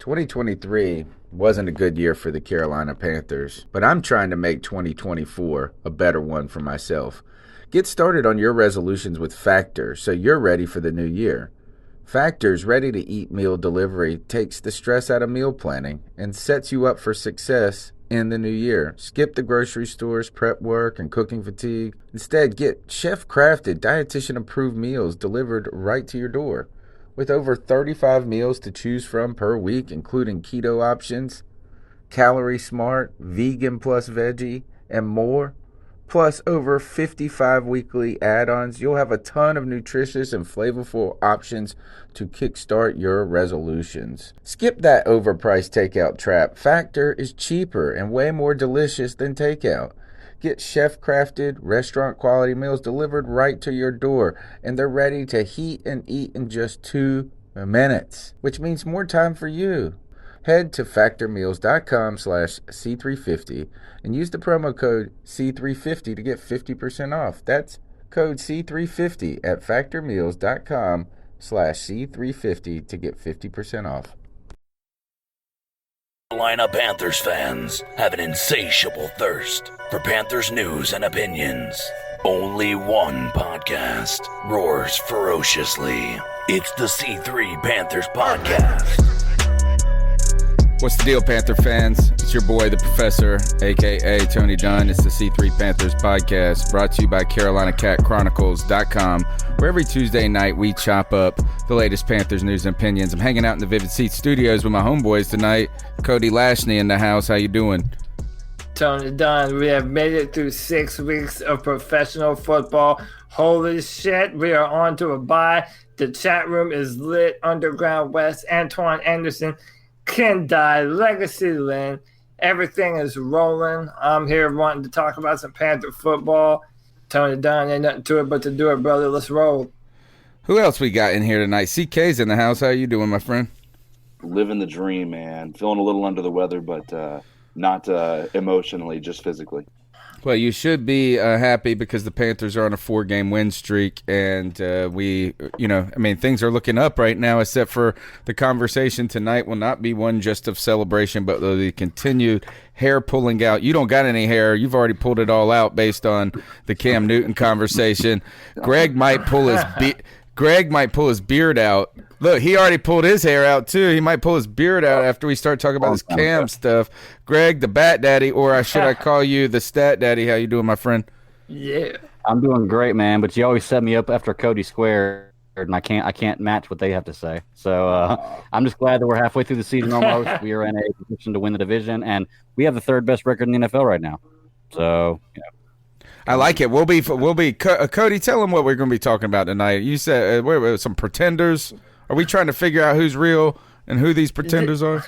2023 wasn't a good year for the Carolina Panthers, but I'm trying to make 2024 a better one for myself. Get started on your resolutions with Factor so you're ready for the new year. Factor's ready-to-eat meal delivery takes the stress out of meal planning and sets you up for success in the new year. Skip the grocery stores, prep work, and cooking fatigue. Instead, get chef-crafted, dietitian-approved meals delivered right to your door. With over 35 meals to choose from per week, including keto options, calorie smart, vegan plus veggie, and more, plus over 55 weekly add-ons, you'll have a ton of nutritious and flavorful options to kickstart your resolutions. Skip that overpriced takeout trap. Factor is cheaper and way more delicious than takeout. Get chef-crafted, restaurant-quality meals delivered right to your door, and they're ready to heat and eat in just 2 minutes, which means more time for you. Head to factormeals.com/C350 and use the promo code C350 to get 50% off. That's code C350 at factormeals.com/C350 to get 50% off. Carolina Panthers fans have an insatiable thirst for Panthers news and opinions. Only one podcast roars ferociously. It's the C3 Panthers Podcast. What's the deal, Panther fans? It's your boy, the Professor, a.k.a. Tony Dunn. It's the C3 Panthers Podcast, brought to you by CarolinaCatChronicles.com, where every Tuesday night we chop up the latest Panthers news and opinions. I'm hanging out in the Vivid Seats studios with my homeboys tonight. Cody Lashney in the house. How you doing? Tony Dunn, we have made it through 6 weeks of professional football. Holy shit, we are on to a bye. The chat room is lit. Underground West, Antoine Anderson, Ken Dye, Legacy Lynn. Everything is rolling. I'm here wanting to talk about some Panther football. Tony Dunn, ain't nothing to it but to do it, brother. Let's roll. Who else we got in here tonight? CK's in the house. How you doing, my friend? Living the dream, man. Feeling a little under the weather, but not emotionally, just physically. Well, you should be happy because the Panthers are on a 4-game win streak, and things are looking up right now, except for the conversation tonight will not be one just of celebration, but the continued hair pulling out. You don't got any hair. You've already pulled it all out based on the Cam Newton conversation. Greg might pull his beard out. Look, he already pulled his hair out, too. He might pull his beard out after we start talking about this Cam stuff. Greg, the Bat Daddy, or should I call you the Stat Daddy? How you doing, my friend? Yeah. I'm doing great, man, but you always set me up after Cody squared, and I can't match what they have to say. So I'm just glad that we're halfway through the season almost. We are in a position to win the division, and we have the 3rd best record in the NFL right now. So, I like it. We'll be Cody, tell them what we're going to be talking about tonight. You said some pretenders. Are we trying to figure out who's real and who these pretenders are?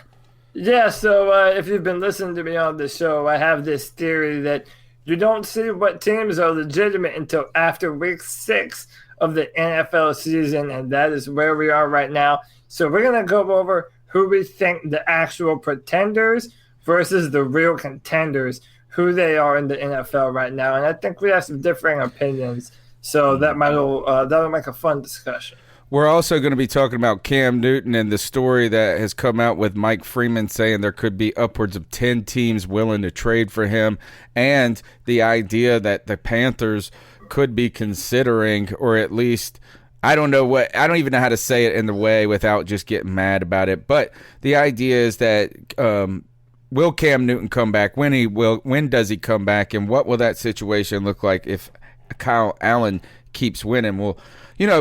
Yeah, so if you've been listening to me on the show, I have this theory that you don't see what teams are legitimate until after week 6 of the NFL season, and that is where we are right now. So we're going to go over who we think the actual pretenders versus the real contenders, who they are in the NFL right now. And I think we have some differing opinions, so that'll make a fun discussion. We're also going to be talking about Cam Newton and the story that has come out with Mike Freeman saying there could be upwards of 10 teams willing to trade for him, and the idea that the Panthers could be considering, or at least I don't even know how to say it in the way without just getting mad about it. But the idea is that will Cam Newton come back? When does he come back? And what will that situation look like if Kyle Allen keeps winning? We'll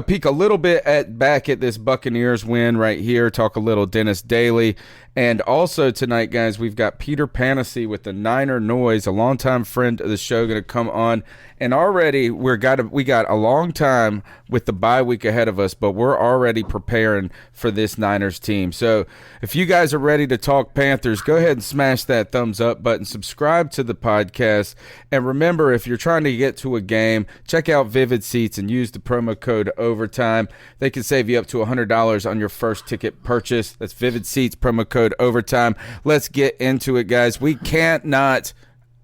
peek a little bit back at this Buccaneers win right here, talk a little Dennis Daly. And also tonight, guys, we've got Peter Panacy with the Niner Noise, a longtime friend of the show, going to come on. And already we got a long time with the bye week ahead of us, but we're already preparing for this Niners team. So if you guys are ready to talk Panthers, go ahead and smash that thumbs up button, subscribe to the podcast, and remember, if you're trying to get to a game, check out Vivid Seats and use the promo code OVERTIME. They can save you up to $100 on your first ticket purchase. That's Vivid Seats, promo code OVERTIME. Let's get into it, guys. We can't not.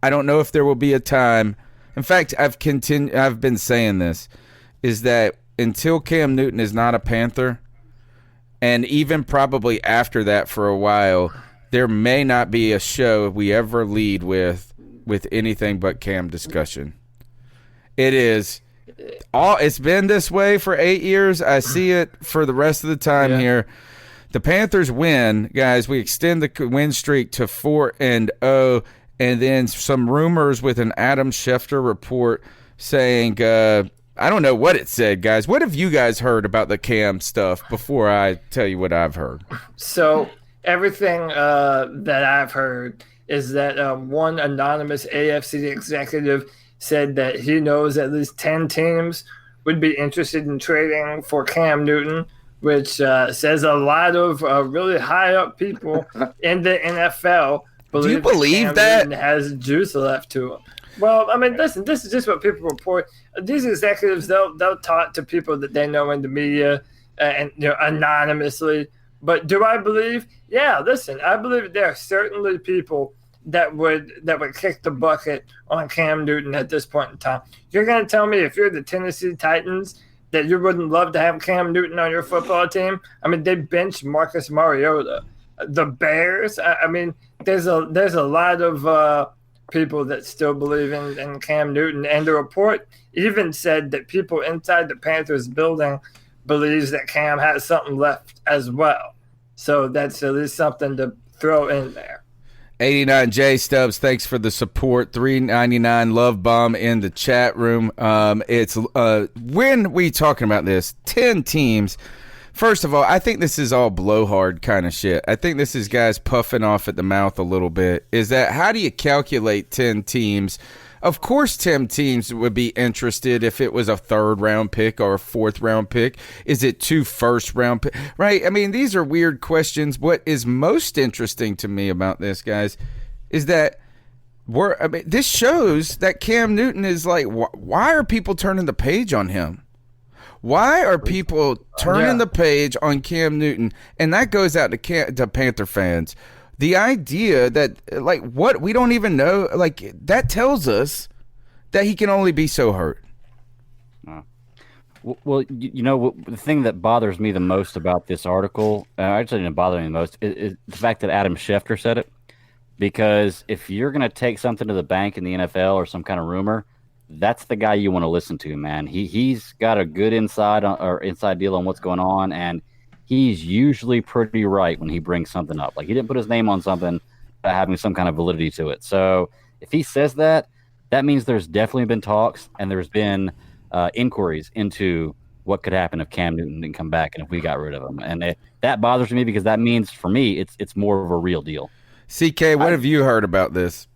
I don't know if there will be a time. In fact, I've been saying this, is that until Cam Newton is not a Panther, And even probably after that for a while, there may not be a show we ever lead with anything but Cam discussion. It's been this way for 8 years. I see it for the rest of the time here. The Panthers win, guys. We extend the win streak to 4-0, and then some rumors with an Adam Schefter report saying, I don't know what it said, guys. What have you guys heard about the Cam stuff before I tell you what I've heard? So everything that I've heard is that one anonymous AFC executive said that he knows at least 10 teams would be interested in trading for Cam Newton, which says a lot of really high-up people in the NFL believe. Do you believe Cam that? Newton has juice left to him. Well, I mean, listen, this is just what people report. These executives, they'll talk to people that they know in the media and anonymously. But do I believe? Yeah, listen, I believe there are certainly people that would kick the bucket on Cam Newton at this point in time. You're going to tell me if you're the Tennessee Titans that you wouldn't love to have Cam Newton on your football team? I mean, they benched Marcus Mariota. The Bears, I mean, there's a lot of people that still believe in Cam Newton. And the report even said that people inside the Panthers building believes that Cam has something left as well. So that's at least something to throw in there. 89 J Stubbs, thanks for the support. 399 Love Bomb in the chat room. It's when we talking about this, 10 teams. First of all, I think this is all blowhard kind of shit. I think this is guys puffing off at the mouth a little bit. Is that how do you calculate 10 teams? Of course 10 teams would be interested if it was a 3rd round pick or a 4th round pick. Is it 2 first-round picks? Right? I mean, these are weird questions. What is most interesting to me about this, guys, is that this shows that Cam Newton is like, why are people turning the page on him? Why are people turning the page on Cam Newton? And that goes out to Panther fans. The idea that, like, what we don't even know, like, that tells us that he can only be so hurt. Well, the thing that bothers me the most about this article, actually didn't bother me the most, is the fact that Adam Schefter said it. Because if you're going to take something to the bank in the NFL or some kind of rumor, that's the guy you want to listen to, man. He's got a good inside deal on what's going on, and he's usually pretty right when he brings something up. Like, he didn't put his name on something having some kind of validity to it. So if he says that, that means there's definitely been talks and there's been inquiries into what could happen if Cam Newton didn't come back and if we got rid of him. And that bothers me because that means, for me, it's more of a real deal. CK, what have you heard about this?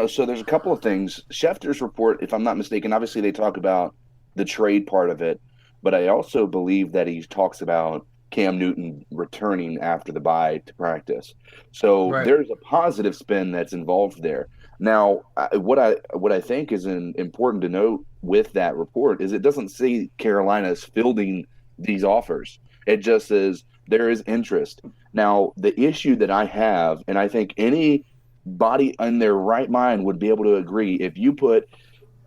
So there's a couple of things. Schefter's report, if I'm not mistaken, obviously they talk about the trade part of it, but I also believe that he talks about Cam Newton returning after the bye to practice. So There's a positive spin that's involved there. Now, what I think is important to note with that report is it doesn't say Carolina's fielding these offers. It just says there is interest. Now, the issue that I have, and I think anybody in their right mind would be able to agree, if you put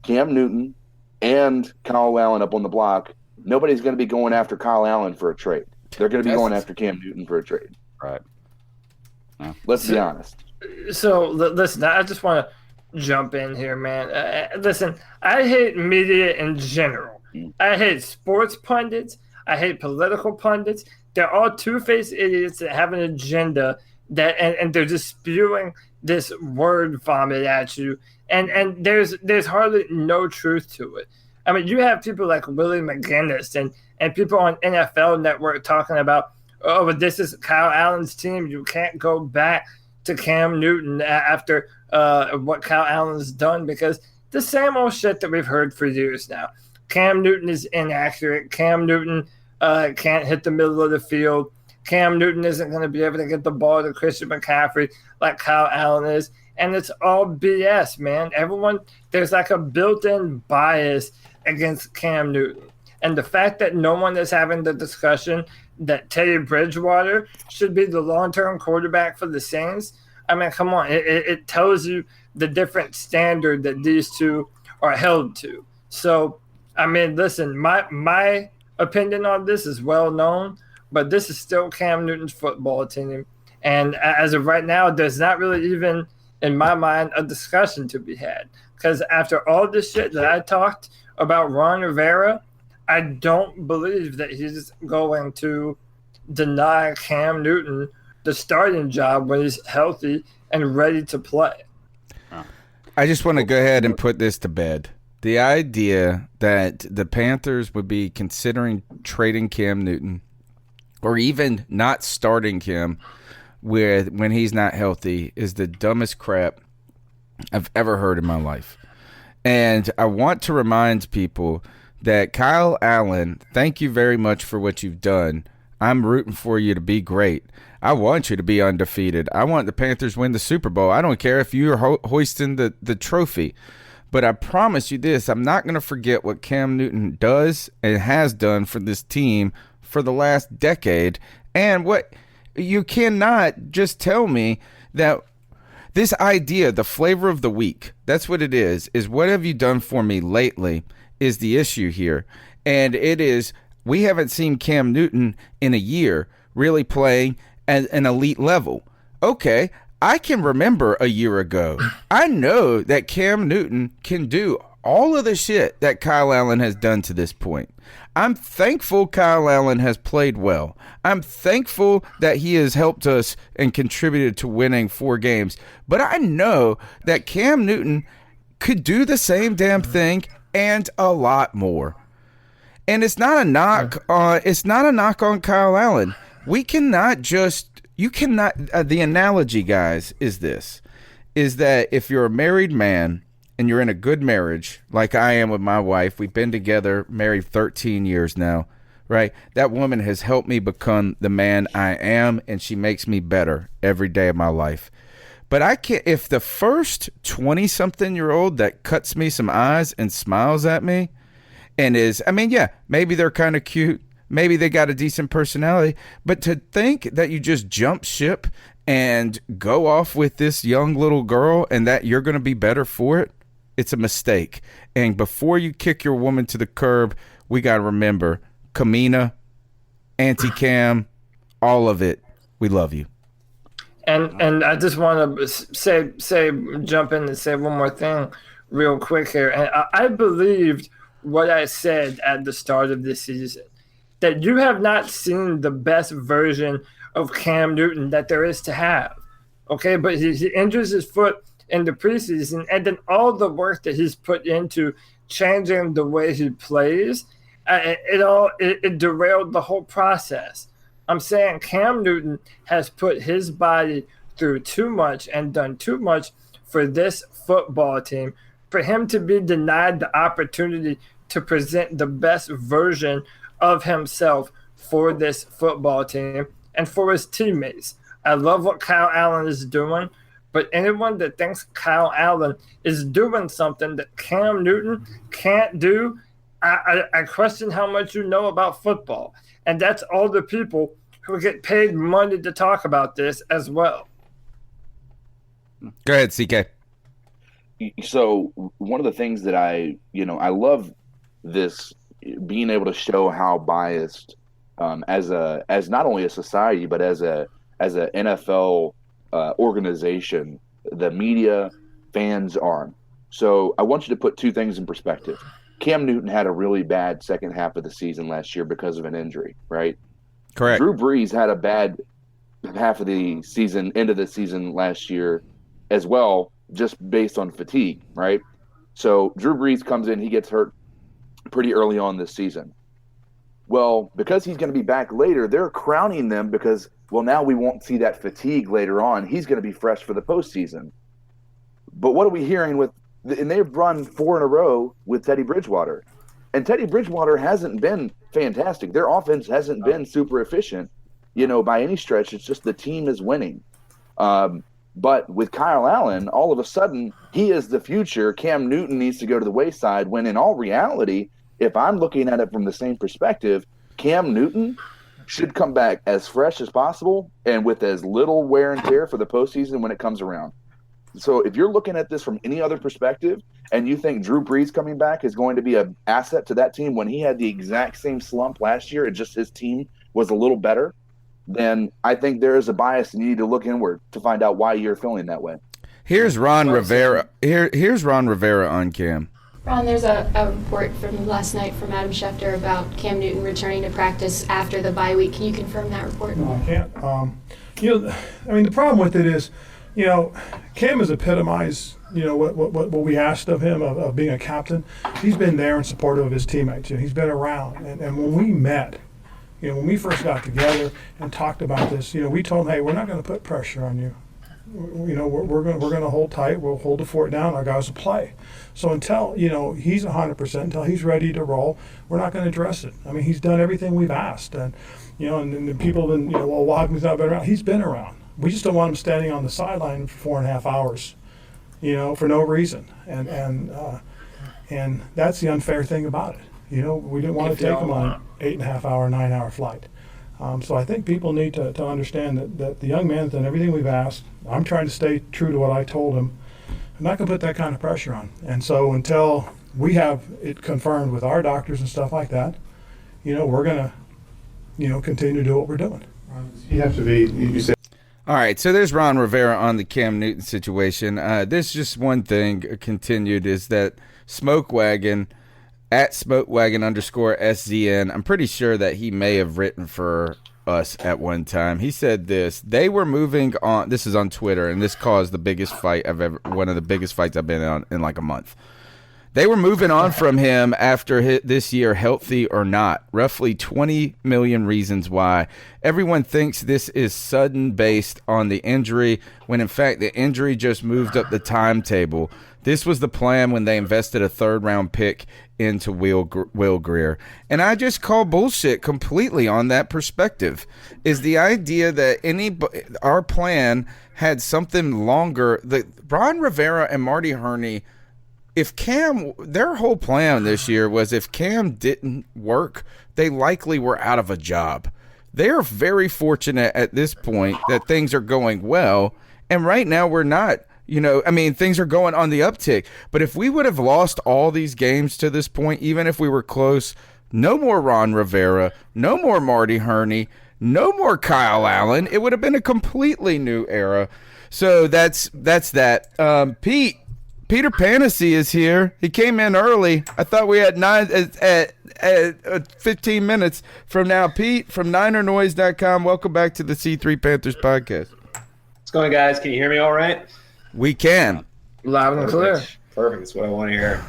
Cam Newton and Kyle Allen up on the block, nobody's going to be going after Kyle Allen for a trade. They're going to be going after Cam Newton for a trade. Right. Yeah. Let's be honest. So, listen, I just want to jump in here, man. Listen, I hate media in general. I hate sports pundits. I hate political pundits. They're all two-faced idiots that have an agenda and they're just spewing this word vomit at you. And there's hardly no truth to it. I mean, you have people like Willie McGinnis and people on NFL Network talking about, oh, but this is Kyle Allen's team. You can't go back to Cam Newton after what Kyle Allen's done, because the same old shit that we've heard for years now. Cam Newton is inaccurate. Cam Newton can't hit the middle of the field. Cam Newton isn't going to be able to get the ball to Christian McCaffrey like Kyle Allen is. And it's all BS, man. There's like a built-in bias against Cam Newton. And the fact that no one is having the discussion that Teddy Bridgewater should be the long-term quarterback for the Saints, I mean, come on. It tells you the different standard that these two are held to. So, I mean, listen, my opinion on this is well known. but this is still Cam Newton's football team. And as of right now, there's not really even, in my mind, a discussion to be had. Because after all this shit that I talked about Ron Rivera, I don't believe that he's going to deny Cam Newton the starting job when he's healthy and ready to play. I just want to go ahead and put this to bed. The idea that the Panthers would be considering trading Cam Newton or even not starting him when he's not healthy is the dumbest crap I've ever heard in my life. And I want to remind people that Kyle Allen, thank you very much for what you've done. I'm rooting for you to be great. I want you to be undefeated. I want the Panthers win the Super Bowl. I don't care if you're hoisting the trophy. But I promise you this, I'm not going to forget what Cam Newton does and has done for this team for the last decade. And what you cannot just tell me that this idea, the flavor of the week, that's what it is what have you done for me lately is the issue here. And it is, we haven't seen Cam Newton in a year really playing at an elite level. Okay, I can remember a year ago. I know that Cam Newton can do all of the shit that Kyle Allen has done to this point. I'm thankful Kyle Allen has played well. I'm thankful that he has helped us and contributed to winning 4 games. But I know that Cam Newton could do the same damn thing and a lot more. And it's not a knock on Kyle Allen. We cannot just the analogy, guys, is that if you're a married man and you're in a good marriage, like I am with my wife, we've been together, married 13 years now, right? That woman has helped me become the man I am, and she makes me better every day of my life. But I can't, if the first 20-something-year-old that cuts me some eyes and smiles at me and maybe they're kind of cute, maybe they got a decent personality, but to think that you just jump ship and go off with this young little girl and that you're going to be better for it, it's a mistake. And before you kick your woman to the curb, we got to remember, Kamina, Auntie Cam, all of it, we love you. And I just want to jump in and say one more thing real quick here. And I believed what I said at the start of this season, that you have not seen the best version of Cam Newton that there is to have. Okay, but he injures his foot in the preseason, and then all the work that he's put into changing the way he plays, it derailed the whole process. I'm saying Cam Newton has put his body through too much and done too much for this football team, for him to be denied the opportunity to present the best version of himself for this football team and for his teammates. I love what Kyle Allen is doing, but anyone that thinks Kyle Allen is doing something that Cam Newton can't do, I question how much you know about football. And that's all the people who get paid money to talk about this as well. Go ahead, CK. So one of the things that I love this, being able to show how biased as not only a society but as a NFL organization, the media, fans are. So I want you to put 2 things in perspective. Cam Newton had a really bad second half of the season last year because of an injury, right? Correct. Drew Brees had a bad half of the season, end of the season last year as well, just based on fatigue, right? So Drew Brees comes in, he gets hurt pretty early on this season. Well, because he's going to be back later, they're crowning them because, well, now we won't see that fatigue later on. He's going to be fresh for the postseason. But what are we hearing and they've run 4 in a row with Teddy Bridgewater. And Teddy Bridgewater hasn't been fantastic. Their offense hasn't been super efficient, by any stretch. It's just the team is winning. But with Kyle Allen, all of a sudden, he is the future. Cam Newton needs to go to the wayside, when in all reality, if I'm looking at it from the same perspective, Cam Newton should come back as fresh as possible and with as little wear and tear for the postseason when it comes around. So if you're looking at this from any other perspective and you think Drew Brees coming back is going to be an asset to that team when he had the exact same slump last year, it's just his team was a little better, then I think there is a bias and you need to look inward to find out why you're feeling that way. Here's Ron Rivera. Here's Ron Rivera on Cam. Ron, there's a report from last night from Adam Schefter about Cam Newton returning to practice after the bye week. Can you confirm that report? No, I can't. The problem with it is, Cam has epitomized, what we asked of him of being a captain. He's been there in support of his teammates. He's been around. And when we met, when we first got together and talked about this, we told him, hey, we're not going to put pressure on you. We're going to hold tight. We'll hold the fort down. Our guys will play. So until he's 100%, until he's ready to roll, we're not going to address it. I mean, he's done everything we've asked, and and the people have been well, Wagner's not been around. He's been around. We just don't want him standing on the sideline for 4.5 hours, for no reason. And that's the unfair thing about it. We didn't want to take him on an 8.5-hour, 9-hour flight. So I think people need to understand that the young man's done everything we've asked. I'm trying to stay true to what I told him. I'm not going to put that kind of pressure on. And so until we have it confirmed with our doctors and stuff like that, we're going to, continue to do what we're doing. You have to be, you said. All right, so there's Ron Rivera on the Cam Newton situation. There's just one thing continued is that Smokewagon – at Smokewagon_SZN, I'm pretty sure that he may have written for us at one time. He said this: they were moving on. This is on Twitter, and this caused the biggest fight one of the biggest fights I've been on in like a month. They were moving on from him after this year, healthy or not. Roughly 20 million reasons why. Everyone thinks this is sudden based on the injury, when in fact the injury just moved up the timetable. This was the plan when they invested a third-round pick into Will Grier. And I just call bullshit completely on that perspective. Is the idea that our plan had something longer. Ron Rivera and Marty Herney, their whole plan this year was if Cam didn't work, they likely were out of a job. They're very fortunate at this point that things are going well, and right now we're not. Things are going on the uptick. But if we would have lost all these games to this point, even if we were close, no more Ron Rivera, no more Marty Herney, no more Kyle Allen. It would have been a completely new era. So that's that. Peter Panacy is here. He came in early. I thought we had 15 minutes from now. Pete from NinerNoise.com. Welcome back to the C3 Panthers podcast. What's going on, guys? Can you hear me all right? We can. Loud and clear. Perfect. That's what I want to hear.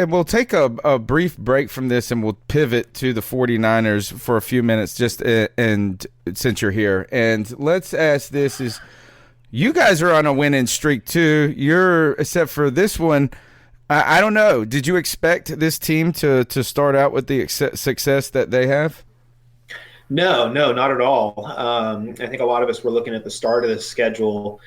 We'll take a brief break from this and we'll pivot to the 49ers for a few minutes and since you're here. And let's ask this you guys are on a winning streak too. Except for this one, I don't know. Did you expect this team to start out with the success that they have? No, not at all. I think a lot of us were looking at the start of the schedule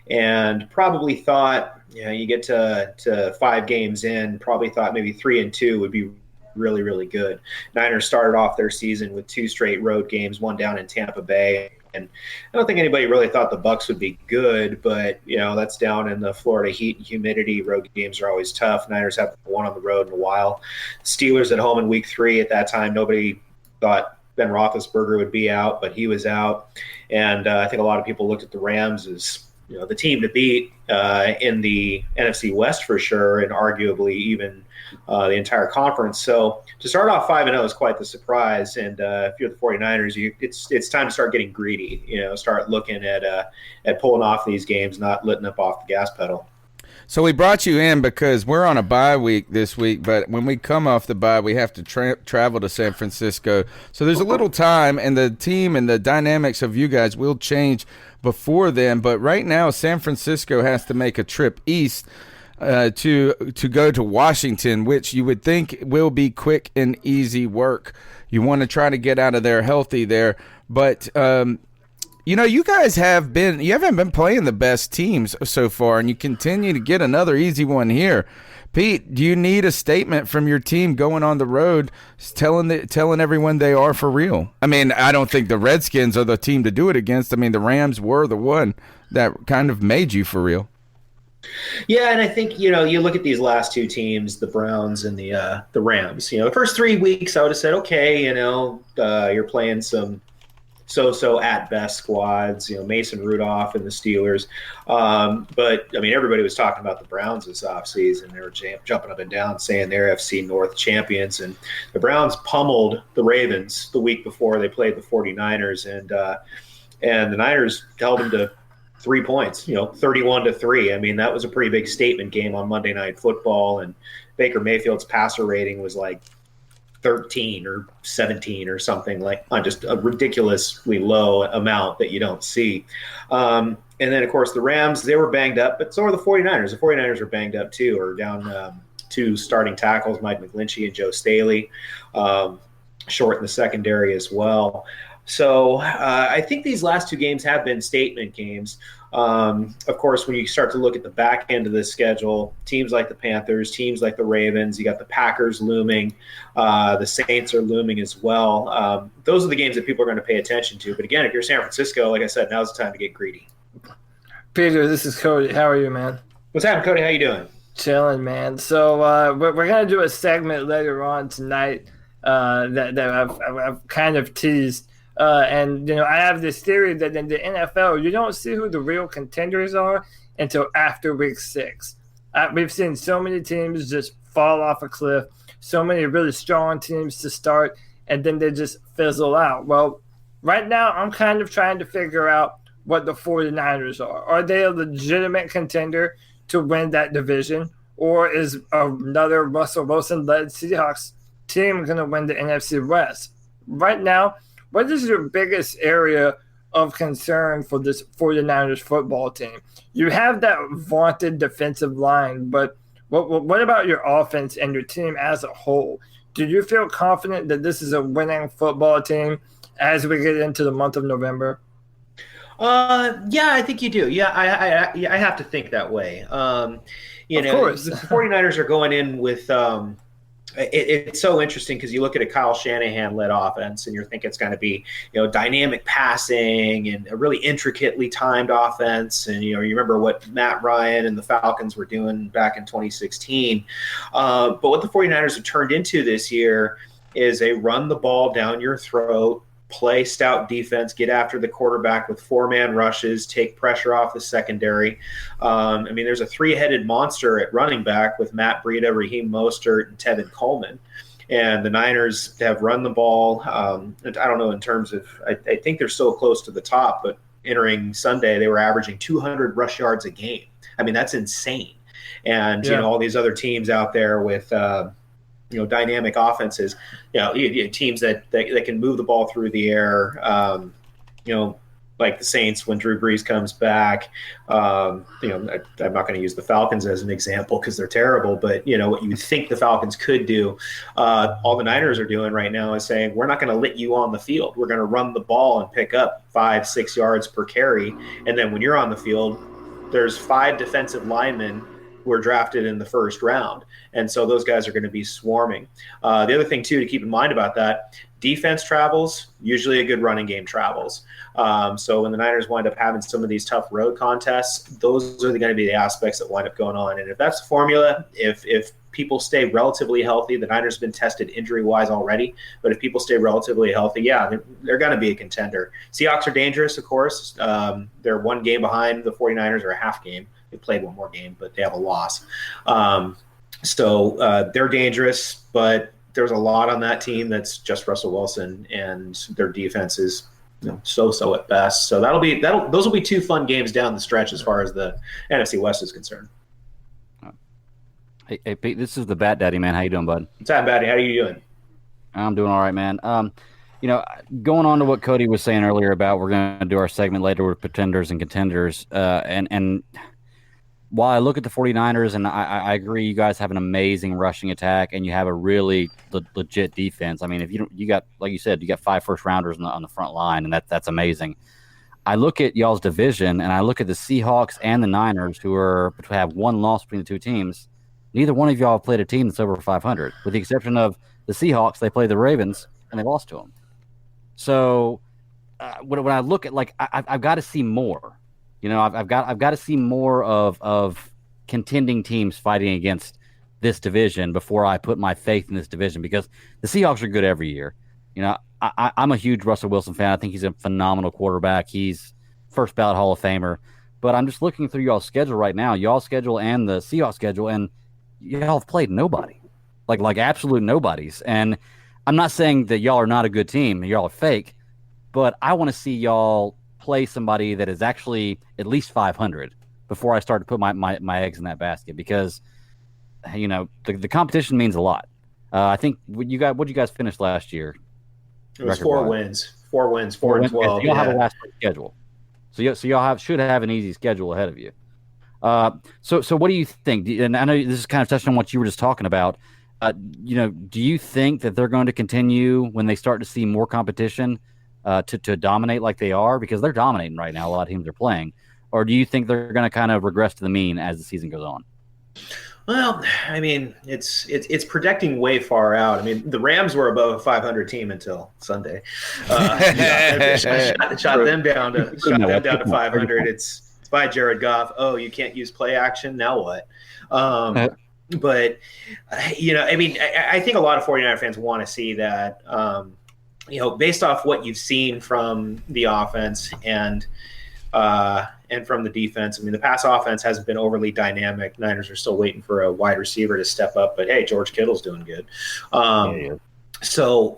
and probably thought, you get to 5 games in, probably thought maybe 3-2 would be really, really good. Niners started off their season with 2 straight road games, one down in Tampa Bay. And I don't think anybody really thought the Bucs would be good, but, that's down in the Florida heat and humidity. Road games are always tough. Niners haven't won on the road in a while. Steelers at home in week 3. At that time, nobody thought Ben Roethlisberger would be out, but he was out. And I think a lot of people looked at the Rams as the team to beat in the NFC West for sure, and arguably even the entire conference. So to start off 5-0 is quite the surprise. And if you're the 49ers, it's time to start getting greedy. Start looking at pulling off these games, not letting up off the gas pedal. So we brought you in because we're on a bye week this week, but when we come off the bye, we have to travel to San Francisco. So there's a little time, and the team and the dynamics of you guys will change before then. But right now, San Francisco has to make a trip east to go to Washington, which you would think will be quick and easy work. You want to try to get out of there healthy there, but you guys haven't been playing the best teams so far, and you continue to get another easy one here. Pete, do you need a statement from your team going on the road telling everyone they are for real? I mean, I don't think the Redskins are the team to do it against. I mean, the Rams were the one that kind of made you for real. Yeah, and I think you look at these last two teams, the Browns and the Rams. The first 3 weeks, I would have said, okay, you're playing some so at best squads. Mason Rudolph and the Steelers. But I mean, everybody was talking about the Browns this offseason. They were jumping up and down saying they're FC North champions, and the Browns pummeled the Ravens the week before they played the 49ers, and the Niners held them to 3 points, 31-3. I mean, that was a pretty big statement game on Monday Night Football, and Baker Mayfield's passer rating was like 13 or 17 or something, like on just a ridiculously low amount that you don't see. And then, of course, the Rams, they were banged up, but so are the 49ers. The 49ers are banged up too, or down two starting tackles, Mike McGlinchey and Joe Staley, short in the secondary as well. So I think these last two games have been statement games. Of course, when you start to look at the back end of the schedule, teams like the Panthers, teams like the Ravens, you got the Packers looming, the Saints are looming as well. Those are the games that people are going to pay attention to. But again, if you're San Francisco, like I said, now's the time to get greedy. Peter, this is Cody. How are you, man? What's happening, Cody? How you doing? Chilling, man. So we're going to do a segment later on tonight that I've kind of teased. And I have this theory that in the NFL, you don't see who the real contenders are until after week 6. We've seen so many teams just fall off a cliff, so many really strong teams to start, and then they just fizzle out. Well, right now, I'm kind of trying to figure out what the 49ers are. Are they a legitimate contender to win that division? Or is another Russell Wilson-led Seahawks team going to win the NFC West? Right now, what is your biggest area of concern for this 49ers football team? You have that vaunted defensive line, but what about your offense and your team as a whole? Do you feel confident that this is a winning football team as we get into the month of November? Yeah, I think you do. Yeah, I have to think that way. Of course. The 49ers are going in with it's so interesting because you look at a Kyle Shanahan-led offense and you think it's going to be, dynamic passing and a really intricately timed offense. And, you remember what Matt Ryan and the Falcons were doing back in 2016. But what the 49ers have turned into this year is a run the ball down your throat, play stout defense, get after the quarterback with 4-man rushes, take pressure off the secondary. There's a 3-headed monster at running back with Matt Breida, Raheem Mostert, and Tevin Coleman. And the Niners have run the ball. I don't know in terms of – I think they're so close to the top, but entering Sunday, they were averaging 200 rush yards a game. I mean, that's insane. And, all these other teams out there with dynamic offenses, teams that can move the ball through the air, like the Saints when Drew Brees comes back. I'm not going to use the Falcons as an example because they're terrible, but what you think the Falcons could do, all the Niners are doing right now is saying, we're not going to let you on the field. We're going to run the ball and pick up 5-6 yards per carry. And then when you're on the field, there's 5 defensive linemen were drafted in the first round. And so those guys are going to be swarming. The other thing, too, to keep in mind about that, defense travels, usually a good running game travels. So when the Niners wind up having some of these tough road contests, those are going to be the aspects that wind up going on. And if that's the formula, if people stay relatively healthy, the Niners have been tested injury-wise already, but if people stay relatively healthy, they're going to be a contender. Seahawks are dangerous, of course. They're 1 game behind the 49ers, or a half game. They played 1 more game, but they have a loss. So they're dangerous, but there's a lot on that team that's just Russell Wilson, and their defense is so at best. So those will be 2 fun games down the stretch as far as the NFC West is concerned. Hey Pete, this is the Bat Daddy, man. How you doing, bud? What's up, Batty? How are you doing? I'm doing all right, man. Going on to what Cody was saying earlier about we're going to do our segment later with pretenders and contenders, and while I look at the 49ers, and I agree, you guys have an amazing rushing attack, and you have a really legit defense. I mean, if you got, like you said, you got 5 first-rounders on the front line, and that's amazing. I look at y'all's division, and I look at the Seahawks and the Niners, who have 1 loss between the 2 teams. Neither one of y'all have played a team that's over 500, with the exception of the Seahawks. They played the Ravens, and they lost to them. So when I look at, I've got to see more. I've got to see more of contending teams fighting against this division before I put my faith in this division, because the Seahawks are good every year. You know, I'm a huge Russell Wilson fan. I think he's a phenomenal quarterback. He's first ballot Hall of Famer. But I'm just looking through y'all's schedule right now, y'all's schedule and the Seahawks schedule, and y'all have played nobody, like absolute nobodies. And I'm not saying that y'all are not a good team, y'all are fake, but I want to see y'all play somebody that is actually at least 500 before I start to put my eggs in that basket, because you know the competition means a lot. I think what you guys finished last year? It was 4 wins, 4 and 12. You'll have a last place schedule, so y'all should have an easy schedule ahead of you. So what do you think? And I know this is kind of touching on what you were just talking about. You know, do you think that they're going to continue when they start to see more competition to dominate like they are, because they're dominating right now? A lot of teams are playing, or do you think they're going to kind of regress to the mean as the season goes on? Well, I mean, it's projecting way far out. I mean, the Rams were above a 500 team until Sunday. Shot them down to 500. It's by Jared Goff. Oh, you can't use play action. Now what? But, you know, I mean, I think a lot of 49er fans want to see that, you know, based off what you've seen from the offense and from the defense. I mean, the pass offense hasn't been overly dynamic. Niners are still waiting for a wide receiver to step up, but hey, George Kittle's doing good. So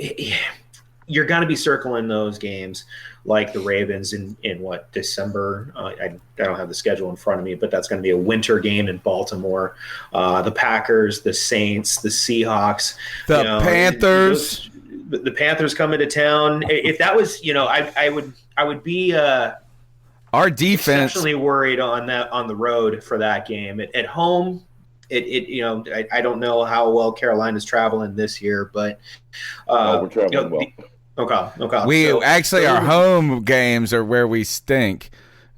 you're going to be circling those games like the Ravens in what, December? I don't have the schedule in front of me, but that's going to be a winter game in Baltimore. The Packers, the Saints, the Seahawks, the Panthers. The Panthers coming to town. If that was, you know, I would be our defense exceptionally worried on the road for that game. At home, you know, I don't know how well Carolina's traveling this year, but we're traveling you know, well. Okay. We actually our home games are where we stink.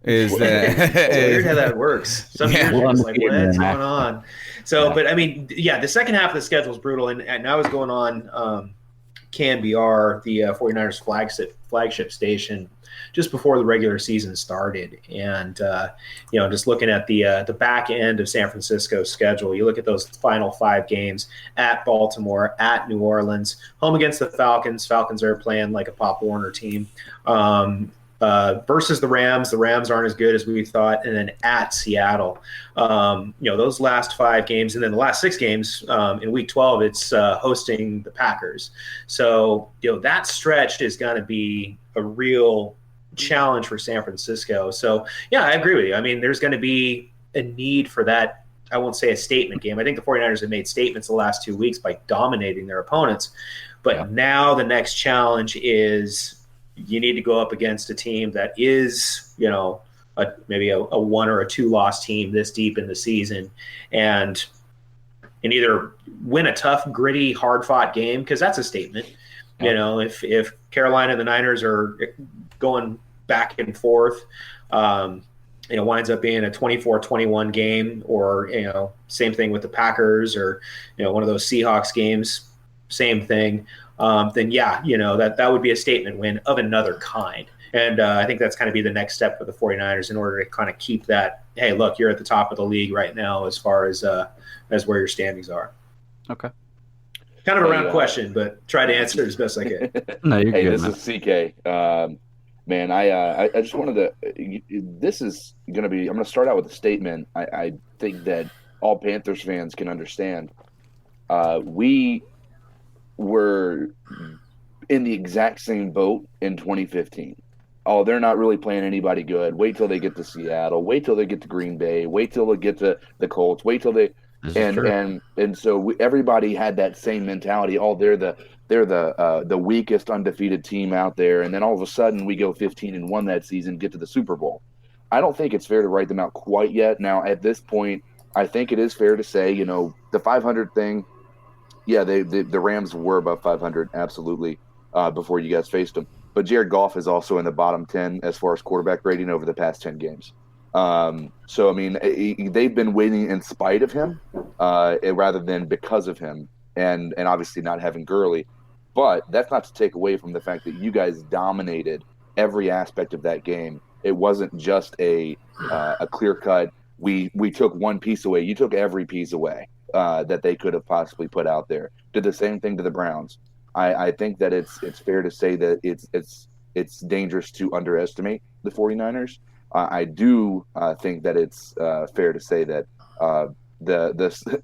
Is that it's weird how that works? Some years you're just like, what's going on? So, but I mean, yeah, the second half of the schedule is brutal, and I was going on CanBR, the 49ers flagship station, just before the regular season started. And, you know, just looking at the back end of San Francisco's schedule, you look at those final 5 games at Baltimore, at New Orleans, home against the Falcons. Falcons are playing like a Pop Warner team. Versus the Rams. The Rams aren't as good as we thought. And then at Seattle, you know, those last 5 games, and then the last 6 games in week 12, it's hosting the Packers. So, you know, that stretch is going to be a real challenge for San Francisco. So, yeah, I agree with you. I mean, there's going to be a need for that. I won't say a statement game. I think the 49ers have made statements the last 2 weeks by dominating their opponents. But now the next challenge is you need to go up against a team that is, you know, maybe a 1 or a 2 loss team this deep in the season, and either win a tough, gritty, hard-fought game, because that's a statement. You know, if Carolina and the Niners are going back and forth, you know, winds up being a 24-21 game, or, you know, same thing with the Packers, or, you know, one of those Seahawks games, same thing. Then yeah, you know, that would be a statement win of another kind. And I think that's kind of be the next step for the 49ers in order to kind of keep that, hey, look, you're at the top of the league right now as far as where your standings are. Okay. Kind of a round question, but try to answer it as best I can. No, you're good, this man. is CK. Man, I just wanted to – this is going to be – I'm going to start out with a statement I think that all Panthers fans can understand. We were in the exact same boat in 2015. Oh, they're not really playing anybody good. Wait till they get to Seattle. Wait till they get to Green Bay. Wait till they get to the Colts. Wait till they – and so everybody had that same mentality. Oh, they're the weakest undefeated team out there, and then all of a sudden we go 15-1 that season, get to the Super Bowl. I don't think it's fair to write them out quite yet. Now, at this point, I think it is fair to say, you know, the 500 thing. Yeah, the Rams were above 500, absolutely, before you guys faced them. But Jared Goff is also in the bottom 10 as far as quarterback rating over the past 10 games. So, I mean, they've been winning in spite of him rather than because of him, and obviously not having Gurley. But that's not to take away from the fact that you guys dominated every aspect of that game. It wasn't just a clear-cut, we took one piece away. You took every piece away that they could have possibly put out there. Did the same thing to the Browns. I think that it's fair to say that it's dangerous to underestimate the 49ers. I do think that it's fair to say that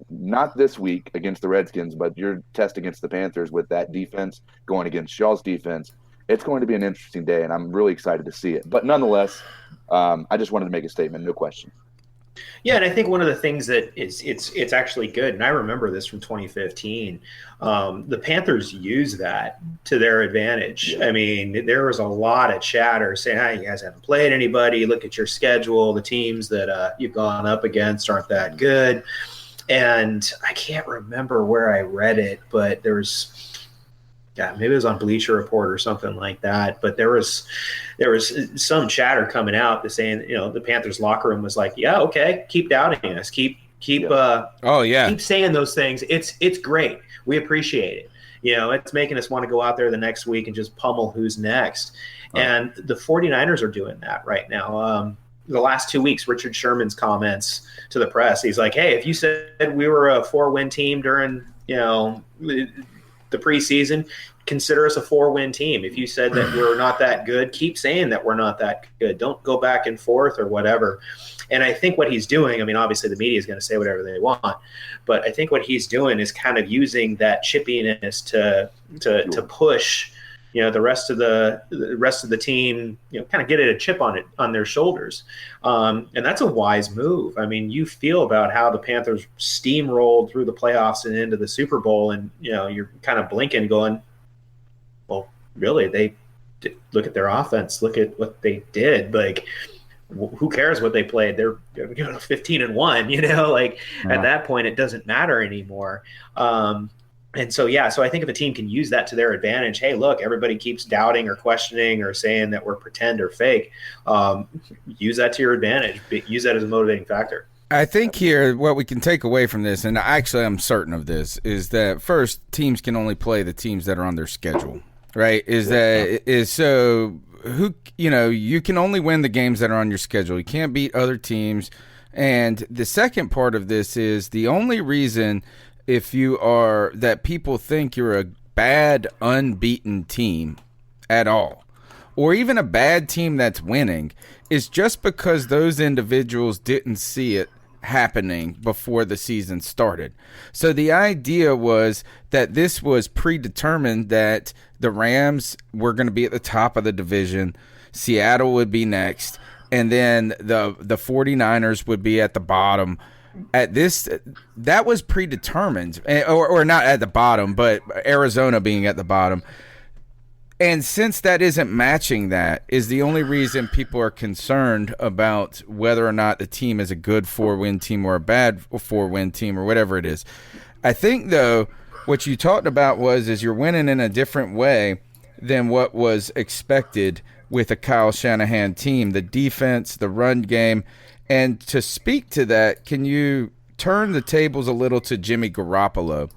not this week against the Redskins, but your test against the Panthers with that defense going against Shaw's defense, it's going to be an interesting day, and I'm really excited to see it. But nonetheless, I just wanted to make a statement, no question. Yeah, and I think one of the things that it's actually good, and I remember this from 2015, the Panthers use that to their advantage. I mean, there was a lot of chatter saying, "Hey, you guys haven't played anybody. Look at your schedule. The teams that you've gone up against aren't that good." And I can't remember where I read it, but there was – maybe it was on Bleacher Report or something like that. But there was some chatter coming out that saying, the Panthers locker room was like, yeah, okay, keep doubting us, keep keep saying those things. It's great. We appreciate it. It's making us want to go out there the next week and just pummel who's next. Right. And the 49ers are doing that right now. The last 2 weeks, Richard Sherman's comments to the press, he's like, hey, if you said we were a 4-win team during, the preseason, consider us a 4-win team. If you said that we're not that good, keep saying that we're not that good. Don't go back and forth or whatever. And I think what he's doing, obviously the media is going to say whatever they want, but I think what he's doing is kind of using that chippiness to push, the rest of the team, kind of get a chip on their shoulders. And that's a wise move. You feel about how the Panthers steamrolled through the playoffs and into the Super Bowl, and, you're kind of blinking going, well, really, look at their offense, look at what they did. Like, who cares what they played? They're 15-1, At that point, it doesn't matter anymore. And so I think if a team can use that to their advantage, hey, look, everybody keeps doubting or questioning or saying that we're pretend or fake. Use that to your advantage. Use that as a motivating factor. I think here what we can take away from this, and actually I'm certain of this, is that first, teams can only play the teams that are on their schedule, right? So who, you can only win the games that are on your schedule. You can't beat other teams. And the second part of this is the only reason that people think you're a bad unbeaten team at all, or even a bad team that's winning, is just because those individuals didn't see it happening before the season started. So the idea was that this was predetermined, that the Rams were going to be at the top of the division, Seattle would be next, and then the 49ers would be at the bottom. That was predetermined, or not at the bottom, but Arizona being at the bottom. And since that isn't matching, that is the only reason people are concerned about whether or not the team is a good 4-win team or a bad 4-win team or whatever it is. I think, though, what you talked about is you're winning in a different way than what was expected with a Kyle Shanahan team. The defense, the run game. And to speak to that, can you turn the tables a little to Jimmy Garoppolo?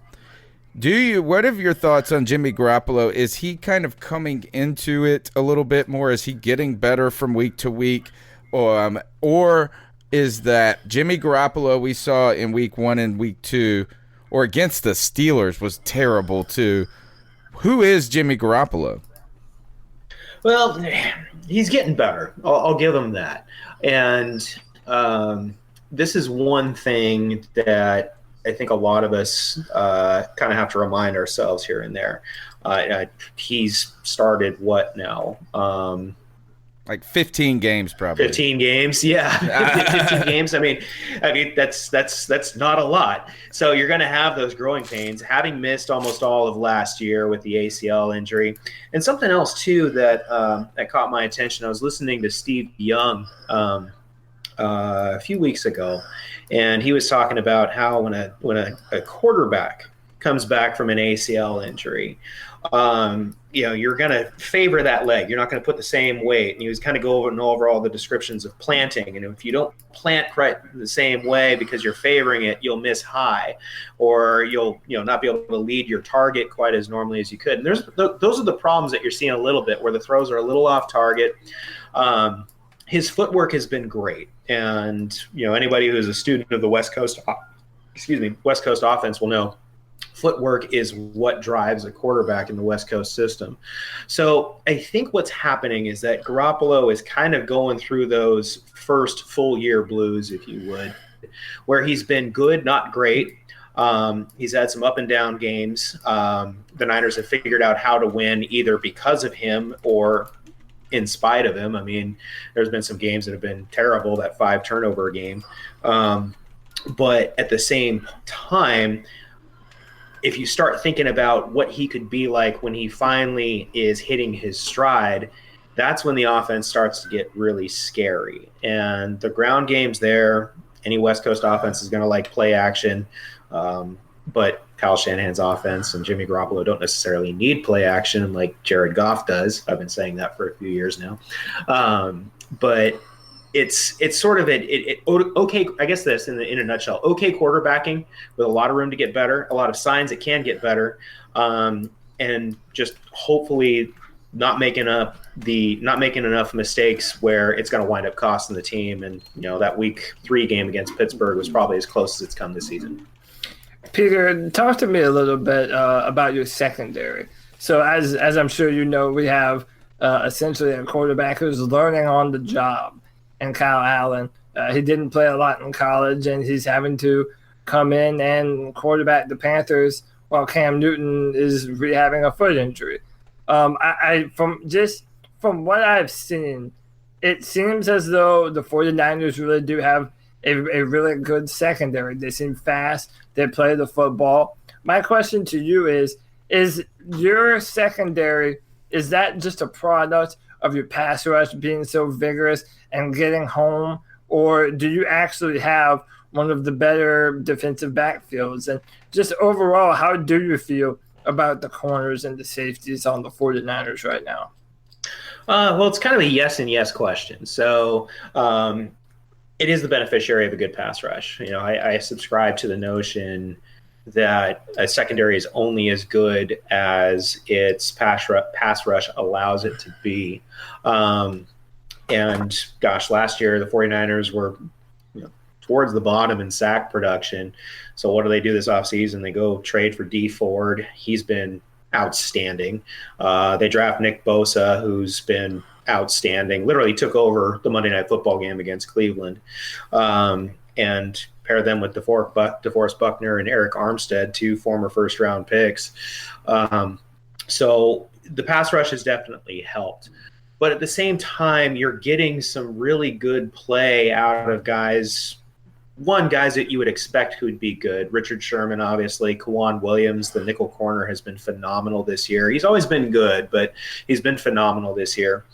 What are your thoughts on Jimmy Garoppolo? Is he kind of coming into it a little bit more? Is he getting better from week to week? Or is that Jimmy Garoppolo we saw in week 1 and week 2, or against the Steelers, was terrible too? Who is Jimmy Garoppolo? Well, he's getting better. I'll give him that. And this is one thing that I think a lot of us kind of have to remind ourselves here and there. He's started what now? Like 15 games, probably. 15 games, yeah. 15 games. I mean, that's not a lot. So you're going to have those growing pains, having missed almost all of last year with the ACL injury. And something else too that caught my attention. I was listening to Steve Young a few weeks ago, and he was talking about how when a quarterback comes back from an ACL injury, you're going to favor that leg. You're not going to put the same weight. And he was kind of going over all the descriptions of planting. And if you don't plant quite the same way because you're favoring it, you'll miss high, or you'll not be able to lead your target quite as normally as you could. And those are the problems that you're seeing a little bit, where the throws are a little off target. his footwork has been great. And, anybody who's a student of the West Coast offense will know footwork is what drives a quarterback in the West Coast system. So I think what's happening is that Garoppolo is kind of going through those first full year blues, if you would, where he's been good, not great. He's had some up and down games. The Niners have figured out how to win either because of him or in spite of him. I mean, there's been some games that have been terrible, that 5 turnover game. But at the same time, if you start thinking about what he could be like when he finally is hitting his stride, that's when the offense starts to get really scary. And the ground game's there. Any West Coast offense is going to like play action. But Kyle Shanahan's offense and Jimmy Garoppolo don't necessarily need play action like Jared Goff does. I've been saying that for a few years now. But it's sort of okay. I guess this in a nutshell, okay quarterbacking with a lot of room to get better, a lot of signs it can get better, and just hopefully not making enough mistakes where it's going to wind up costing the team. And that Week 3 game against Pittsburgh was probably as close as it's come this season. Peter, talk to me a little bit about your secondary. So as I'm sure you know, we have essentially a quarterback who's learning on the job. And Kyle Allen, he didn't play a lot in college, and he's having to come in and quarterback the Panthers while Cam Newton is rehabbing a foot injury. From what I've seen, it seems as though the 49ers really do have a really good secondary. They seem fast. They play the football. My question to you is your secondary, is that just a product of your pass rush being so vigorous and getting home, or do you actually have one of the better defensive backfields? And just overall, how do you feel about the corners and the safeties on the 49ers right now? Well, it's kind of a yes and yes question. So it is the beneficiary of a good pass rush. I subscribe to the notion that a secondary is only as good as its pass rush allows it to be. And gosh, last year the 49ers were towards the bottom in sack production. So what do they do this offseason? They go trade for Dee Ford. He's been outstanding. They draft Nick Bosa, who's been outstanding, literally took over the Monday Night Football game against Cleveland, and pair them with DeForest Buckner and Eric Armstead, 2 former first-round picks. So the pass rush has definitely helped. But at the same time, you're getting some really good play out of guys that you would expect who'd be good. Richard Sherman, obviously. Kwan Williams, the nickel corner, has been phenomenal this year. He's always been good, but he's been phenomenal this year.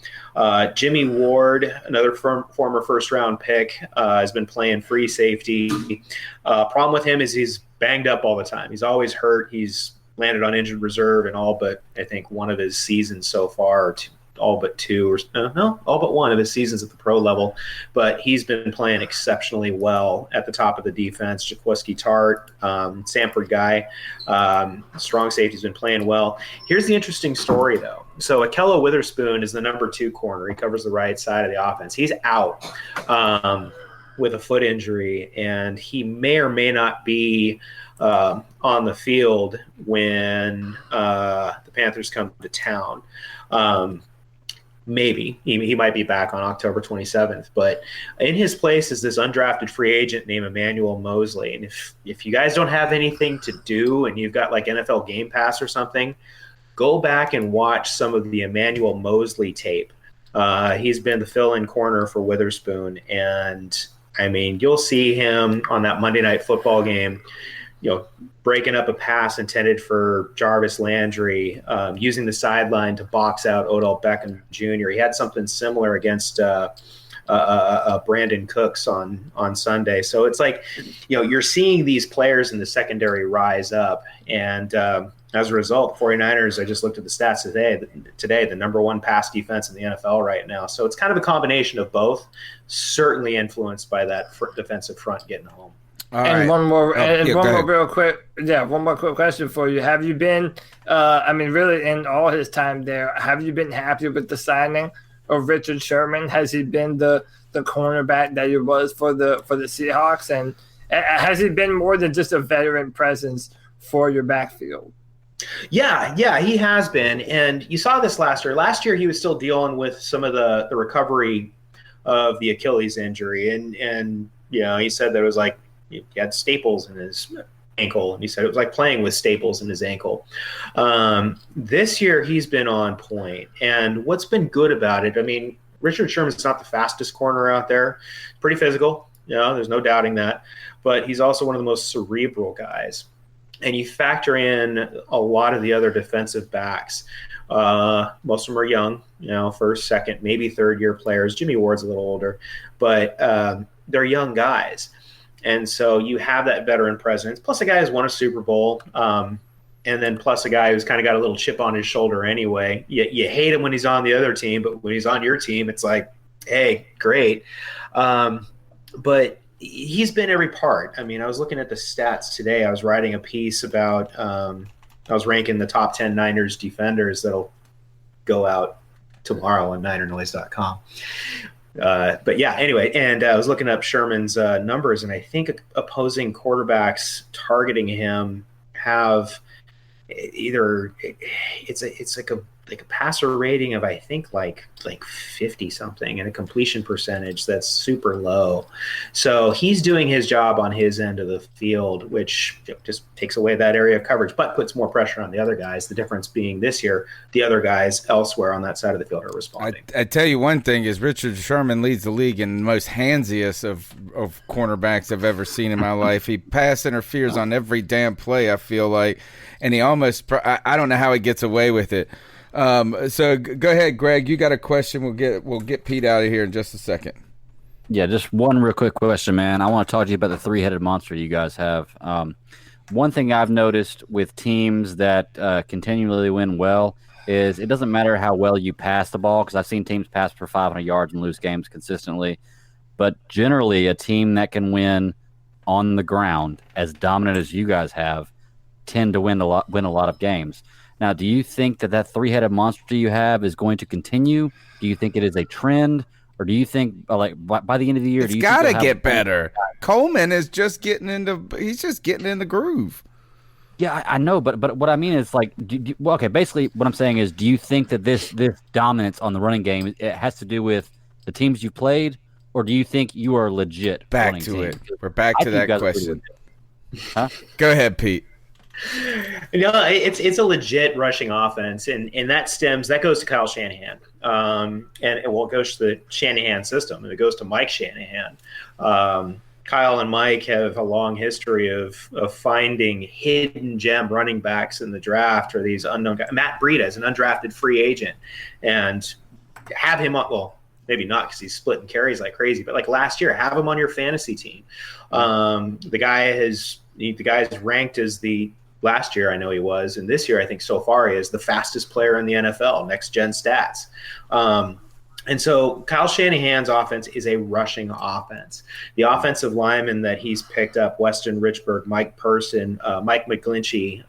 Jimmy Ward, another former first-round pick, has been playing free safety. Problem with him is he's banged up all the time. He's always hurt. He's landed on injured reserve in all but, I think, one of his seasons so far, all but one of his seasons at the pro level. But he's been playing exceptionally well at the top of the defense. Jaquiski Tart, Sanford guy, strong safety's been playing well. Here's the interesting story, though. So Akello Witherspoon is the number 2 corner. He covers the right side of the offense. He's out with a foot injury, and he may or may not be on the field when the Panthers come to town. Maybe he might be back on October 27th, but in his place is this undrafted free agent named Emmanuel Mosley. And if you guys don't have anything to do and you've got like NFL Game Pass or something, go back and watch some of the Emmanuel Mosley tape. He's been the fill-in corner for Witherspoon, and I mean, you'll see him on that Monday Night Football game, breaking up a pass intended for Jarvis Landry, using the sideline to box out Odell Beckham Jr. He had something similar against Brandon Cooks on Sunday. So it's like, you're seeing these players in the secondary rise up. And as a result, the 49ers, I just looked at the stats today, the number 1 pass defense in the NFL right now. So it's kind of a combination of both, certainly influenced by that defensive front getting home. One more quick question for you. Have you been, really in all his time there, have you been happy with the signing of Richard Sherman? Has he been the cornerback that he was for the Seahawks? And has he been more than just a veteran presence for your backfield? Yeah, he has been. And you saw this last year. Last year, he was still dealing with some of the recovery of the Achilles injury. And he said that it was like he had staples in his ankle. And he said it was like playing with staples in his ankle. This year, he's been on point. And what's been good about it, I mean, Richard Sherman's not the fastest corner out there. Pretty physical. There's no doubting that. But he's also one of the most cerebral guys. And you factor in a lot of the other defensive backs. Most of them are young, first, second, maybe third-year players. Jimmy Ward's a little older, but they're young guys. And so you have that veteran presence, plus a guy who's won a Super Bowl, and then plus a guy who's kind of got a little chip on his shoulder anyway. You hate him when he's on the other team, but when he's on your team, it's like, hey, great. But he's been every part. I mean, I was looking at the stats today. I was writing a piece about I was ranking the top 10 Niners defenders that'll go out tomorrow on NinerNoise.com. But yeah, anyway, and I was looking up Sherman's numbers, and I think opposing quarterbacks targeting him have either it's like a passer rating of, I think, like 50 something, and a completion percentage that's super low. So he's doing his job on his end of the field, which just takes away that area of coverage, but puts more pressure on the other guys. The difference being this year, the other guys elsewhere on that side of the field are responding. I tell you one thing is Richard Sherman leads the league in the most handsiest of cornerbacks I've ever seen in my life. He pass interferes on every damn play, I feel like, and he almost I don't know how he gets away with it. So go ahead, Greg. You got a question? We'll get Pete out of here in just a second. Yeah, just one real quick question, man. I want to talk to you about the three-headed monster you guys have. One thing I've noticed with teams that continually win well is it doesn't matter how well you pass the ball, because I've seen teams pass for 500 yards and lose games consistently. But generally, a team that can win on the ground, as dominant as you guys have, tend to win a lot of games. Now, do you think that three-headed monster you have is going to continue? Do you think it is a trend? Or do you think, by the end of the year, it's got to get better? Coleman is just getting in the groove. Yeah, I know, but what I mean is, basically what I'm saying is, do you think that this dominance on the running game, it has to do with the teams you played, or do you think you are legit? Back to it. We're back to that question. Huh? Go ahead, Pete. It's a legit rushing offense, and that goes to Kyle Shanahan, and it goes to the Shanahan system, and it goes to Mike Shanahan. Kyle and Mike have a long history of finding hidden gem running backs in the draft, or these unknown guys. Matt Breida is an undrafted free agent, and have him on. Well, maybe not, because he's splitting carries like crazy, but like last year, have him on your fantasy team. The guy is ranked as the last year, I know he was, and this year I think so far he is the fastest player in the NFL, next gen stats. And so Kyle Shanahan's offense is a rushing offense. The offensive linemen that he's picked up, Weston Richburg, Mike Person, Mike McGlinchey,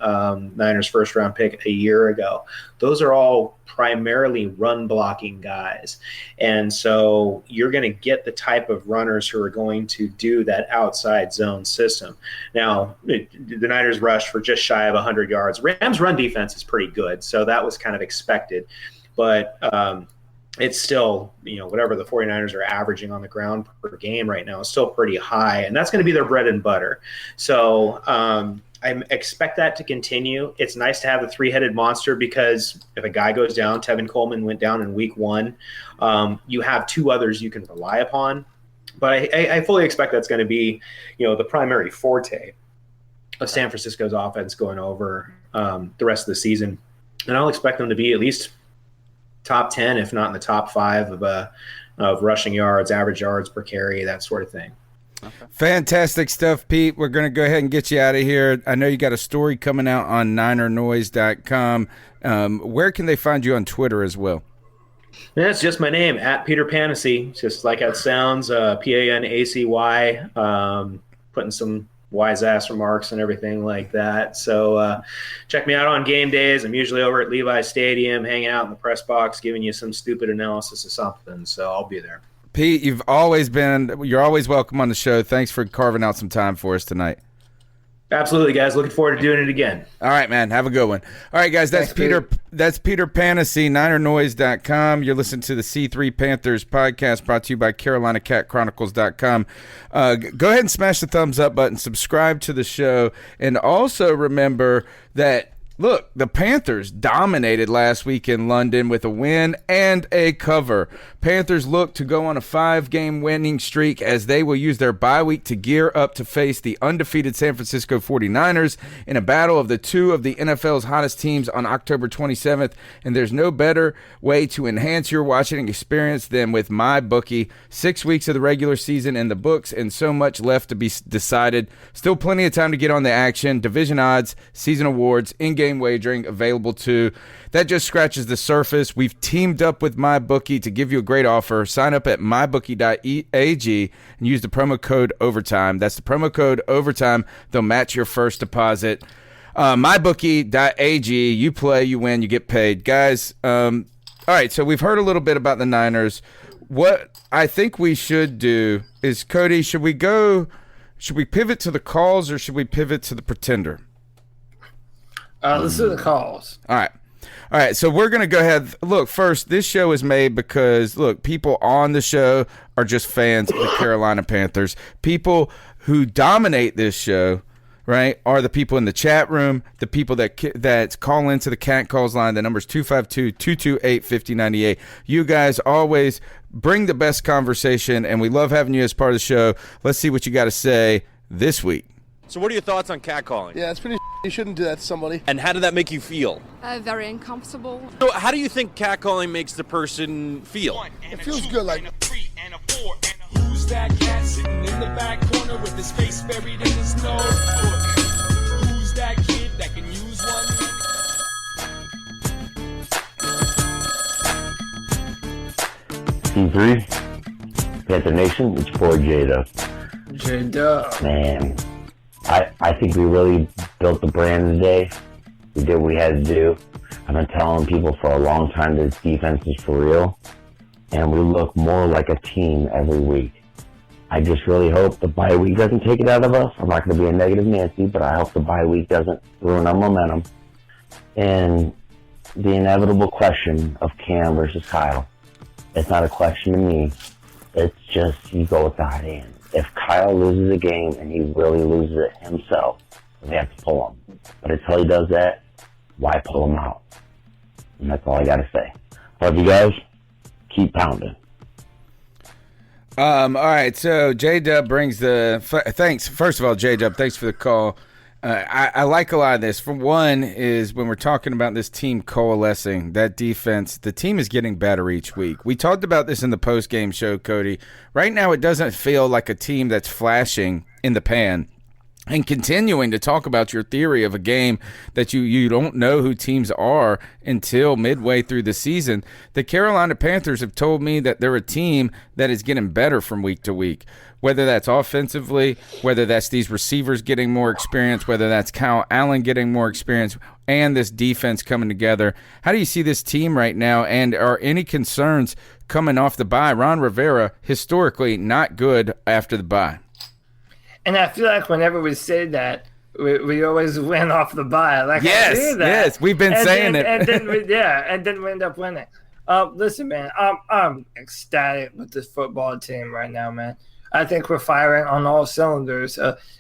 Niners first-round pick a year ago, those are all primarily run-blocking guys. And so you're going to get the type of runners who are going to do that outside zone system. Now, the Niners rushed for just shy of 100 yards. Rams' run defense is pretty good, so that was kind of expected. But it's still, whatever the 49ers are averaging on the ground per game right now is still pretty high, and that's going to be their bread and butter. So I expect that to continue. It's nice to have the three-headed monster, because if a guy goes down, Tevin Coleman went down in week 1, you have two others you can rely upon. But I fully expect that's going to be, the primary forte of San Francisco's offense going over the rest of the season. And I'll expect them to be at least top 10, if not in the top 5 of rushing yards, average yards per carry, that sort of thing. Okay. Fantastic stuff, Pete. We're going to go ahead and get you out of here. I know you got a story coming out on NinerNoise.com. Where can they find you on Twitter as well? That's just my name, at Peter Panacy, just like that sounds, Panacy. Putting some wise ass remarks and everything like that. So check me out on game days. I'm usually over at Levi's Stadium, hanging out in the press box, giving you some stupid analysis of something. So I'll be there. Pete, you're always welcome on the show. Thanks for carving out some time for us tonight. Absolutely, guys. Looking forward to doing it again. All right, man. Have a good one. All right, guys. That's Peter. That's Peter Panacy, NinerNoise.com. You're listening to the C3 Panthers podcast, brought to you by CarolinaCatChronicles.com. Go ahead and smash the thumbs up button. Subscribe to the show, and also remember that. Look, the Panthers dominated last week in London with a win and a cover. Panthers look to go on a 5-game winning streak as they will use their bye week to gear up to face the undefeated San Francisco 49ers in a battle of the two of the NFL's hottest teams on October 27th. And there's no better way to enhance your watching experience than with MyBookie. 6 weeks of the regular season in the books and so much left to be decided. Still plenty of time to get on the action. Division odds, season awards, in-game wagering available too. That just scratches the surface. We've teamed up with MyBookie to give you a great offer. Sign up at mybookie.ag and use the promo code OVERTIME. That's the promo code OVERTIME. They'll match your first deposit. mybookie.ag. You play, you win, you get paid. Guys, all right, so we've heard a little bit about the Niners. What I think we should do is, Cody, should we pivot to the calls or should we pivot to the pretender? Let's do the calls. All right. So we're going to go ahead. Look, first, this show is made because, look, people on the show are just fans of the Carolina Panthers. People who dominate this show, right, are the people in the chat room, the people that call into the Cat Calls line. The number's 252-228-5098. You guys always bring the best conversation, and we love having you as part of the show. Let's see what you got to say this week. So what are your thoughts on catcalling? Yeah, it's pretty you shouldn't do that to somebody. And how did that make you feel? Very uncomfortable. So how do you think catcalling makes the person feel? It feels good, like... Who's that cat sitting in the back corner with his face buried in his nose? Who's that kid that can use one? C3, Panther Nation, it's for Jada. Jada. Man, I think we really built the brand today. We did what we had to do. I've been telling people for a long time that this defense is for real, and we look more like a team every week. I just really hope the bye week doesn't take it out of us. I'm not going to be a negative Nancy, but I hope the bye week doesn't ruin our momentum. And the inevitable question of Cam versus Kyle, it's not a question to me. It's just you go with the hot hand. If Kyle loses a game and he really loses it himself, we have to pull him. But until he does that, why pull him out? And that's all I got to say. Love you guys. Keep pounding. All right, so J-Dub brings the thanks. First of all, J-Dub, thanks for the call. I like a lot of this. For one is when we're talking about this team coalescing, that defense, the team is getting better each week. We talked about this in the post-game show, Cody. Right now it doesn't feel like a team that's flashing in the pan. And continuing to talk about your theory of a game that you don't know who teams are until midway through the season, the Carolina Panthers have told me that they're a team that is getting better from week to week, whether that's offensively, whether that's these receivers getting more experience, whether that's Kyle Allen getting more experience, and this defense coming together. How do you see this team right now, and are any concerns coming off the bye? Ron Rivera, historically not good after the bye. And I feel like whenever we say that, we always win off the bye. Like yes, I hear that. Yes, we've been saying it. And then we end up winning. Listen, man, I'm ecstatic with this football team right now, man. I think we're firing on all cylinders.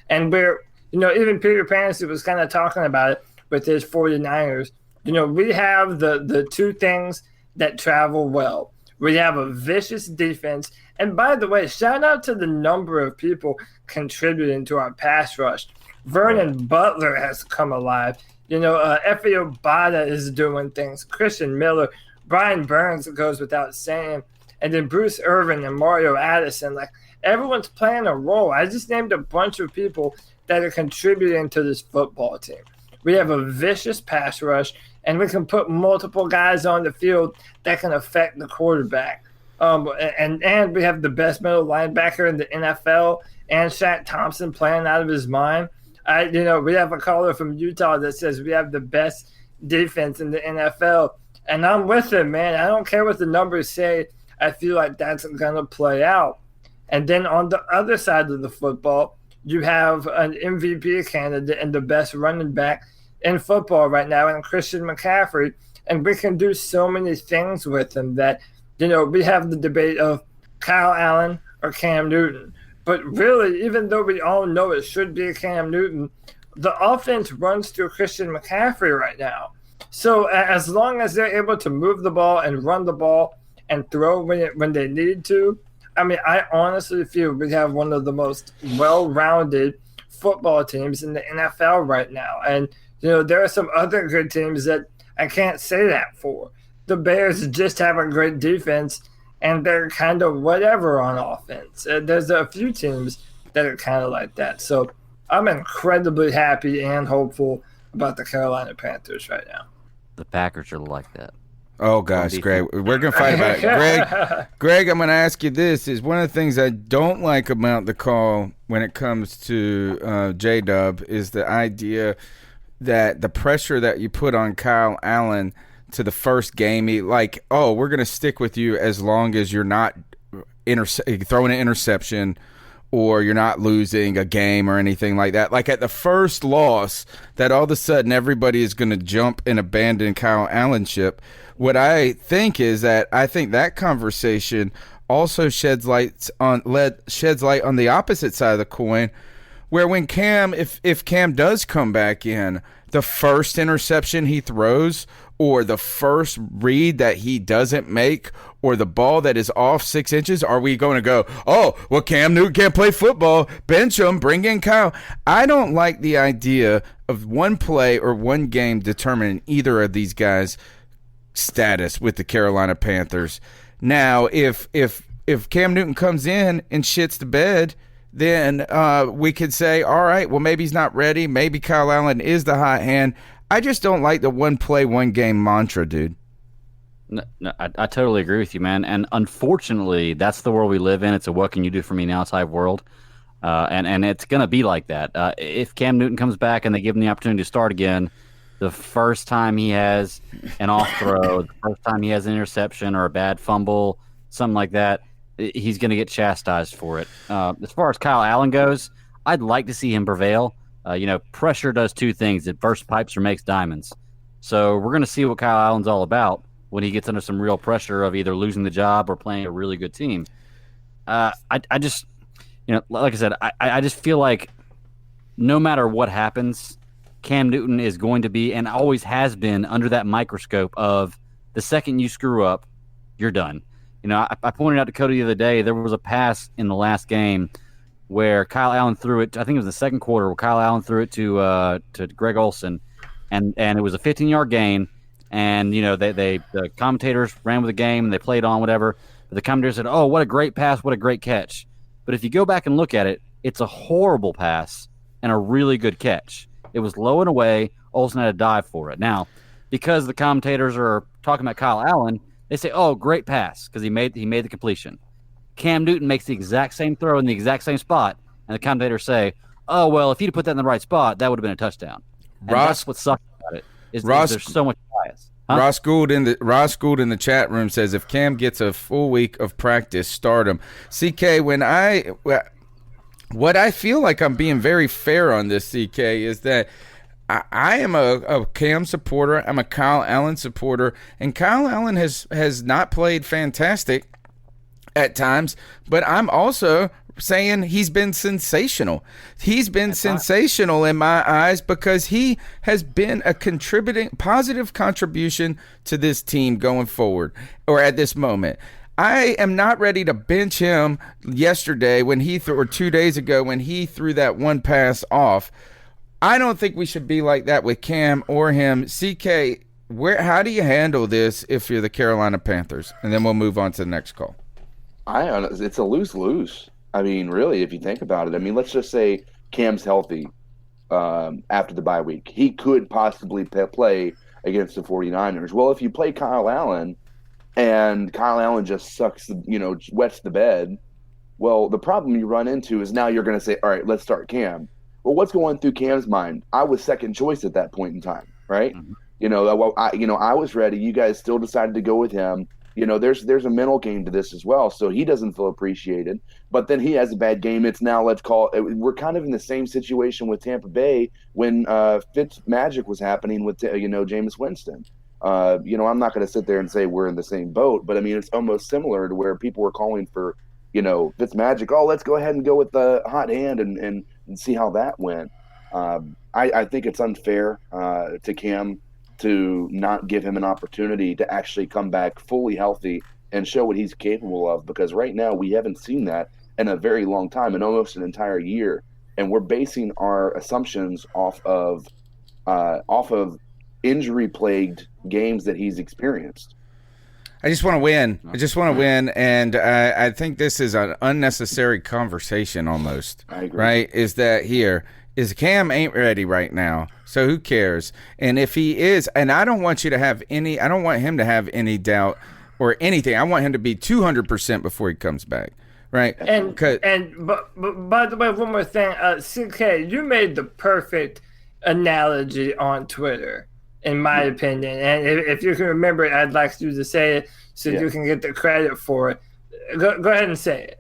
And we're, even Peter Panacy was kind of talking about it with his 49ers. We have the two things that travel well. We have a vicious defense. And by the way, shout out to the number of people contributing to our pass rush. Vernon Butler has come alive. Efe Obada is doing things. Christian Miller, Brian Burns goes without saying. And then Bruce Irvin and Mario Addison. Like, everyone's playing a role. I just named a bunch of people that are contributing to this football team. We have a vicious pass rush, and we can put multiple guys on the field that can affect the quarterback. And we have the best middle linebacker in the NFL, and Shaq Thompson playing out of his mind. We have a caller from Utah that says we have the best defense in the NFL, and I'm with him, man. I don't care what the numbers say. I feel like that's going to play out. And then on the other side of the football, you have an MVP candidate and the best running back in football right now, and Christian McCaffrey. And we can do so many things with him that, we have the debate of Kyle Allen or Cam Newton. But really, even though we all know it should be Cam Newton, the offense runs through Christian McCaffrey right now. So as long as they're able to move the ball and run the ball and throw when they need to, I honestly feel we have one of the most well-rounded football teams in the NFL right now. And, there are some other good teams that I can't say that for. The Bears just have a great defense, and they're kind of whatever on offense. There's a few teams that are kind of like that. So I'm incredibly happy and hopeful about the Carolina Panthers right now. The Packers are like that. Oh, gosh, Greg. We're going to fight about it. Greg, I'm going to ask you this. Is one of the things I don't like about the call when it comes to J-Dub is the idea that the pressure that you put on Kyle Allen to the first game, we're going to stick with you as long as you're not throwing an interception or you're not losing a game or anything like that. Like at the first loss, that all of a sudden everybody is going to jump and abandon Kyle Allen ship. What I think is that that conversation also sheds light on the opposite side of the coin, where when Cam, if Cam does come back in, the first interception he throws or the first read that he doesn't make or the ball that is off 6 inches, are we going to go, oh, well, Cam Newton can't play football, bench him, bring in Kyle? I don't like the idea of one play or one game determining either of these guys' status with the Carolina Panthers. Now, if Cam Newton comes in and shits the bed, then we could say, all right, well, maybe he's not ready. Maybe Kyle Allen is the hot hand. I just don't like the one play, one game mantra, dude. No, I totally agree with you, man. And unfortunately, that's the world we live in. It's a what can you do for me now type world. And it's going to be like that. If Cam Newton comes back and they give him the opportunity to start again, the first time he has an off throw, the first time he has an interception or a bad fumble, something like that, he's going to get chastised for it. As far as Kyle Allen goes, I'd like to see him prevail. Pressure does two things. It bursts pipes or makes diamonds. So we're going to see what Kyle Allen's all about when he gets under some real pressure of either losing the job or playing a really good team. I just, like I said, I just feel like no matter what happens, Cam Newton is going to be and always has been under that microscope of the second you screw up, you're done. I pointed out to Cody the other day, there was a pass in the last game where Kyle Allen threw it. I think it was the second quarter where Kyle Allen threw it to Greg Olsen, and it was a 15-yard gain. And the commentators ran with the game and they played on whatever. But the commentators said, "Oh, what a great pass! What a great catch!" But if you go back and look at it, it's a horrible pass and a really good catch. It was low and away. Olsen had to dive for it. Now, because the commentators are talking about Kyle Allen, they say, "Oh, great pass," because he made the completion. Cam Newton makes the exact same throw in the exact same spot, and the commentators say, "Oh, well, if he'd put that in the right spot, that would have been a touchdown." And that's what sucks about it. Is there's so much bias. Huh? Ross Gould in the chat room says if Cam gets a full week of practice, start him. CK, what I feel like I'm being very fair on this, CK, is that I am a Cam supporter. I'm a Kyle Allen supporter, and Kyle Allen has not played fantastic at times, but I'm also saying he's been sensational. He's been sensational in my eyes because he has been a positive contribution to this team going forward or at this moment. I am not ready to bench him yesterday or 2 days ago when he threw that one pass off. I don't think we should be like that with Cam or him. CK, how do you handle this if you're the Carolina Panthers? And then we'll move on to the next call. It's a lose-lose. I mean, really, if you think about it. I mean, let's just say Cam's healthy after the bye week. He could possibly play against the 49ers. Well, if you play Kyle Allen, and Kyle Allen just wets the bed. Well, the problem you run into is now you're going to say, all right, let's start Cam. Well, what's going through Cam's mind? I was second choice at that point in time, right? Mm-hmm. I was ready. You guys still decided to go with him. There's a mental game to this as well. So he doesn't feel appreciated, but then he has a bad game. It's now, we're kind of in the same situation with Tampa Bay when Fitz magic was happening with, Jameis Winston. I'm not going to sit there and say we're in the same boat, but I mean, it's almost similar to where people were calling for, Fitz magic. Oh, let's go ahead and go with the hot hand and see how that went. I think it's unfair to Cam to not give him an opportunity to actually come back fully healthy and show what he's capable of, because right now we haven't seen that in a very long time, in almost an entire year. And we're basing our assumptions off of injury-plagued games that he's experienced. I just want to win. And I think this is an unnecessary conversation almost. I agree. Right? Is that here? Is Cam ain't ready right now, so who cares? And if he is, and I don't want him to have any doubt or anything. I want him to be 200% before he comes back, right? But by the way, one more thing, CK, you made the perfect analogy on Twitter, in my opinion. And if you can remember it, I'd like you to say it so you can get the credit for it. Go ahead and say it.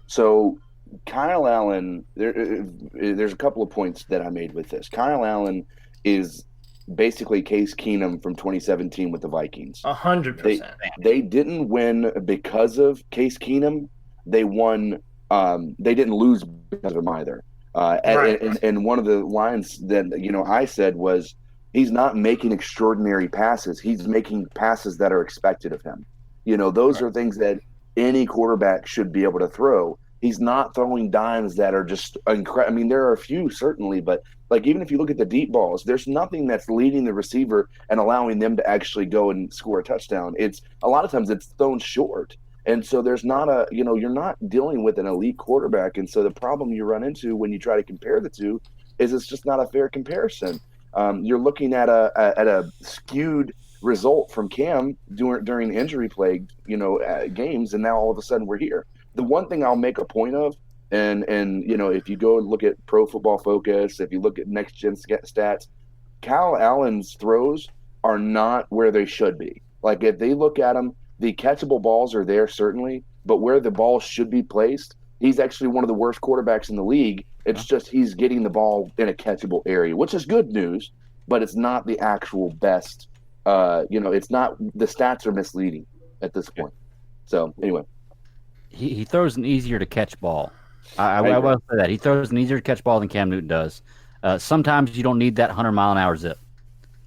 So Kyle Allen, there's a couple of points that I made with this. Kyle Allen is basically Case Keenum from 2017 with the Vikings. 100%. They didn't win because of Case Keenum. They won. They didn't lose because of him either. Right. And one of the lines that I said was, he's not making extraordinary passes. He's making passes that are expected of him. Those are things that any quarterback should be able to throw. He's not throwing dimes that are just incredible. I mean, there are a few certainly, but even if you look at the deep balls, there's nothing that's leading the receiver and allowing them to actually go and score a touchdown. It's a lot of times it's thrown short. And so there's not you're not dealing with an elite quarterback. And so the problem you run into when you try to compare the two is it's just not a fair comparison. You're looking at a skewed result from Cam during injury-plagued, games, and now all of a sudden we're here. The one thing I'll make a point of, and if you go and look at Pro Football Focus, if you look at Next Gen stats, Kyle Allen's throws are not where they should be. Like, if they look at them, the catchable balls are there certainly, but where the ball should be placed, he's actually one of the worst quarterbacks in the league. It's just he's getting the ball in a catchable area, which is good news, but it's not the actual best. It's not – the stats are misleading at this point. So, anyway. He throws an easier to catch ball. I will say that. He throws an easier to catch ball than Cam Newton does. Sometimes you don't need that 100-mile-an-hour zip,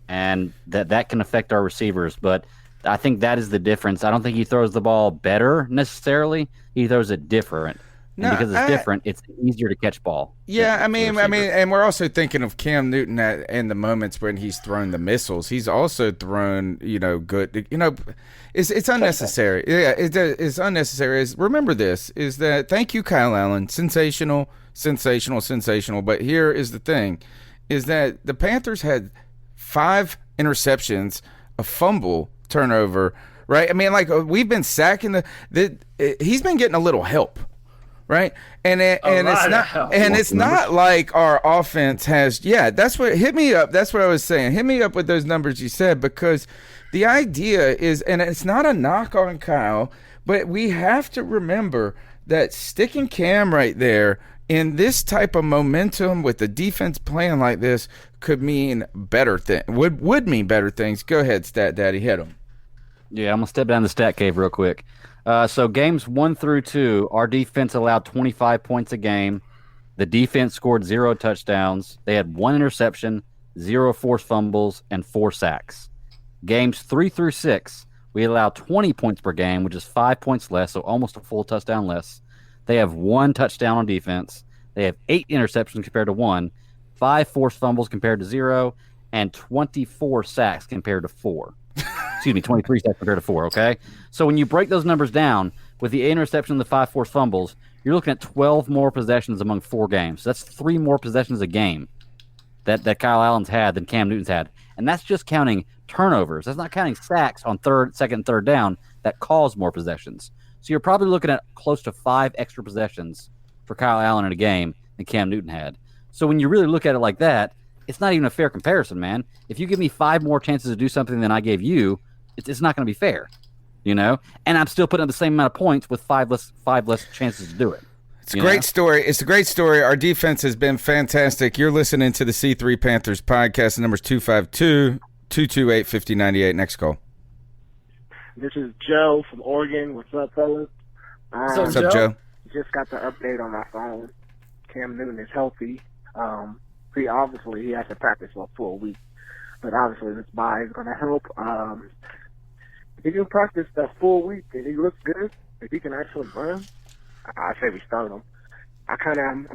and that can affect our receivers. But I think that is the difference. I don't think he throws the ball better necessarily. He throws it different. And because it's different, it's easier to catch ball. Yeah, I mean, and we're also thinking of Cam Newton in the moments when he's thrown the missiles. He's also thrown, good. It's unnecessary. Yeah, it's unnecessary. Remember this is that. Thank you, Kyle Allen. Sensational. But here is the thing: is that the Panthers had 5 interceptions, a fumble, turnover. Right? I mean, we've been sacking he's been getting a little help. Right, it's not like our offense has. Yeah, that's what hit me up. That's what I was saying. Hit me up with those numbers you said, because the idea is, and it's not a knock on Kyle, but we have to remember that sticking Cam right there in this type of momentum with the defense playing like this could mean better things. Would mean better things. Go ahead, Stat Daddy, hit him. Yeah, I'm gonna step down the stat cave real quick. So games 1 through 2, our defense allowed 25 points a game. The defense scored 0 touchdowns. They had 1 interception, 0 forced fumbles, and 4 sacks. Games 3 through 6, we allowed 20 points per game, which is 5 points less, so almost a full touchdown less. They have 1 touchdown on defense. They have 8 interceptions compared to 1, 5 forced fumbles compared to 0, and 24 sacks compared to 4. 23 sacks compared to 4, okay? So when you break those numbers down, with the 8 interceptions and the 5 forced fumbles, you're looking at 12 more possessions among 4 games. So that's 3 more possessions a game that Kyle Allen's had than Cam Newton's had. And that's just counting turnovers. That's not counting sacks on second and third down. that cause more possessions. So you're probably looking at close to 5 extra possessions for Kyle Allen in a game than Cam Newton had. So when you really look at it like that, it's not even a fair comparison, man. If you give me 5 more chances to do something than I gave you, it's not going to be fair, you know? And I'm still putting up the same amount of points with 5 less chances to do it. It's a great story. It's a great story. Our defense has been fantastic. You're listening to the C3 Panthers podcast. The number's 252-228-5098. Next call. This is Joe from Oregon. What's up, fellas? What's up, Joe? Just got the update on my phone. Cam Newton is healthy. Obviously, he has to practice for a full week. But obviously, this bye is going to help. If he can practice that full week and he looks good, if he can actually run, I say we start him. I'm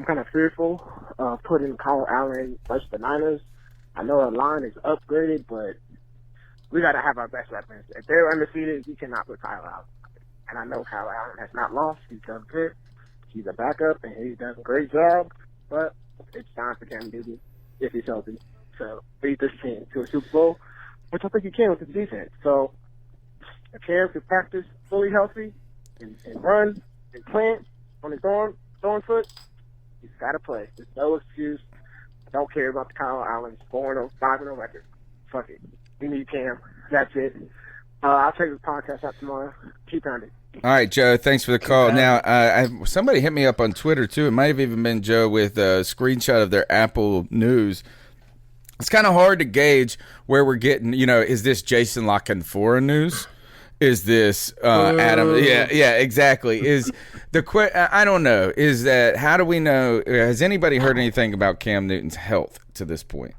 kind of fearful of putting Kyle Allen versus the Niners. I know our line is upgraded, but we got to have our best weapons. If they're undefeated, we cannot put Kyle Allen. And I know Kyle Allen has not lost. He's done good. He's a backup, and he's done a great job. But it's time for Cam Newton if he's healthy. So lead this team to a Super Bowl, which I think he can with his defense. So if Cam can practice fully healthy and run and plant on his throwing foot, he's got to play. There's no excuse. I don't care about the Kyle Allen's 4-5-0 record. Fuck it. We need Cam. That's it. I'll take the podcast out tomorrow. Keep pounding. All right, Joe, thanks for the call. Now, somebody hit me up on Twitter, too. It might have even been Joe with a screenshot of their Apple News. It's kind of hard to gauge where we're getting, is this Jason La Canfora news? Is this Adam? Yeah, exactly. I don't know. Is that, how do we know? Has anybody heard anything about Cam Newton's health to this point?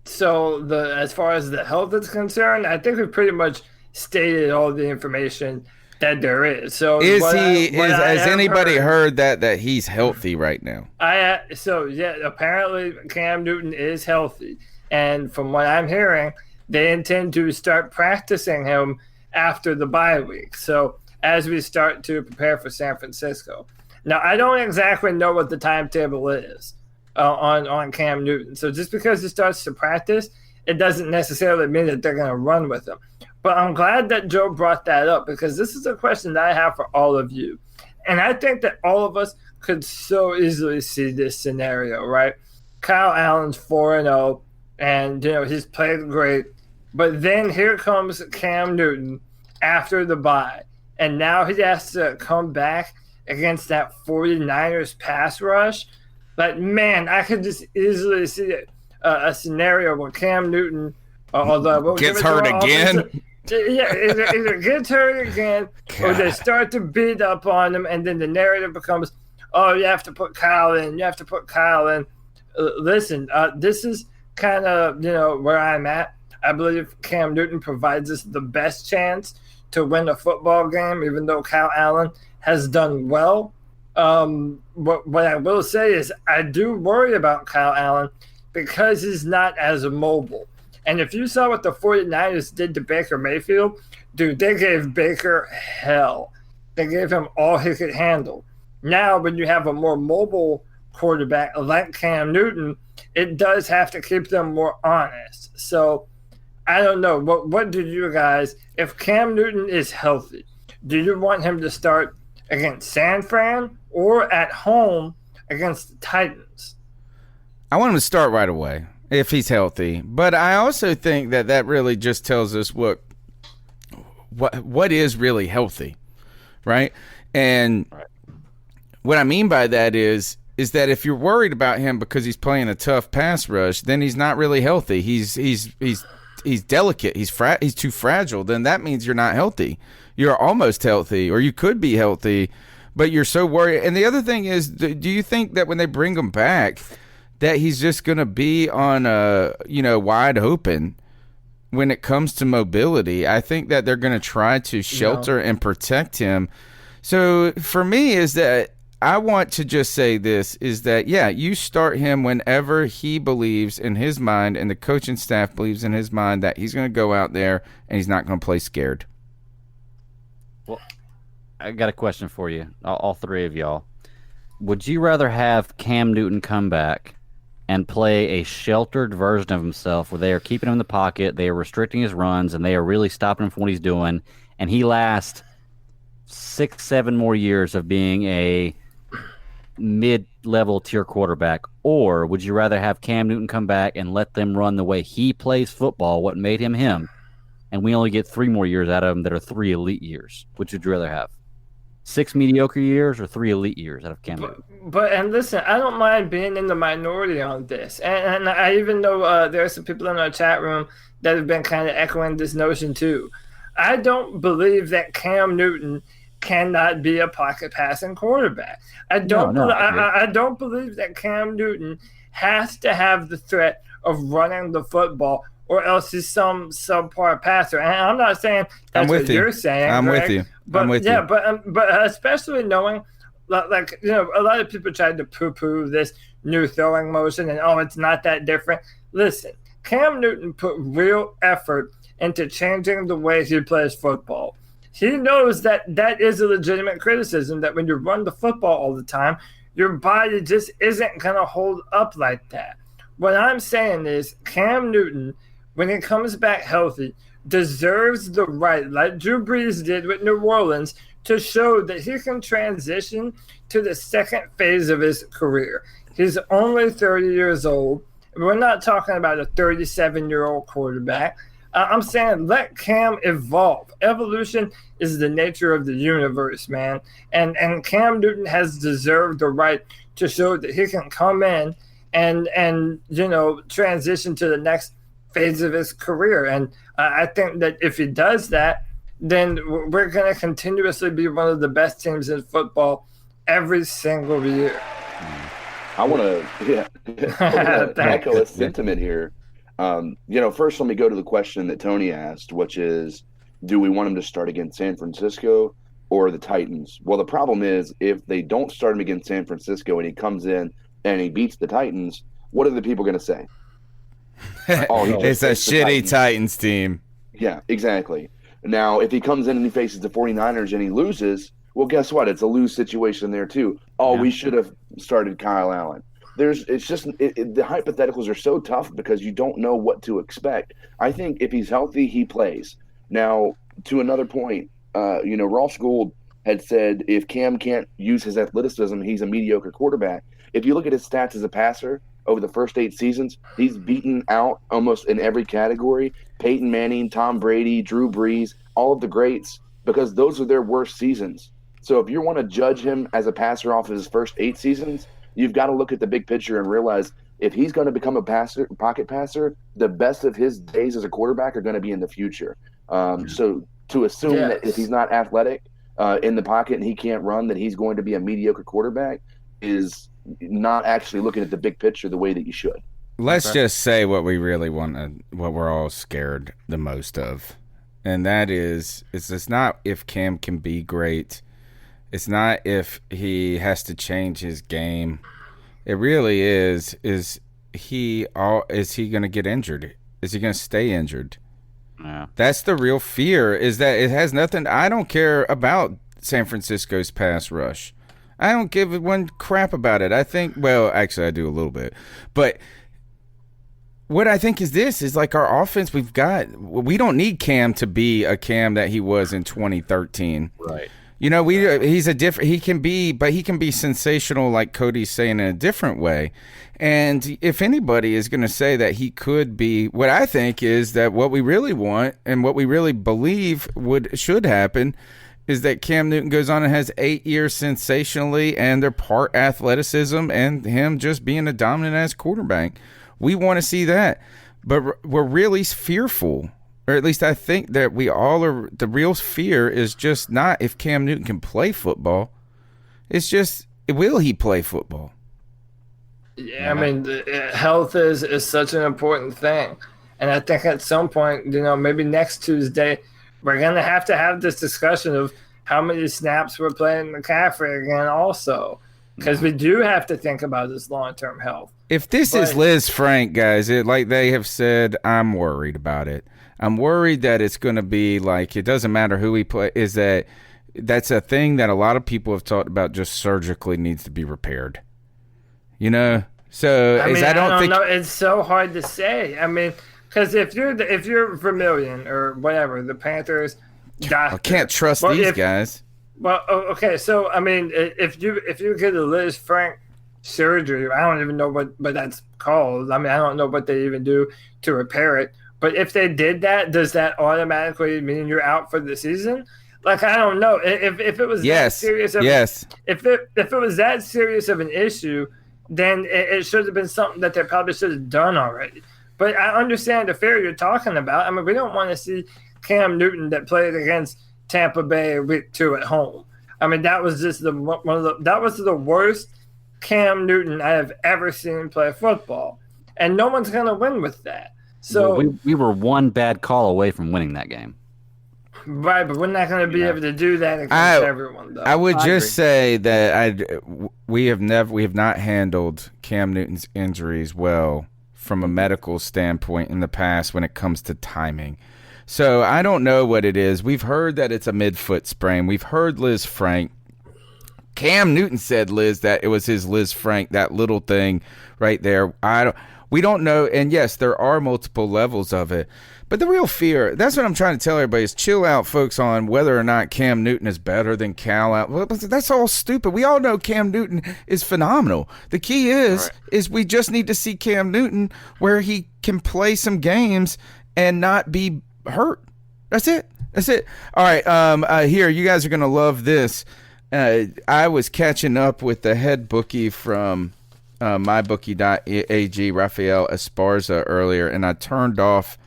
So as far as the health is concerned, I think we've pretty much stated all the information that there is. So has anybody heard that he's healthy right now? Apparently Cam Newton is healthy, and from what I'm hearing, they intend to start practicing him after the bye week. So as we start to prepare for San Francisco. Now, I don't exactly know what the timetable is on Cam Newton. So just because he starts to practice, it doesn't necessarily mean that they're going to run with him. But I'm glad that Joe brought that up, because this is a question that I have for all of you. And I think that all of us could so easily see this scenario, right? Kyle Allen's 4-0, and he's played great. But then here comes Cam Newton after the bye. And now he has to come back against that 49ers pass rush. Like, man, I could just easily see a scenario where Cam Newton gets hurt again. Either gets hurt again, or they start to beat up on him, and then the narrative becomes, oh, you have to put Kyle in. You have to put Kyle in. Listen, this is kind of, where I'm at. I believe Cam Newton provides us the best chance to win a football game, even though Kyle Allen has done well. What I will say is I do worry about Kyle Allen because he's not as mobile. And if you saw what the 49ers did to Baker Mayfield, dude, they gave Baker hell. They gave him all he could handle. Now, when you have a more mobile quarterback like Cam Newton, it does have to keep them more honest. So I don't know. What do you guys, if Cam Newton is healthy, do you want him to start against San Fran or at home against the Titans? I want him to start right away if he's healthy. But I also think that really just tells us what is really healthy, right? And what I mean by that is that if you're worried about him because he's playing a tough pass rush, then he's not really healthy. He's delicate. He's too fragile. Then that means you're not healthy. You're almost healthy, or you could be healthy, but you're so worried. And the other thing is, do you think that when they bring him back, that he's just going to be on wide open when it comes to mobility? I think that they're going to try to shelter and protect him. So for me is that I want to just say this is that, you start him whenever he believes in his mind and the coaching staff believes in his mind that he's going to go out there and he's not going to play scared. Well, I got a question for you, all three of y'all. Would you rather have Cam Newton come back and play a sheltered version of himself where they are keeping him in the pocket, they are restricting his runs, and they are really stopping him from what he's doing, and he lasts 6-7 more years of being a mid-level tier quarterback? Or would you rather have Cam Newton come back and let them run the way he plays football, what made him him, and we only get 3 more years out of him that are 3 elite years? Which would you rather have? 6 mediocre years or 3 elite years out of Cam Newton? And listen, I don't mind being in the minority on this. And I even know there are some people in our chat room that have been kind of echoing this notion too. I don't believe that Cam Newton cannot be a pocket passing quarterback. I don't believe that Cam Newton has to have the threat of running the football, or else he's some subpar passer. And I'm not saying that's what you're saying. I'm Greg, with you. But, I'm with you. But especially knowing, like, you know, a lot of people tried to poo-poo this new throwing motion and, it's not that different. Listen, Cam Newton put real effort into changing the way he plays football. He knows that is a legitimate criticism, that when you run the football all the time, your body just isn't going to hold up like that. What I'm saying is Cam Newton, when he comes back healthy, deserves the right, like Drew Brees did with New Orleans, to show that he can transition to the second phase of his career. He's only 30 years old. We're not talking about a 37-year-old quarterback. I'm saying let Cam evolve. Evolution is the nature of the universe, man. And Cam Newton has deserved the right to show that he can come in and you know, transition to the next phase of his career. And I think that if he does that, then we're going to continuously be one of the best teams in football every single year. I want to echo a sentiment here. You know, first let me go to the question that Tony asked, which is, do we want him to start against San Francisco or the Titans? Well, the problem is, if they don't start him against San Francisco and he comes in and he beats the Titans, what are the people going to say? It's a shitty Titans team. Yeah, exactly. Now, if he comes in and he faces the 49ers and he loses, well, guess what? It's a lose situation there too. We should have started Kyle Allen. The hypotheticals are so tough because you don't know what to expect. I think if he's healthy, he plays. Now, to another point, you know, Ross Gould had said if Cam can't use his athleticism, he's a mediocre quarterback. If you look at his stats as a passer over the first 8 seasons, he's beaten out almost in every category. Peyton Manning, Tom Brady, Drew Brees, all of the greats, because those are their worst seasons. So if you want to judge him as a passer off of his first 8 seasons, you've got to look at the big picture and realize if he's going to become a pocket passer, the best of his days as a quarterback are going to be in the future. So to assume that if he's not athletic in the pocket and he can't run, that he's going to be a mediocre quarterback is not actually looking at the big picture the way that you should. Let's just say what we really want, what we're all scared the most of. And that is, it's not if Cam can be great. It's not if he has to change his game. It really is he going to get injured? Is he going to stay injured? Yeah. That's the real fear, is that it has nothing. I don't care about San Francisco's pass rush. I don't give one crap about it. I think, well, actually I do a little bit. But what I think is like our offense we don't need Cam to be a Cam that he was in 2013. Right. You know, he can be sensational, like Cody's saying, in a different way. And if anybody is going to say that he could be, what I think is that what we really want and what we really believe should happen is that Cam Newton goes on and has 8 years sensationally, and they're part athleticism and him just being a dominant ass quarterback. We want to see that, but we're really fearful. Or at least I think that we all are. The real fear is just not if Cam Newton can play football. It's just, will he play football? Yeah, I mean, health is such an important thing. And I think at some point, you know, maybe next Tuesday, we're going to have this discussion of how many snaps we're playing McCaffrey again also. Because we do have to think about his long-term health. If this is Liz Frank, guys, like they have said, I'm worried about it. I'm worried that it's going to be like, it doesn't matter who he plays, that's a thing that a lot of people have talked about, just surgically needs to be repaired. You know? So I don't know. It's so hard to say. I mean, because if you're Vermillion or whatever, the Panthers, I can't trust these guys. Well, okay, so I mean, if you get a Liz Frank surgery, I don't even know what that's called. I mean, I don't know what they even do to repair it. But if they did that, does that automatically mean you're out for the season? Like, I don't know. If it was that serious of if it was that serious of an issue, then it should have been something that they probably should have done already. But I understand the fear you're talking about. I mean, we don't want to see Cam Newton that played against Tampa Bay week 2 at home. I mean, that was just that was the worst Cam Newton I have ever seen play football, and no one's gonna win with that. So we were one bad call away from winning that game. Right, but we're not going to be able to do that against everyone, though. I would just say that we have not handled Cam Newton's injuries well from a medical standpoint in the past when it comes to timing. So I don't know what it is. We've heard that it's a midfoot sprain. We've heard Liz Frank. Cam Newton said, Liz, that it was his Liz Frank, that little thing right there. We don't know. And yes, there are multiple levels of it. But the real fear, that's what I'm trying to tell everybody, is chill out, folks, on whether or not Cam Newton is better than Cal out. Well, that's all stupid. We all know Cam Newton is phenomenal. The key is we just need to see Cam Newton where he can play some games and not be hurt. That's it. All right, here, you guys are going to love this. I was catching up with the head bookie from MyBookie.ag, Raphael Esparza, earlier, and I turned off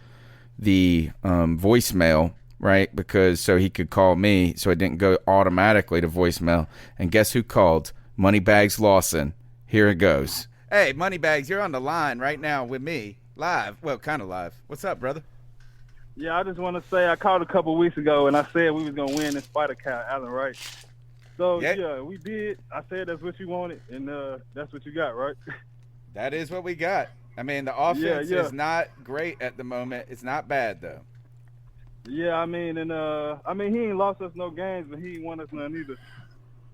the voicemail, right, because so he could call me, so it didn't go automatically to voicemail. And guess who called? Moneybags Lawson. Here it goes. Hey, Moneybags, you're on the line right now with me, live. Well, kind of live. What's up, brother? Yeah, I just want to say I called a couple weeks ago, and I said we was going to win in spite of Kyle Allen, right? So, yeah, we did. I said that's what you wanted, and that's what you got, right? That is what we got. I mean, the offense is not great at the moment. It's not bad, though. Yeah, I mean, he ain't lost us no games, but he ain't won us none either.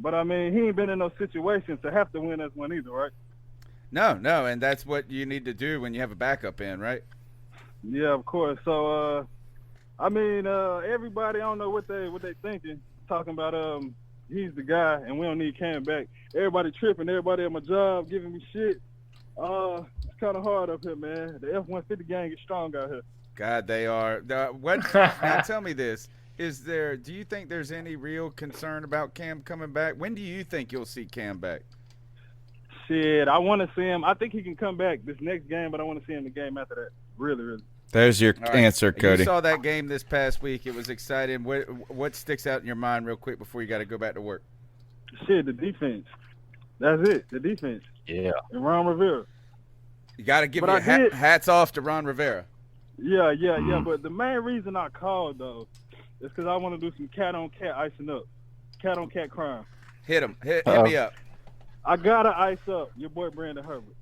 But, I mean, he ain't been in no situations to have to win us one either, right? No, and that's what you need to do when you have a backup in, right? Yeah, of course. So, I mean, everybody, I don't know what they thinking, talking about he's the guy and we don't need Cam back. Everybody tripping, everybody at my job giving me shit. It's kind of hard up here, man. The F-150 gang is strong out here. God, they are. Now, tell me this. Do you think there's any real concern about Cam coming back? When do you think you'll see Cam back? Shit, I want to see him. I think he can come back this next game, but I want to see him the game after that. Really. There's your answer, Cody. You saw that game this past week. It was exciting. What sticks out in your mind real quick before you got to go back to work? Shit, the defense. That's it, the defense. Yeah. And Ron Rivera. You got to give your hats off to Ron Rivera. Yeah. But the main reason I called, though, is because I want to do some cat-on-cat icing up. Cat-on-cat crime. Hit him. Hit me up. I got to ice up your boy Brandon Herbert.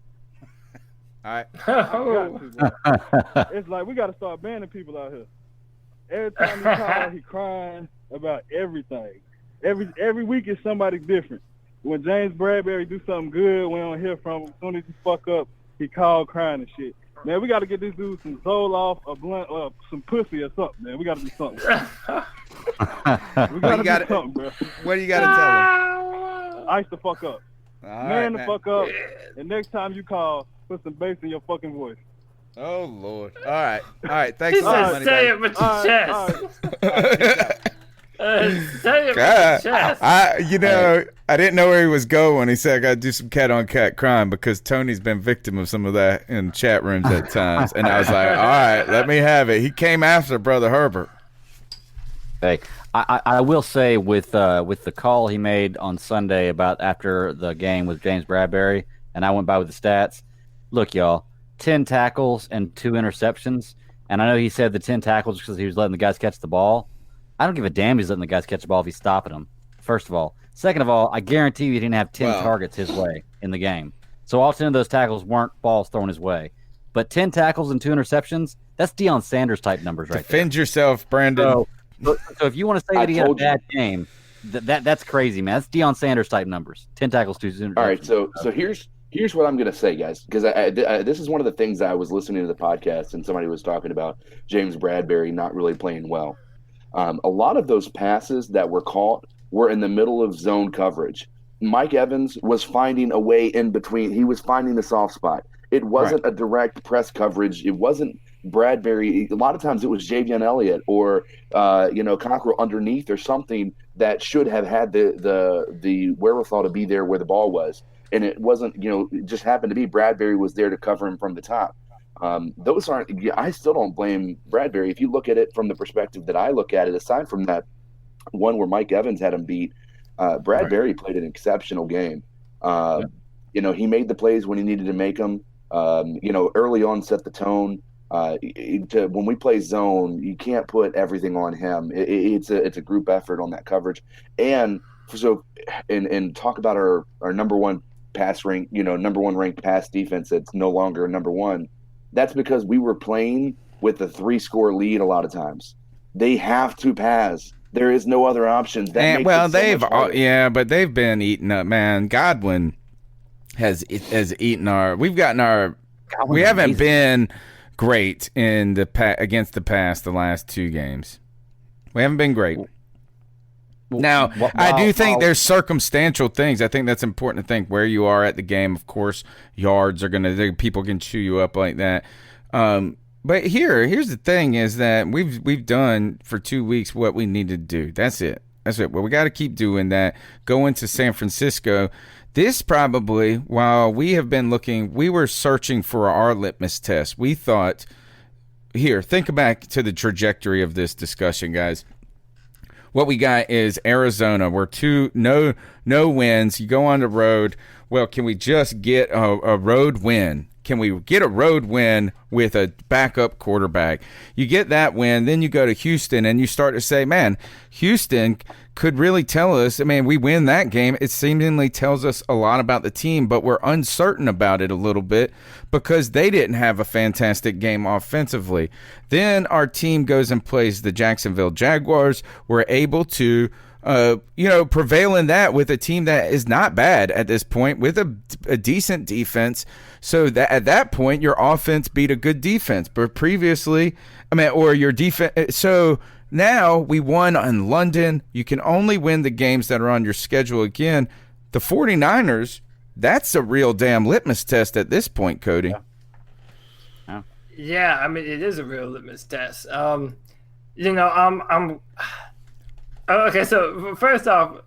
All right. It's like we got to start banning people out here. Every time he calls, he crying about everything. Every week is somebody different. When James Bradbury do something good, we don't hear from him. As soon as he fuck up, he call crying and shit. Man, we got to get this dude some Zoloft, a blunt, some pussy or something, man. We got to do something. We got to do something, bro. What do you got to tell him? Ice the fuck up. Man the fuck up. And next time you call, put some bass in your fucking voice. Oh, Lord. All right. Thanks a lot, say it with your chest. Say it with your chest. I didn't know where he was going when he said I got to do some cat-on-cat crime because Tony's been victim of some of that in chat rooms at times. And I was like, all right, let me have it. He came after Brother Herbert. Hey, I will say with the call he made on Sunday about after the game with James Bradbury, and I went by with the stats. Look, y'all, 10 tackles and 2 interceptions. And I know he said the 10 tackles because he was letting the guys catch the ball. I don't give a damn he's letting the guys catch the ball if he's stopping them, first of all. Second of all, I guarantee you he didn't have 10 targets his way in the game. So all 10 of those tackles weren't balls thrown his way. But 10 tackles and 2 interceptions, that's Deion Sanders type numbers right there. Defend yourself, Brandon. So if you want to say that he had a bad game, that's crazy, man. That's Deion Sanders type numbers. 10 tackles, 2 interceptions. All right, so here's what I'm going to say, guys, because this is one of the things I was listening to the podcast and somebody was talking about James Bradbury not really playing well. A lot of those passes that were caught were in the middle of zone coverage. Mike Evans was finding a way in between. He was finding the soft spot. It wasn't a direct press coverage. It wasn't Bradbury. A lot of times it was Javion Elliott or Cockrell underneath or something that should have had the wherewithal to be there where the ball was. And it wasn't, it just happened to be Bradbury was there to cover him from the top. Those aren't – I still don't blame Bradbury. If you look at it from the perspective that I look at it, aside from that one where Mike Evans had him beat, Bradbury played an exceptional game. He made the plays when he needed to make them. Early on set the tone. When we play zone, you can't put everything on him. It's a group effort on that coverage. And so talk about our number one pass rank, number one ranked pass defense that's no longer number one. That's because we were playing with a 3-score lead a lot of times. They have to pass. There is no other option. But they've been eaten up, man. Godwin has eaten our. We've gotten our. We haven't been great in against the pass the last 2 games. We haven't been great. Now, I do think there's circumstantial things. I think that's important to think where you are at the game. Of course, yards are people can chew you up like that. But here's the thing: is that we've done for 2 weeks what we need to do. That's it. Well, we got to keep doing that. Go into San Francisco. This probably, while we have been looking, we were searching for our litmus test. We thought, think back to the trajectory of this discussion, guys. What we got is Arizona. We're no wins. You go on the road. Well, can we just get a road win? Can we get a road win with a backup quarterback? You get that win, then you go to Houston, and you start to say, man, Houston could really tell us, we win that game. It seemingly tells us a lot about the team, but we're uncertain about it a little bit because they didn't have a fantastic game offensively. Then our team goes and plays the Jacksonville Jaguars. We're able to prevail in that with a team that is not bad at this point with a decent defense. So that at that point, your offense beat a good defense. But previously, or your defense. So now we won in London. You can only win the games that are on your schedule again. The 49ers, that's a real damn litmus test at this point, Cody. Yeah, it is a real litmus test. Okay, so first off,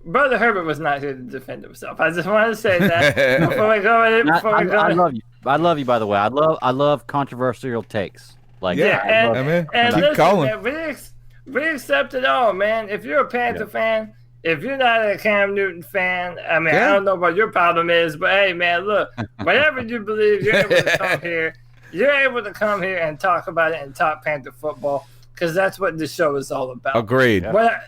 Brother Herbert was not here to defend himself. I just want to say that before we go in. I love you. I love you, by the way. I love controversial takes. And listen, man, we accept it all, man. If you're a Panther fan, if you're not a Cam Newton fan, I don't know what your problem is, but hey, man, look, whatever you believe, you're able to come here. You're able to come here and talk about it and talk Panther football because that's what this show is all about. Agreed. What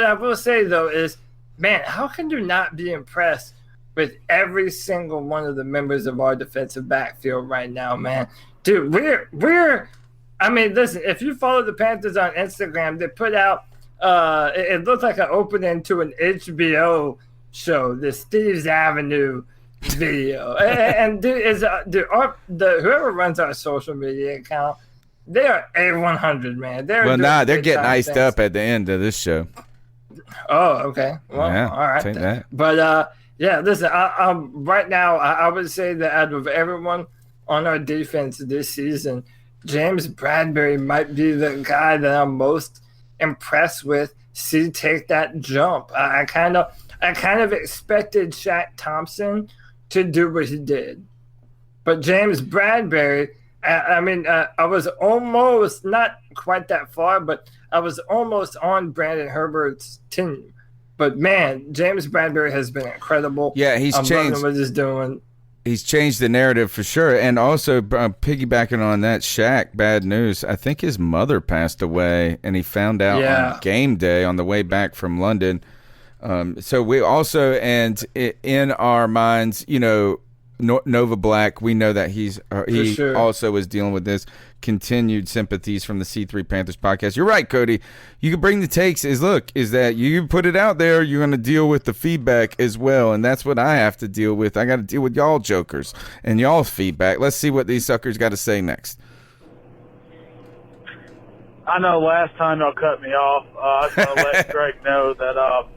I will say, though, is, man, how can you not be impressed with every single one of the members of our defensive backfield right now, man? Dude, listen, if you follow the Panthers on Instagram, they put out, it looks like an opening to an HBO show, the Steve's Avenue video. and whoever runs our social media account, they are A100, man. They're getting iced up at the end of this show. Oh, okay. Well, all right. Take that. But, listen, right now, I would say that out of everyone on our defense this season, James Bradbury might be the guy that I'm most impressed with. Take that jump. I kind of expected Shaq Thompson to do what he did. But James Bradbury, I was almost, not quite that far, but I was almost on Brandon Herbert's team. But, man, James Bradbury has been incredible. Yeah, he's changed what he's doing. He's changed the narrative for sure. And also, piggybacking on that, Shaq, bad news. I think his mother passed away, and he found out on game day on the way back from London. So we also, and in our minds, Nova Black, we know that he also is dealing with this. Continued sympathies from the C3 Panthers podcast. You're right, Cody. You can bring the takes. Is that you put it out there, you're going to deal with the feedback as well, and that's what I have to deal with. I got to deal with y'all jokers and y'all's feedback. Let's see what these suckers got to say next. I know last time y'all cut me off. I just want to let Greg know that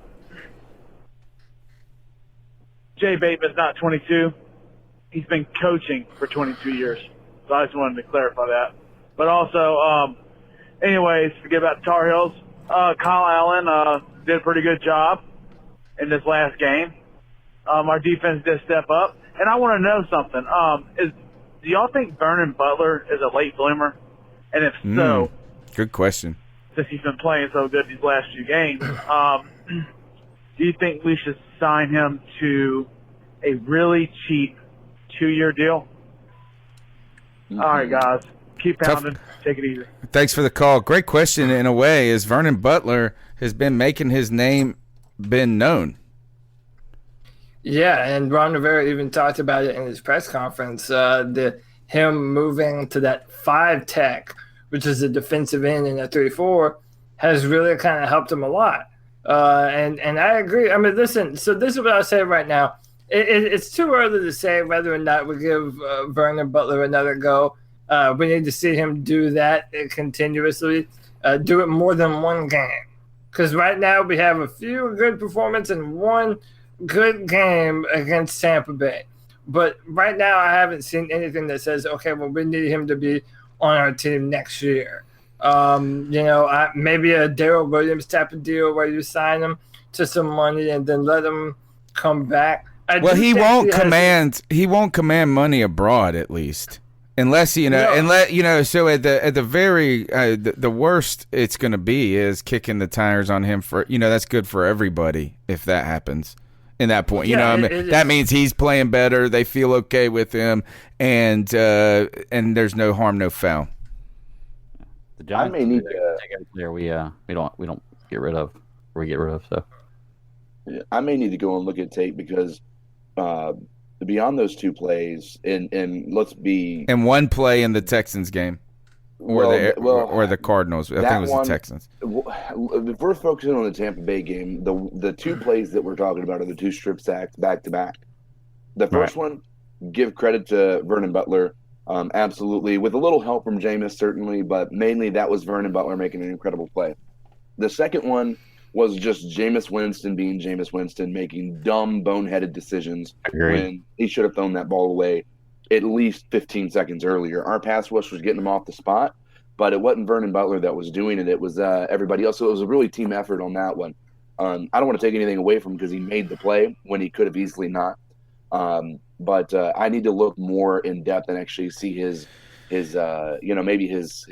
Jay Bateman's not 22. He's been coaching for 22 years. So I just wanted to clarify that. But also, anyways, forget about the Tar Heels. Kyle Allen did a pretty good job in this last game. Our defense did step up. And I want to know something. Do y'all think Vernon Butler is a late bloomer? And if so, good question. Since he's been playing so good these last few games, do you think we should sign him to a really cheap 2-year deal? All right, guys. Keep pounding. Take it easy. Thanks for the call. Great question in a way, is Vernon Butler has been making his name been known. Yeah, and Ron Rivera even talked about it in his press conference, him moving to that 5 tech, which is a defensive end in a 3-4, has really kind of helped him a lot. And I agree. I mean, listen, so this is what I'll say right now. It's too early to say whether or not we give Vernon Butler another go. We need to see him do that continuously, do it more than one game. Because right now we have a few good performances and one good game against Tampa Bay. But right now I haven't seen anything that says, okay, well, we need him to be on our team next year. Maybe a Darrell Williams type of deal where you sign him to some money and then let him come back. He won't command money abroad, at least, unless so at the very the worst it's going to be is kicking the tires on him for that's good for everybody if that happens. In that point, that means he's playing better. They feel okay with him, and there's no harm, no foul. The Giants may need to take a player we don't get rid of, or we get rid of. So yeah, I may need to go and look at tape because beyond those 2 plays, and let's be and one play in the Texans game. Or the Cardinals. I think it was the Texans. If we're focusing on the Tampa Bay game, the 2 plays that we're talking about are the 2 strip sacks back to back. The first one, give credit to Vernon Butler, absolutely, with a little help from Jameis certainly, but mainly that was Vernon Butler making an incredible play. The second one was just Jameis Winston being Jameis Winston, making dumb, boneheaded decisions when he should have thrown that ball away at least 15 seconds earlier. Our pass rush was getting him off the spot, but it wasn't Vernon Butler that was doing it. It was everybody else. So it was a really team effort on that one. I don't want to take anything away from him because he made the play when he could have easily not. But I need to look more in depth and actually see his maybe his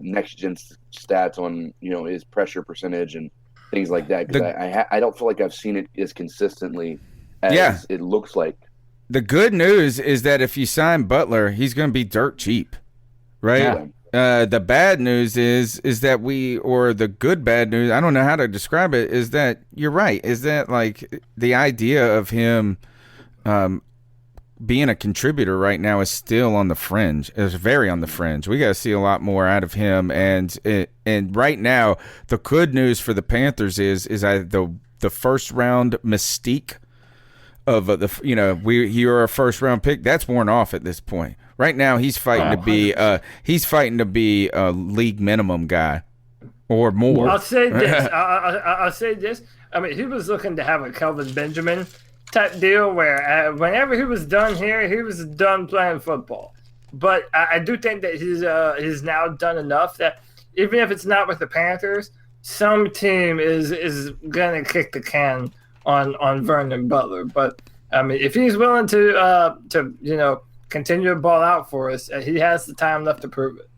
next gen stats on, his pressure percentage and things like that. Because I don't feel like I've seen it as consistently as it looks like. The good news is that if you sign Butler, he's going to be dirt cheap, right? Yeah. The bad news is that the good bad news, I don't know how to describe it, is that you're right. Is that like the idea of him being a contributor right now is still on the fringe. It's very on the fringe. We got to see a lot more out of him. And right now, the good news for the Panthers is the first round mystique of you're a first round pick, that's worn off at this point. Right now he's fighting to be a league minimum guy or more. I'll say this. I'll say this. I mean, he was looking to have a Kelvin Benjamin type deal where whenever he was done here, he was done playing football. But I do think that he's now done enough that even if it's not with the Panthers, some team is gonna kick the can on Vernon Butler. But I mean, if he's willing to continue to ball out for us, he has the time left to prove it.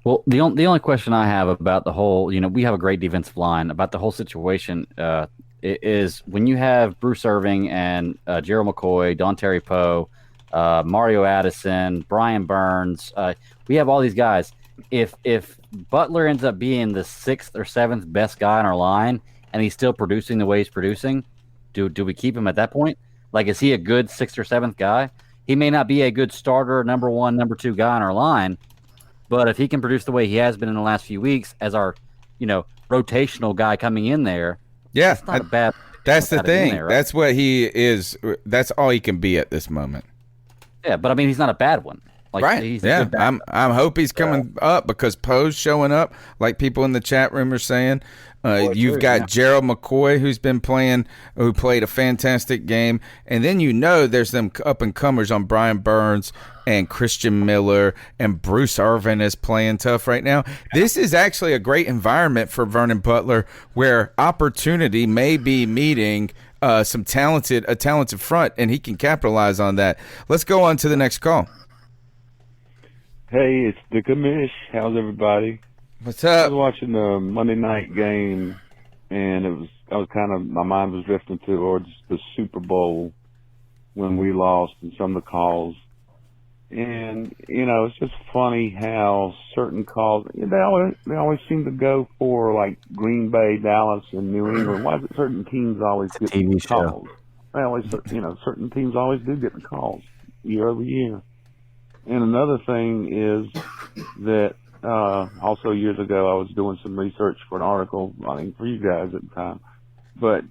Well, the only question I have about the whole, we have a great defensive line, about the whole situation is when you have Bruce Irving and Gerald McCoy, Don Terry Poe, Mario Addison, Brian Burns, we have all these guys. If Butler ends up being the 6th or 7th best guy on our line, and he's still producing the way he's producing, do we keep him at that point? Like, is he a good 6th or 7th guy? He may not be a good starter, number 1, number 2 guy on our line, but if he can produce the way he has been in the last few weeks as our, rotational guy coming in there, that's not a bad. That's the thing. There, right? That's what he is. That's all he can be at this moment. Yeah, but I mean, he's not a bad one. Like, right. he's a Yeah. good backup. I'm hope he's coming up because Poe's showing up, like people in the chat room are saying. You've got Gerald McCoy, who played a fantastic game. And then there's them up-and-comers on Brian Burns and Christian Miller, and Bruce Irvin is playing tough right now. This is actually a great environment for Vernon Butler where opportunity may be meeting a talented front, and he can capitalize on that. Let's go on to the next call. Hey, it's the commish. How's everybody? What's up? I was watching the Monday night game, and my mind was drifting towards the Super Bowl when we lost and some of the calls. And, it's just funny how certain calls, they always seem to go for, like, Green Bay, Dallas, and New England. Why is it certain teams always get the calls? They always, certain teams always do get the calls year over year. And another thing is that also years ago I was doing some research for an article, I think for you guys at the time, but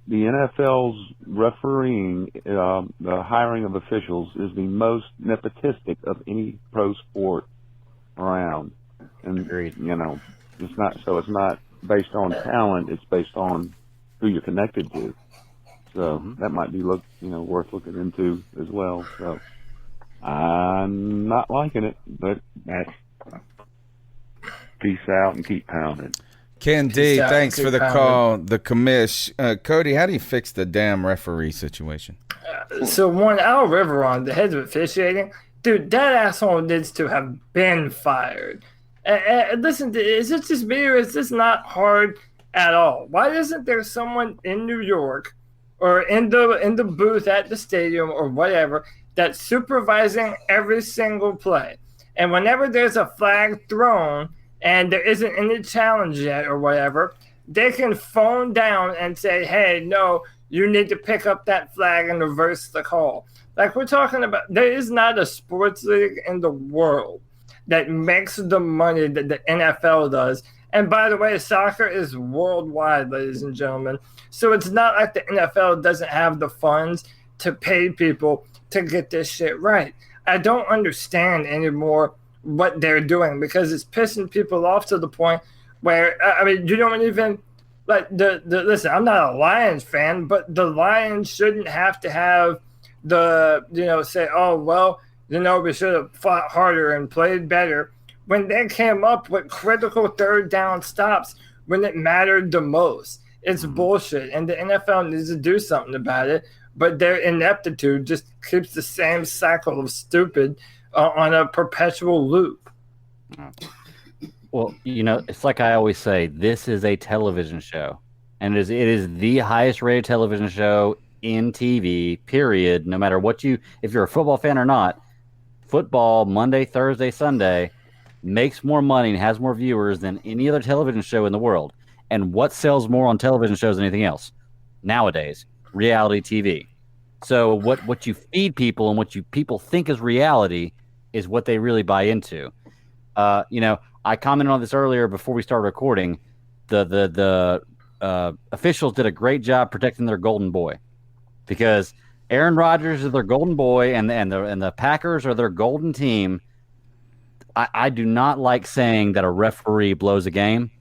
the NFL's refereeing, the hiring of officials is the most nepotistic of any pro sport around. And, it's not based on talent, it's based on who you're connected to. So that might be worth looking into as well. So I'm not liking it, but that's peace out and keep pounding. Ken D, thanks for the call. The commish. Cody, how do you fix the damn referee situation? So one, Al Riveron, the head of officiating, dude, that asshole needs to have been fired. Listen, is this just me or is this not hard at all? Why isn't there someone in New York or in the booth at the stadium or whatever that's supervising every single play? And whenever there's a flag thrown and there isn't any challenge yet or whatever, they can phone down and say, hey, no, you need to pick up that flag and reverse the call. Like we're talking about, there is not a sports league in the world that makes the money that the NFL does. And by the way, soccer is worldwide, ladies and gentlemen. So it's not like the NFL doesn't have the funds to pay people to get this shit right. I don't understand anymore what they're doing because it's pissing people off to the point where, you don't even, like, listen, I'm not a Lions fan, but the Lions shouldn't have to have say, oh, well, we should have fought harder and played better when they came up with critical third down stops when it mattered the most. It's bullshit, and the NFL needs to do something about it, but their ineptitude just keeps the same cycle of stupid on a perpetual loop. Well, it's like I always say, this is a television show, and it is the highest rated television show in TV, period. No matter if you're a football fan or not, football Monday, Thursday, Sunday makes more money and has more viewers than any other television show in the world. And what sells more on television shows than anything else nowadays? Reality TV. So what you feed people and what people think is reality is what they really buy into. I commented on this earlier before we started recording. The officials did a great job protecting their golden boy, because Aaron Rodgers is their golden boy and the Packers are their golden team. I do not like saying that a referee blows a game.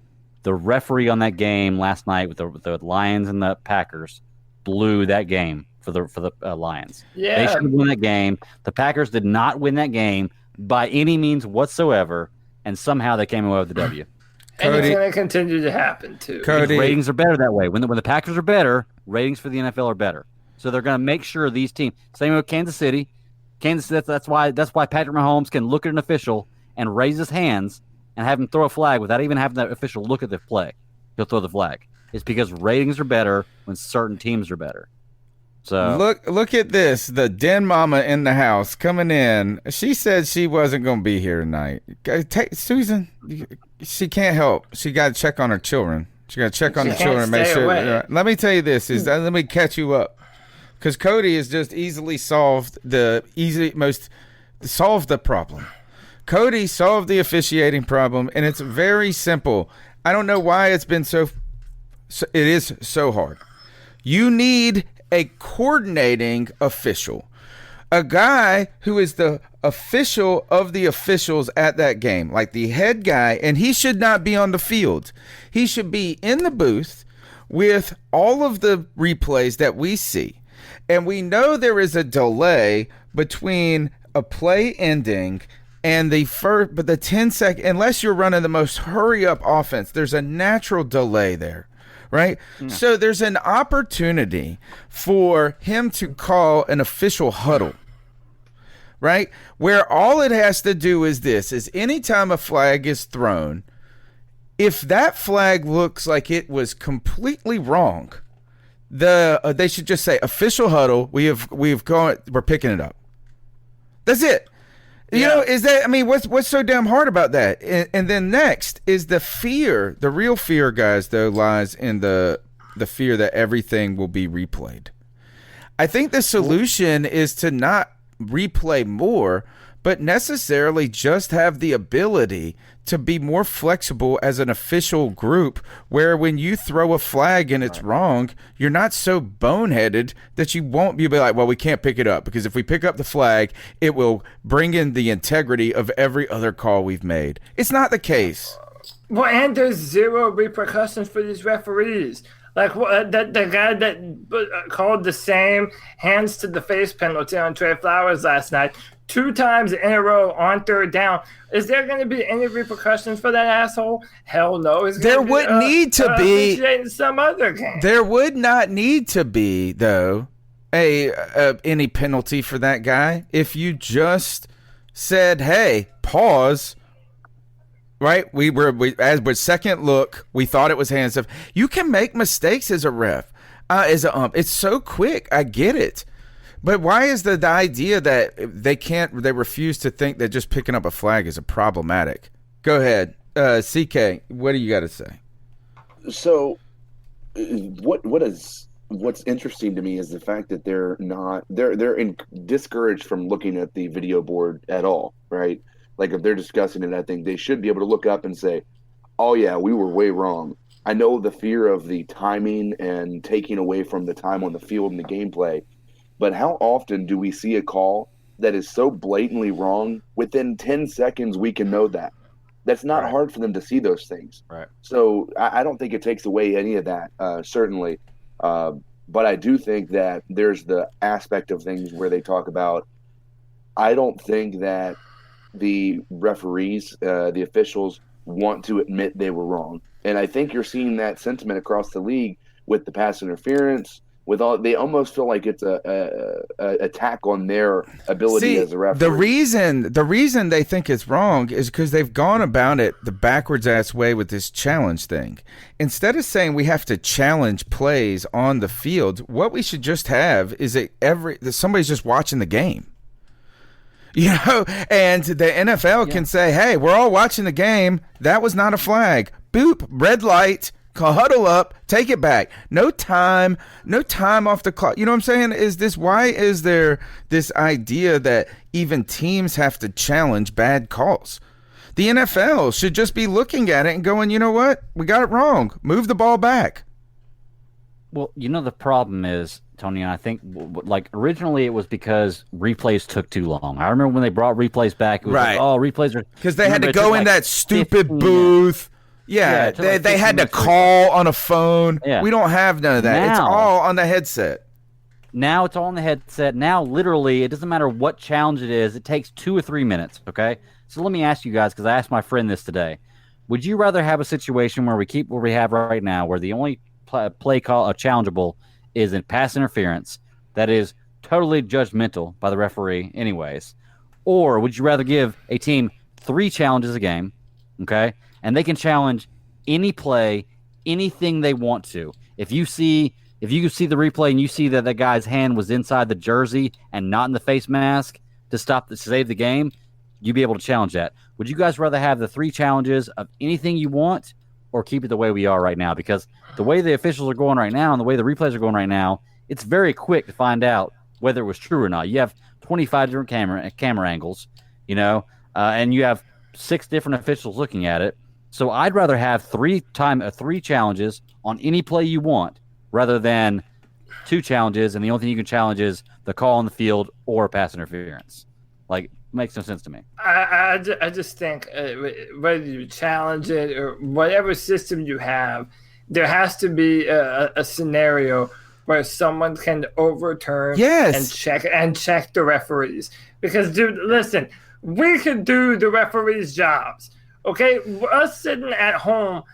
The referee on that game last night with the Lions and the Packers blew that game for the Lions. Yeah. They should have won that game. The Packers did not win that game by any means whatsoever, and somehow they came away with the W. And it's going to continue to happen, too. Cody, ratings are better that way. When the Packers are better, ratings for the NFL are better. So they're going to make sure these teams. Same with Kansas City. That's why Patrick Mahomes can look at an official and raise his hands and have him throw a flag without even having that official look at the play. He'll throw the flag. It's because ratings are better when certain teams are better. So look at this. The den mama in the house coming in. She said she wasn't going to be here tonight. Susan, she can't help. She got to check on her children. She got to check on the children. Make sure. Let me tell you this. Let me catch you up. Because Cody has just easily solved the problem. Cody solved the officiating problem, and it's very simple. I don't know why it's been so it is so hard. You need a coordinating official, a guy who is the official of the officials at that game, like the head guy, and he should not be on the field. He should be in the booth with all of the replays that we see. And we know there is a delay between a play ending and the 10-second, unless you're running the most hurry-up offense, there's a natural delay there. Right? Yeah. So there's an opportunity for him to call an official huddle, right? Where all it has to do is this, is anytime a flag is thrown, if that flag looks like it was completely wrong, they should just say, official huddle, we're picking it up. That's it. You know, is that, I mean, what's so damn hard about that? And then next is the fear. The real fear, guys, though, lies in the fear that everything will be replayed. I think the solution is to not replay more, but necessarily just have the ability to be more flexible as an official group, where when you throw a flag and it's wrong, you're not so boneheaded that you'll be like, well, we can't pick it up, because if we pick up the flag, it will bring in the integrity of every other call we've made. It's not the case. Well, and there's zero repercussions for these referees. Like the guy that called the same hands to the face penalty on Trey Flowers last night, 2 times in a row on 3rd down. Is there going to be any repercussions for that asshole? Hell no. There would need to be some other game. There would not need to be, though, any penalty for that guy if you just said, "Hey, pause." Right? As with second look, we thought it was hands up. You can make mistakes as a ref, as a ump. It's so quick. I get it. But why is the idea that they refuse to think that just picking up a flag is a problematic? Go ahead. CK, what do you got to say? So what's interesting to me is the fact that they're discouraged from looking at the video board at all, right? Like, if they're discussing it, I think they should be able to look up and say, oh yeah, we were way wrong. I know the fear of the timing and taking away from the time on the field and the gameplay, but how often do we see a call that is so blatantly wrong? Within 10 seconds, we can know that. That's not hard for them to see those things. Right. So I don't think it takes away any of that, certainly. But I do think that there's the aspect of things where they talk about, I don't think that the referees, the officials, want to admit they were wrong. And I think you're seeing that sentiment across the league with the pass interference. They almost feel like it's a attack on their ability as a referee. The reason they think it's wrong is because they've gone about it the backwards ass way with this challenge thing. Instead of saying we have to challenge plays on the field, what we should just have is that somebody's just watching the game. You know, and the NFL can say, hey, we're all watching the game. That was not a flag. Boop, red light, huddle up, take it back. No time off the clock. You know what I'm saying? Why is there this idea that even teams have to challenge bad calls? The NFL should just be looking at it and going, you know what? We got it wrong. Move the ball back. Well, you know, the problem is, Tony, and I think, like, originally it was because replays took too long. I remember when they brought replays back, it was like, oh, replays are... Because they had to go in that stupid booth. Yeah, they had to call on a phone. Yeah. We don't have none of that. It's all on the headset. Now it's all on the headset. Now, literally, it doesn't matter what challenge it is. It takes 2 or 3 minutes, okay? So let me ask you guys, because I asked my friend this today. Would you rather have a situation where we keep what we have right now, where the only play call challengeable is in pass interference that is totally judgmental by the referee anyways? Or would you rather give a team 3 challenges a game, okay, and they can challenge any play, anything they want to? If you see the replay and you see that guy's hand was inside the jersey and not in the face mask to save the game, you'd be able to challenge that. Would you guys rather have the 3 challenges of anything you want, or keep it the way we are right now? Because the way the officials are going right now and the way the replays are going right now, it's very quick to find out whether it was true or not. You have 25 different camera angles, you know, and you have 6 different officials looking at it. So I'd rather have 3 challenges on any play you want, rather than 2 challenges and the only thing you can challenge is the call on the field or pass interference. Like, makes no sense to me. I just think whether you challenge it or whatever system you have, there has to be a scenario where someone can overturn and check the referees. Because, dude, listen, we could do the referees' jobs. Okay, us sitting at home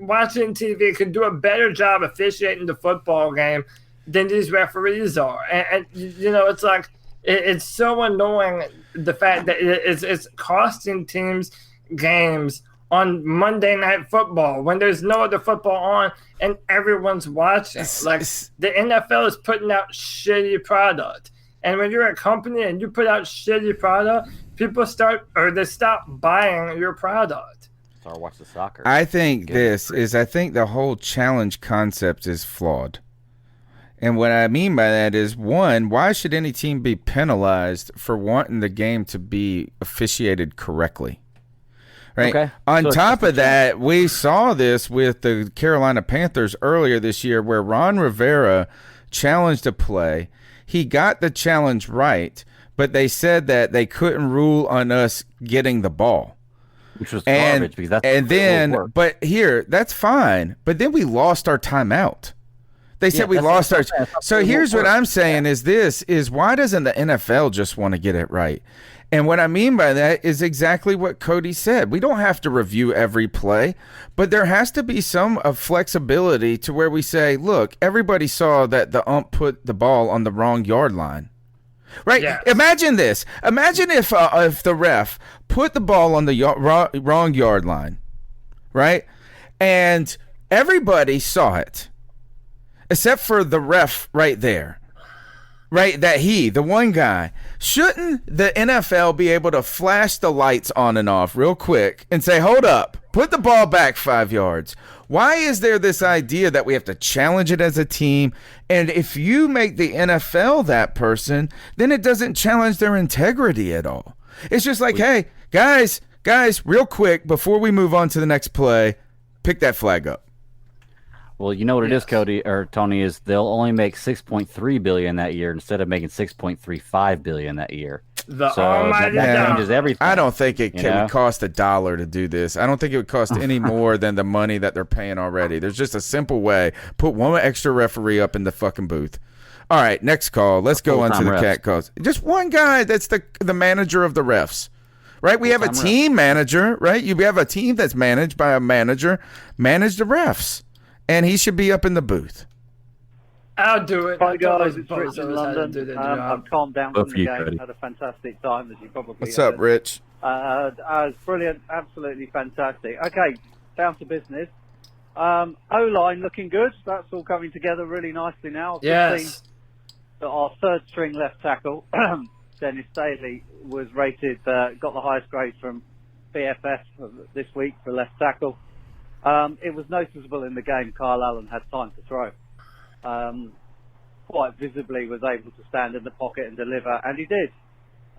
watching TV could do a better job officiating the football game than these referees are. And you know, it's like it's so annoying the fact that it's costing teams games on Monday Night Football when there's no other football on and everyone's watching. Like, the NFL is putting out shitty product. And when you're a company and you put out shitty product, people stop buying your product. Or watch the soccer. I think the whole challenge concept is flawed. And what I mean by that is, one, why should any team be penalized for wanting the game to be officiated correctly? Right. Okay. On top of that, we saw this with the Carolina Panthers earlier this year where Ron Rivera challenged a play. He got the challenge right, but they said that they couldn't rule on us getting the ball. Which was garbage because that's but here, that's fine. But then we lost our timeout. They said we lost our. So here's what I'm saying is why doesn't the NFL just want to get it right? And what I mean by that is exactly what Cody said. We don't have to review every play, but there has to be some flexibility to where we say, look, everybody saw that the ump put the ball on the wrong yard line. Right? Yes. Imagine this. Imagine if the ref put the ball on the wrong yard line, right? And everybody saw it, except for the ref right there. Right, the one guy. Shouldn't the NFL be able to flash the lights on and off real quick and say, hold up, put the ball back 5 yards? Why is there this idea that we have to challenge it as a team? And if you make the NFL that person, then it doesn't challenge their integrity at all. It's just like, hey, guys, real quick, before we move on to the next play, pick that flag up. Well, you know what it is, Cody or Tony, is they'll only make $6.3 billion that year instead of making $6.35 billion that year. That changes everything. I don't think it would cost $1 to do this. I don't think it would cost any more than the money that they're paying already. There's just a simple way. Put one extra referee up in the fucking booth. All right, next call. Let's go on to the cat calls. Just one guy that's the manager of the refs. Right? We have a team manager, right? You have a team that's managed by a manager, manage the refs. And he should be up in the booth. I'll do it. Hi guys, it's Rich in London. I've calmed down from the game. Had a fantastic time, as you probably What's up, Rich? It's brilliant, absolutely fantastic. Okay, down to business. O-line looking good. That's all coming together really nicely now. Yes. Our third string left tackle, Dennis Daly, was rated, got the highest grade from BFF this week for left tackle. It was noticeable in the game Kyle Allen had time to throw. Quite visibly was able to stand in the pocket and deliver, and he did.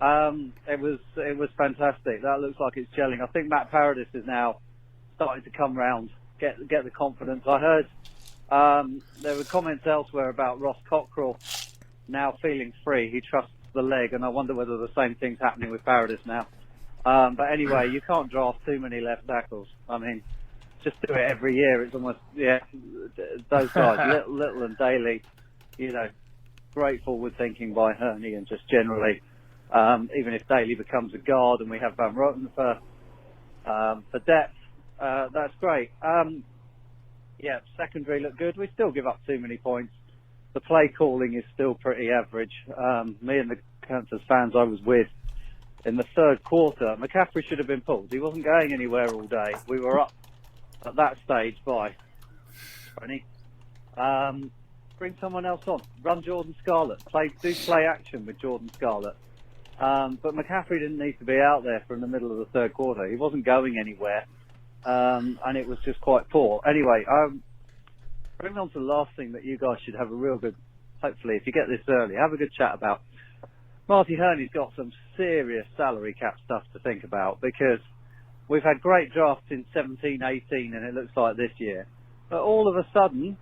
It was fantastic. That looks like it's gelling. I think Matt Paradis is now starting to come round, get the confidence. I heard there were comments elsewhere about Ross Cockrell now feeling free. He trusts the leg, and I wonder whether the same thing's happening with Paradis now. But anyway, you can't draft too many left tackles. I mean, just do it every year. It's almost, those guys, Little and Daly, great forward thinking by Herney, and just generally, even if Daly becomes a guard and we have Van Roten for depth, that's great. Secondary look good. We still give up too many points. The play calling is still pretty average. Me and the Panthers fans I was with in the third quarter, McCaffrey should have been pulled. He wasn't going anywhere all day. We were up at that stage by 20. Bring someone else on. Run Jordan Scarlett. Do play action with Jordan Scarlett. But McCaffrey didn't need to be out there from the middle of the third quarter. He wasn't going anywhere. And it was just quite poor. Anyway, bring on to the last thing that you guys should have a real good, hopefully, if you get this early, have a good chat about. Marty Herney's got some serious salary cap stuff to think about, because we've had great drafts in 17, 18, and it looks like this year. But all of a sudden,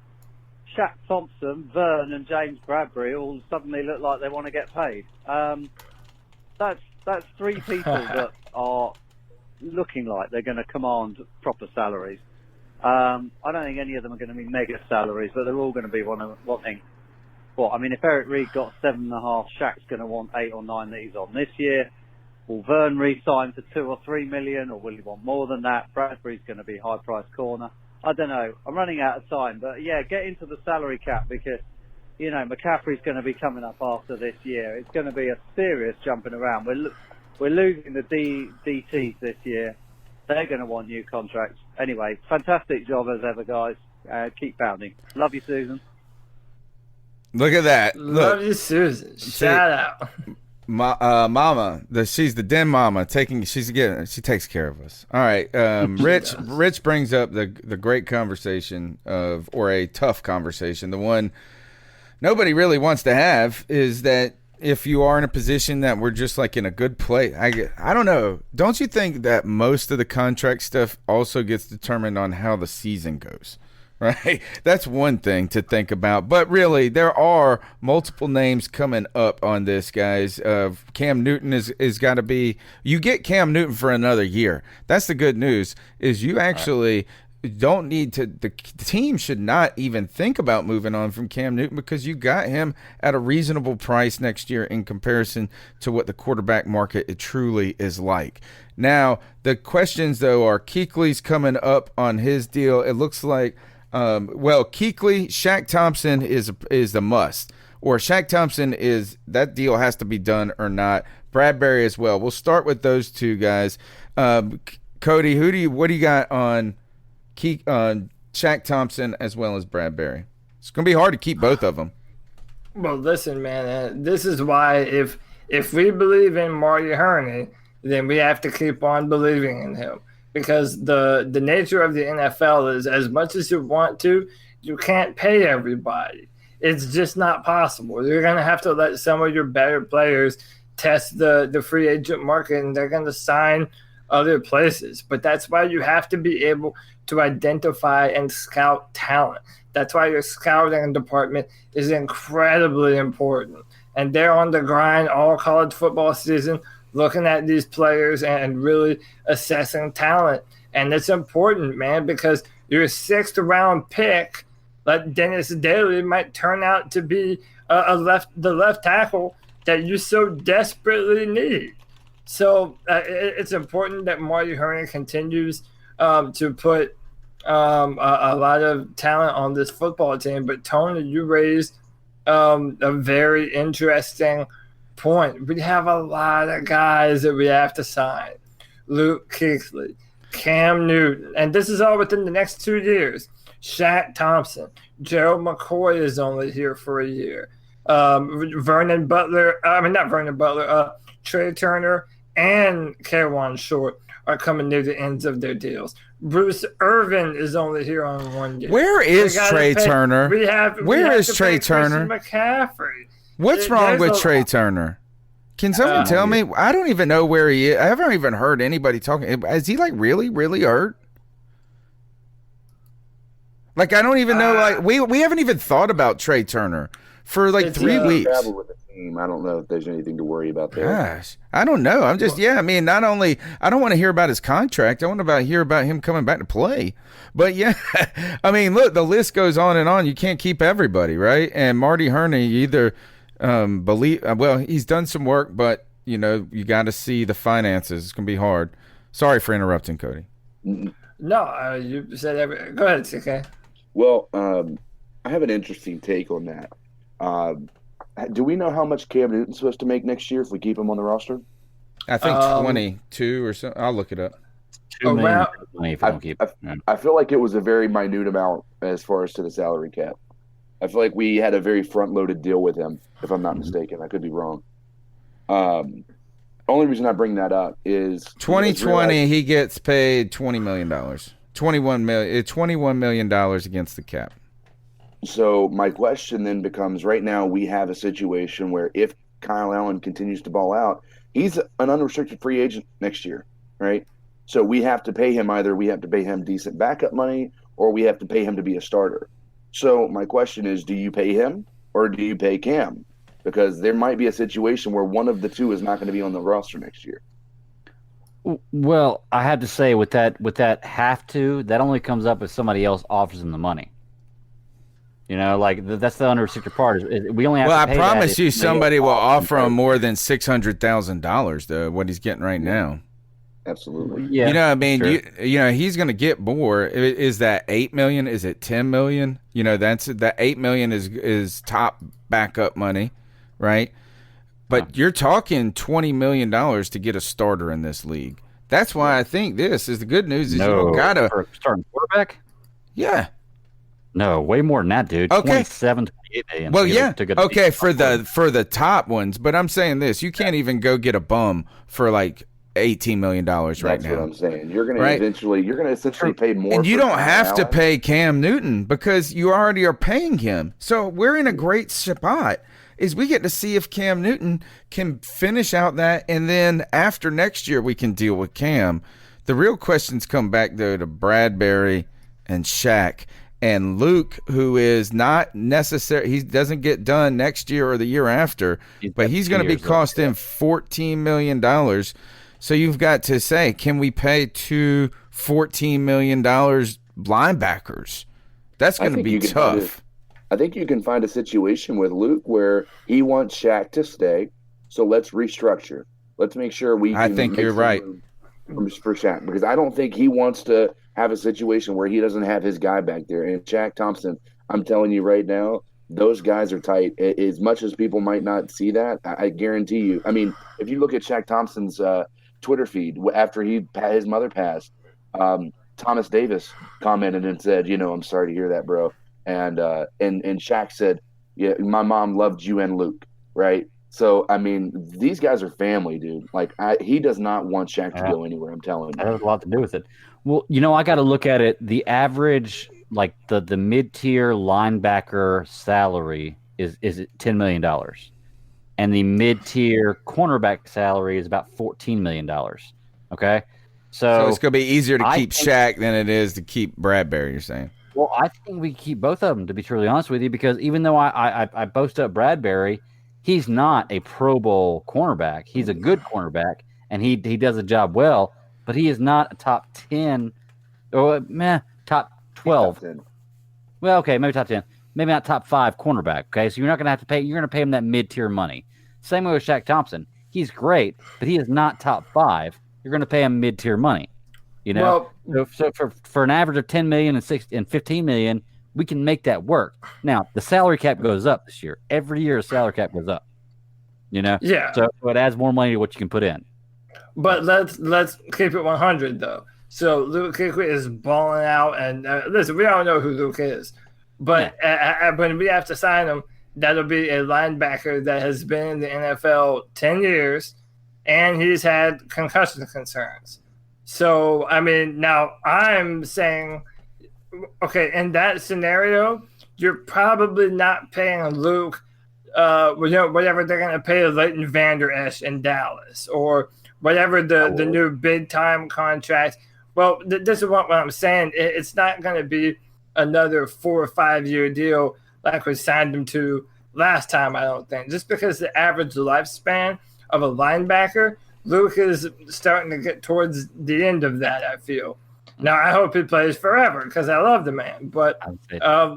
Shaq Thompson, Vern, and James Bradbury all suddenly look like they want to get paid. That's That's three people that are looking like they're going to command proper salaries. I don't think any of them are going to be mega salaries, but they're all going to be wanting. What I mean, if Eric Reid got 7.5, Shaq's going to want 8 or 9 that he's on this year. Will Vern re-sign for 2 or 3 million, or will he want more than that? Bradbury's going to be high price corner. I don't know. I'm running out of time, but yeah, get into the salary cap because McCaffrey's going to be coming up after this year. It's going to be a serious jumping around. We're losing the DTs this year. They're going to want new contracts. Anyway, fantastic job as ever, guys. Keep pounding. Love you, Susan. Look at that. Love you, Susan. Shout out. Mama, she's the den mama. She takes care of us. All right. Rich brings up the great conversation or a tough conversation. The one nobody really wants to have is that if you are in a position that we're just like in a good place, I don't know. Don't you think that most of the contract stuff also gets determined on how the season goes? Right? That's one thing to think about. But really, there are multiple names coming up on this, guys. Cam Newton is got to be – you get Cam Newton for another year. That's the good news is you actually don't need to – the team should not even think about moving on from Cam Newton because you got him at a reasonable price next year in comparison to what the quarterback market truly is like. Now, the questions, though, are Kuechly's coming up on his deal. It looks like – Kuechly, Shaq Thompson is the must, or Shaq Thompson is that deal has to be done or not. Bradbury as well. We'll start with those two guys. Cody, what do you got on Shaq Thompson as well as Bradbury? It's gonna be hard to keep both of them. Well, listen, man. This is why if we believe in Marty Herney, then we have to keep on believing in him. Because the nature of the NFL is as much as you want to, you can't pay everybody. It's just not possible. You're going to have to let some of your better players test the free agent market, and they're going to sign other places. But that's why you have to be able to identify and scout talent. That's why your scouting department is incredibly important. And they're on the grind all college football season, looking at these players and really assessing talent. And it's important, man, because your 6th round pick, like Dennis Daly, might turn out to be the left tackle that you so desperately need. So it's important that Marty Herney continues to put a lot of talent on this football team. But Tony, you raised a very interesting point. We have a lot of guys that we have to sign. Luke Kuechly, Cam Newton, and this is all within the next 2 years. Shaq Thompson, Gerald McCoy is only here for a year. Trey Turner and K'Wan Short are coming near the ends of their deals. Bruce Irvin is only here on 1 year. Where is Trey Turner? Where is Trey Turner? McCaffrey. What's wrong with Trey Turner? Can someone tell me? I don't even know where he is. I haven't even heard anybody talking. Is he like really, really hurt? Like I don't even know. Like we haven't even thought about Trey Turner for like 3 weeks. Travel with the team. I don't know if there's anything to worry about there. Gosh, I don't know. I'm just I mean, not only I don't want to hear about his contract. I want to hear about him coming back to play. But yeah, I mean, look, the list goes on and on. You can't keep everybody, right? And Marty Herney either. He's done some work, but you got to see the finances. It's gonna be hard. Sorry for interrupting, Cody. No, you said everything. Go ahead, CK. Well, I have an interesting take on that. Do we know how much Cam Newton's supposed to make next year if we keep him on the roster? I think 22 or so. I'll look it up. I feel like it was a very minute amount as far as to the salary cap. I feel like we had a very front-loaded deal with him, if I'm not mistaken. I could be wrong. Only reason I bring that up is 2020. He gets paid $20 million, $21 million against the cap. So my question then becomes: right now we have a situation where if Kyle Allen continues to ball out, he's an unrestricted free agent next year, right? So we have to pay him either we have to pay him decent backup money or we have to pay him to be a starter. So my question is, do you pay him or do you pay Cam? because there might be a situation where one of the two is not going to be on the roster next year. Well, I have to say with that have to, that only comes up if somebody else offers them the money. You know, like that's the unrestricted part. Is we only have to pay I promise that you, if somebody will offer him more than $600,000 though. What he's getting right now. Absolutely. Yeah. You know, what I mean, sure. you know, he's going to get more. Is that $8 million? Is it $10 million? You know, that $8 million is top backup money, right? But you're talking $20 million to get a starter in this league. That's why I think this is the good news. Is you don't gotta for a starting quarterback. Yeah. No, way more than that, dude. Okay. 27, 28 million. Well, to yeah. get a Okay, for the top ones, but I'm saying this: you can't even go get a bum for like $18 million right now. That's what I'm saying. You're going to essentially pay more. And you for don't have to Allen. pay Cam Newton because you already are paying him. So we're in a great spot. Is we get to see if Cam Newton can finish out that, and then after next year we can deal with Cam. The real questions come back though to Bradbury and Shaq and Luke, who is not necessary. He doesn't get done next year or the year after, but he's going to be costing $14 million. So you've got to say, can we pay two $14 million linebackers? That's going to be tough. I think you can find a situation with Luke where he wants Shaq to stay. So let's restructure. Let's make sure we can. I think you're right. For Shaq, because I don't think he wants to have a situation where he doesn't have his guy back there. And Shaq Thompson, I'm telling you right now, those guys are tight. As much as people might not see that, I guarantee you. I mean, if you look at Shaq Thompson's Twitter feed after his mother passed, Thomas Davis commented and said, I'm sorry to hear that, bro. And Shaq said, yeah, my mom loved you and Luke, right? So, I mean, these guys are family, dude. Like, he does not want Shaq to go anywhere, I'm telling you. That has a lot to do with it. Well, I got to look at it. The average, like the mid-tier linebacker salary is $10 million. And the mid-tier cornerback salary is about $14 million. Okay? So it's going to be easier to keep Shaq than it is to keep Bradbury, you're saying? Well, I think we keep both of them, to be truly honest with you, because even though I boast up Bradbury, he's not a Pro Bowl cornerback. He's a good cornerback, and he does the job well, but he is not a top 10 or top 12. Top 10. Well, okay, maybe top 10. Maybe not top 5 cornerback, okay? So you're not going to have to pay – you're going to pay him that mid-tier money. Same way with Shaq Thompson. He's great, but he is not top 5. You're going to pay him mid-tier money. So for an average of $10 million and $15 million, we can make that work. Now the salary cap goes up this year. Every year, the salary cap goes up. Yeah. So it adds more money to what you can put in. But let's keep it 100 though. So Luke Kuechly is balling out, and listen, we all know who Luke is, but when we have to sign him, that'll be a linebacker that has been in the NFL 10 years, and he's had concussion concerns. So, I mean, now I'm saying, okay, in that scenario, you're probably not paying Luke, whatever they're going to pay Leighton Vander Esch in Dallas, or whatever the new big-time contract. Well, this is what I'm saying. It's not going to be another 4 or 5 year deal like we signed him to last time, I don't think. Just because the average lifespan of a linebacker, Luke is starting to get towards the end of that, I feel. Now, I hope he plays forever because I love the man. But, yeah.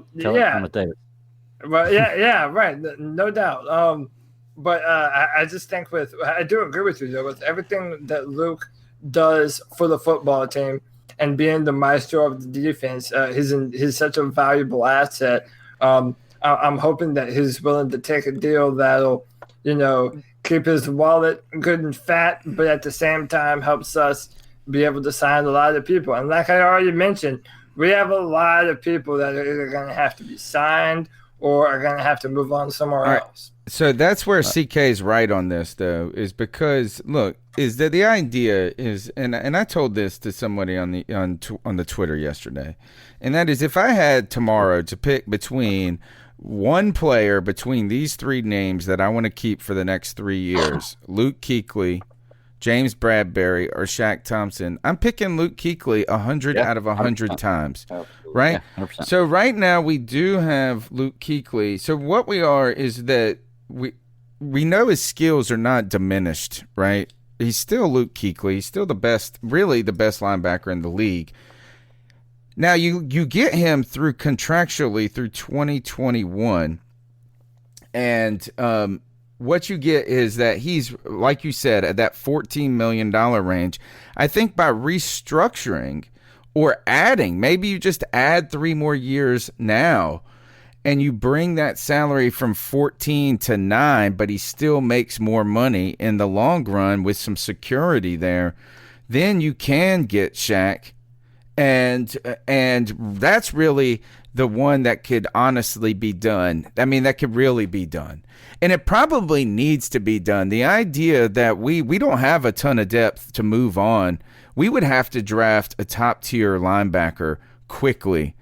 Well, yeah, right. No doubt. But I just think I do agree with you, though, with everything that Luke does for the football team and being the maestro of the defense, he's such a valuable asset. I'm hoping that he's willing to take a deal that'll, keep his wallet good and fat, but at the same time helps us be able to sign a lot of people. And like I already mentioned, we have a lot of people that are either going to have to be signed or are going to have to move on somewhere else. So that's where CK is right on this, though, is because, look, is that the idea is, and I told this to somebody on the Twitter yesterday, and that is if I had tomorrow to pick between one player between these 3 names that I want to keep for the next 3 years, Luke Kuechly, James Bradbury, or Shaq Thompson, I'm picking Luke Kuechly 100 out of 100 times, right? Yeah, so right now we do have Luke Kuechly. So what we are is that we know his skills are not diminished, right? He's still Luke Kuechly. He's still the best linebacker in the league. Now, you get him through contractually through 2021, and what you get is that he's, like you said, at that $14 million range. I think by restructuring or adding, maybe you just add 3 more years now, and you bring that salary from 14 to 9, but he still makes more money in the long run with some security there, then you can get Shaq. And that's really the one that could honestly be done. I mean, that could really be done. And it probably needs to be done. The idea that we don't have a ton of depth to move on, we would have to draft a top-tier linebacker quickly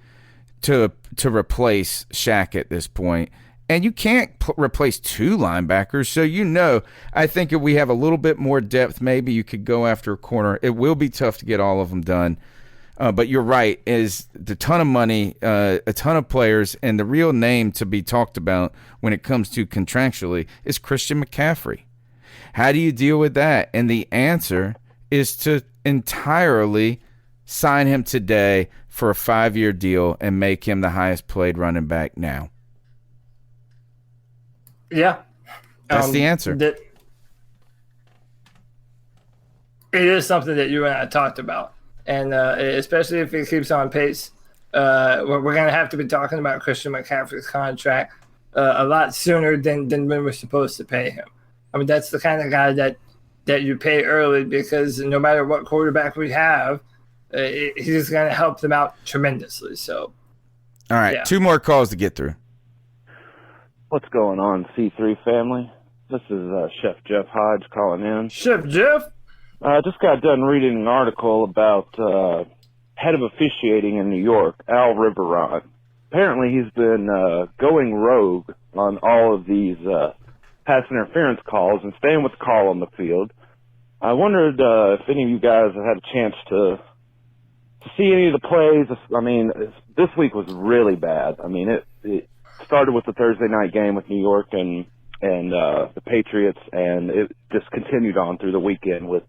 to replace Shaq at this point. And you can't replace 2 linebackers. So, I think if we have a little bit more depth, maybe you could go after a corner. It will be tough to get all of them done. But you're right, is the ton of money, a ton of players, and the real name to be talked about when it comes to contractually is Christian McCaffrey. How do you deal with that? And the answer is to entirely sign him today for a 5-year deal and make him the highest played running back now. Yeah. That's the answer. It is something that you and I talked about. And especially if he keeps on pace, we're going to have to be talking about Christian McCaffrey's contract a lot sooner than when we're supposed to pay him. I mean, that's the kind of guy that you pay early, because no matter what quarterback we have, he's going to help them out tremendously. So, all right, yeah. 2 more calls to get through. What's going on, C3 family? This is Chef Jeff Hodge calling in. Chef Jeff? I just got done reading an article about head of officiating in New York, Al Riveron. Apparently he's been going rogue on all of these pass interference calls and staying with the call on the field. I wondered if any of you guys have had a chance to see any of the plays. I mean, this week was really bad. I mean, it started with the Thursday night game with New York and the Patriots, and it just continued on through the weekend with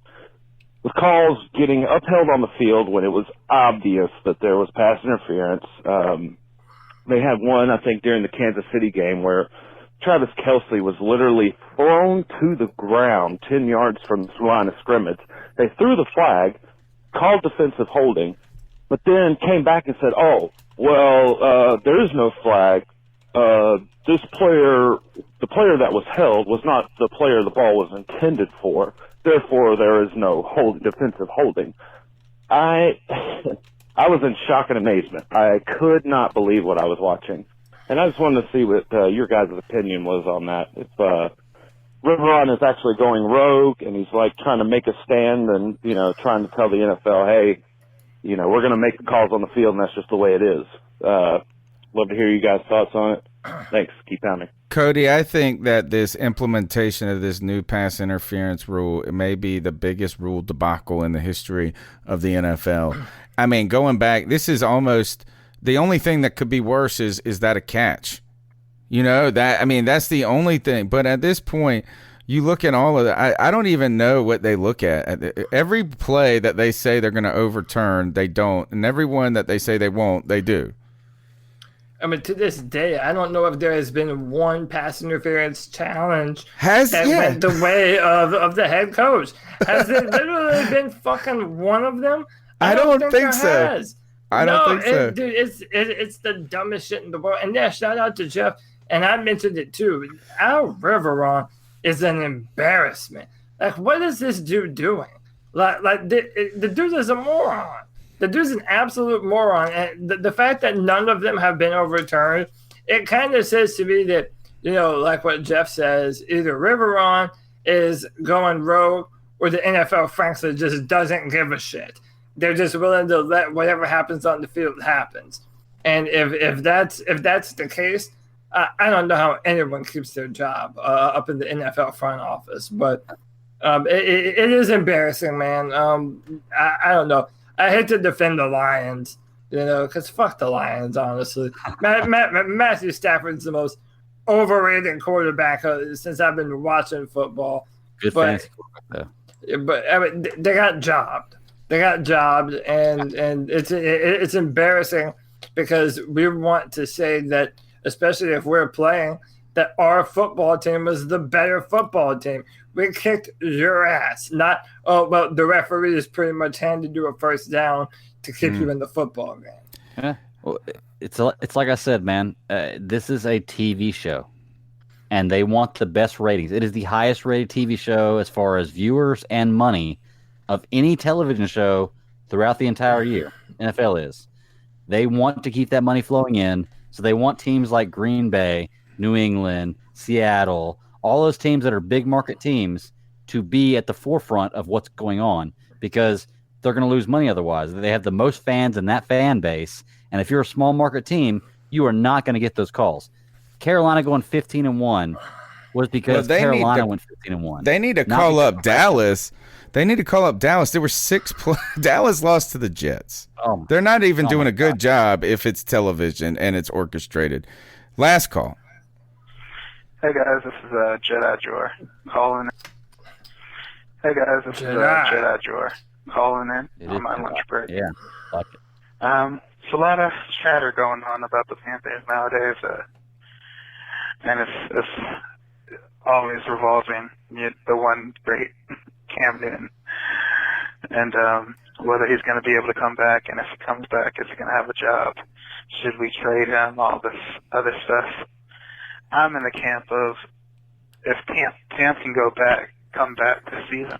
calls getting upheld on the field when it was obvious that there was pass interference. They had one, I think, during the Kansas City game where Travis Kelce was literally thrown to the ground 10 yards from the line of scrimmage. They threw the flag, called defensive holding, but then came back and said, there is no flag. The player that was held was not the player the ball was intended for. Therefore, there is no defensive holding. I was in shock and amazement. I could not believe what I was watching. And I just wanted to see what your guys' opinion was on that. If Riveron is actually going rogue and he's like trying to make a stand and, trying to tell the NFL, hey, we're going to make the calls on the field and that's just the way it is. Love to hear you guys' thoughts on it. Thanks. Keep pounding. Cody, I think that this implementation of this new pass interference rule may be the biggest rule debacle in the history of the NFL. I mean, going back, this is almost the only thing that could be worse is that a catch. That's the only thing. But at this point, you look at all of that. I don't even know what they look at. Every play that they say they're going to overturn, they don't. And every one that they say they won't, they do. I mean, to this day, I don't know if there has been one pass interference challenge that went the way of the head coach. Has there literally been fucking one of them? I don't think so. I don't think so. Dude, it's the dumbest shit in the world. And yeah, shout out to Jeff. And I mentioned it too. Al Riveron is an embarrassment. Like, what is this dude doing? Like the dude is a moron. The dude's an absolute moron. And the fact that none of them have been overturned, it kind of says to me that, like what Jeff says, either Riveron is going rogue or the NFL, frankly, just doesn't give a shit. They're just willing to let whatever happens on the field happens. And if that's the case, I don't know how anyone keeps their job up in the NFL front office. But it is embarrassing, man. I don't know. I hate to defend the Lions, because fuck the Lions, honestly. Matthew Stafford's the most overrated quarterback since I've been watching football. Good fantasy quarterback, though. But I mean, they got jobbed. And it's embarrassing because we want to say that, especially if we're playing, that our football team was the better football team. We kicked your ass. Not, the referees pretty much handed you a first down to keep you in the football game. Yeah. Well, it's like I said, man. This is a TV show, and they want the best ratings. It is the highest rated TV show as far as viewers and money of any television show throughout the entire year. NFL is. They want to keep that money flowing in, so they want teams like Green Bay, New England, Seattle, all those teams that are big market teams to be at the forefront of what's going on, because they're going to lose money otherwise. They have the most fans in that fan base, and if you're a small market team, you are not going to get those calls. Carolina going 15-1 was because Carolina went 15-1. They need to call up Dallas. They need to call up Dallas. There were 6 Dallas lost to the Jets. They're not even doing a good job if it's television and it's orchestrated. Last call. Hey guys, this is Jedi Jor calling in. Calling in on my lunch break. Yeah, like it. It's a lot of chatter going on about the Panthers nowadays, and it's always revolving the one great Cam Newton, and whether he's going to be able to come back, and if he comes back, is he going to have a job? Should we trade him? All this other stuff. I'm in the camp of if Cam can come back this season,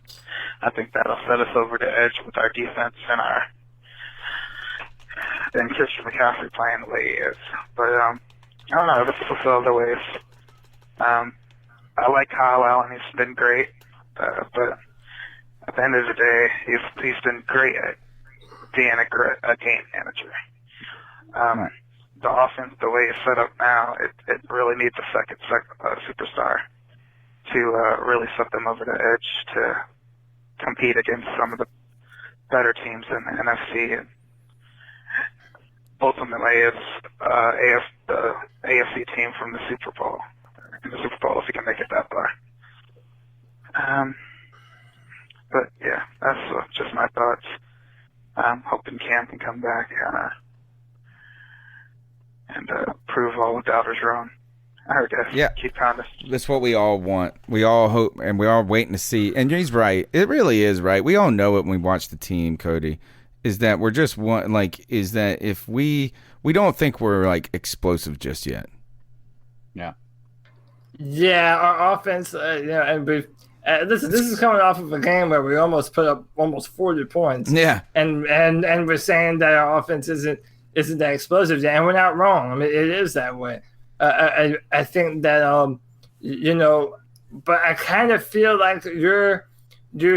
I think that'll set us over the edge with our defense and Christian McCaffrey playing the way he is. But I don't know. This will fill other ways. I like Kyle Allen. He's been great, but at the end of the day, he's been great at being a game manager. The offense, the way it's set up now, it really needs a second superstar to really set them over the edge to compete against some of the better teams in the NFC. And ultimately, it's the AFC team from the Super Bowl. In the Super Bowl, if he can make it that far. But yeah, that's just my thoughts. I'm hoping Cam can come back and prove all the doubters wrong. I guess. Yeah. Keep honest. That's what we all want. We all hope, and we are waiting to see. And he's right. It really is right. We all know it when we watch the team, Cody, is that we're just is that if we don't think we're like explosive just yet. Yeah. Yeah, our offense, and we've this is coming off of a game where we almost put up almost 40 points. Yeah, and we're saying that our offense isn't that explosive yet, and we're not wrong. I mean, it is that way. I think that but I kind of feel like you're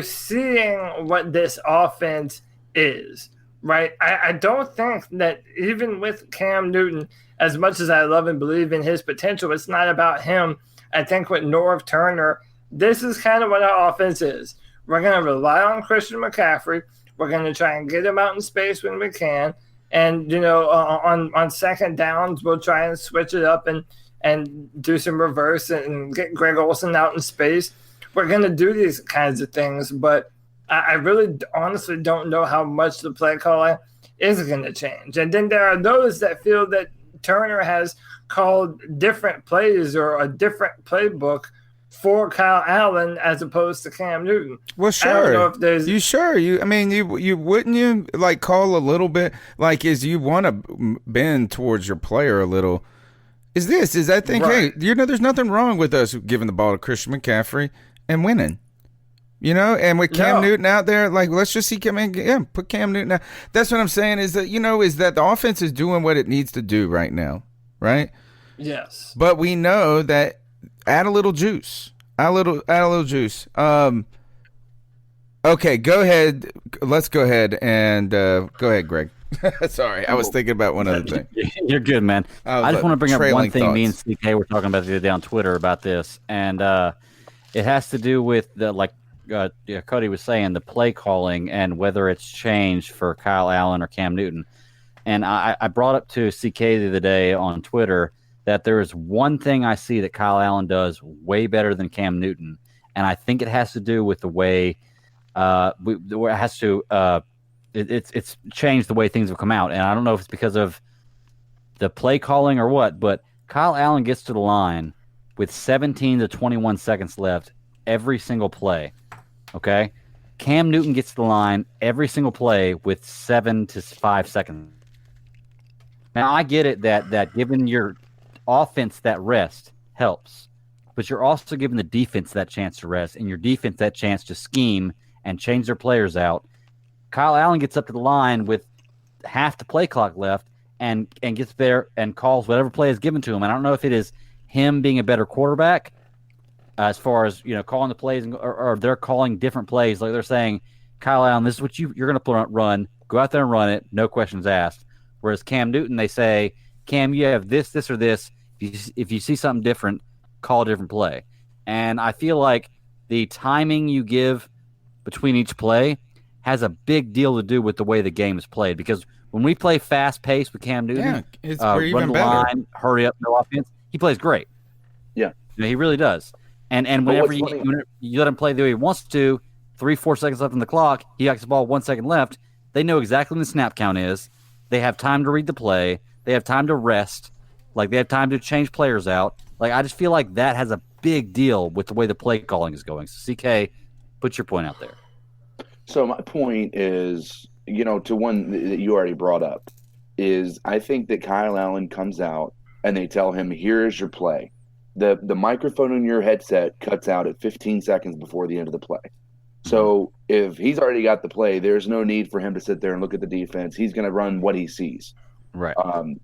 seeing what this offense is, right? I don't think that even with Cam Newton, as much as I love and believe in his potential, it's not about him. I think with Norv Turner, this is kind of what our offense is. We're going to rely on Christian McCaffrey. We're going to try and get him out in space when we can. And, on second downs, we'll try and switch it up and do some reverse and get Greg Olsen out in space. We're going to do these kinds of things, but I really honestly don't know how much the play calling is going to change. And then there are those that feel that Turner has called different plays or a different playbook for Kyle Allen as opposed to Cam Newton. Well, sure. I don't know if there's... You wouldn't you like call a little bit like as you want to bend towards your player a little. I think right. Hey, there's nothing wrong with us giving the ball to Christian McCaffrey and winning. And with Cam Newton out there, like let's just see put Cam Newton out. That's what I'm saying is that is that the offense is doing what it needs to do right now, right? Yes. But we know that add a little juice. Add a little juice. Okay, go ahead. Let's go ahead and go ahead, Greg. Sorry, I was thinking about one other thing. You're good, man. I just want to bring up one thing. Me and CK were talking about the other day on Twitter about this, and it has to do with Cody was saying the play calling and whether it's changed for Kyle Allen or Cam Newton. And I brought up to CK the other day on Twitter that there is one thing I see that Kyle Allen does way better than Cam Newton, and I think it has to do with the way it's changed the way things have come out. And I don't know if it's because of the play calling or what, but Kyle Allen gets to the line with 17 to 21 seconds left every single play. Okay? Cam Newton gets to the line every single play with 7 to 5 seconds. Now, I get it that giving your offense that rest helps, but you're also giving the defense that chance to rest and your defense that chance to scheme and change their players out. Kyle Allen gets up to the line with half the play clock left and gets there and calls whatever play is given to him. And I don't know if it is him being a better quarterback as far as, calling the plays or they're calling different plays. Like they're saying, Kyle Allen, this is what you're going to run. Go out there and run it. No questions asked. Whereas Cam Newton, they say, Cam, you have this, or this. If you see something different, call a different play. And I feel like the timing you give between each play has a big deal to do with the way the game is played. Because when we play fast-paced with Cam Newton, it's run even the better. line, hurry up, no offense, he plays great. Yeah. He really does. And whenever you let him play the way he wants to, 3-4 seconds left on the clock, he gets the ball 1 second left, they know exactly when the snap count is. They have time to read the play. They have time to rest. Like, they have time to change players out. Like, I just feel like that has a big deal with the way the play calling is going. So, CK, put your point out there. So my point is, to one that you already brought up, is I think that Kyle Allen comes out and they tell him, here's your play. The microphone in your headset cuts out at 15 seconds before the end of the play. So if he's already got the play, there's no need for him to sit there and look at the defense. He's going to run what he sees. Right.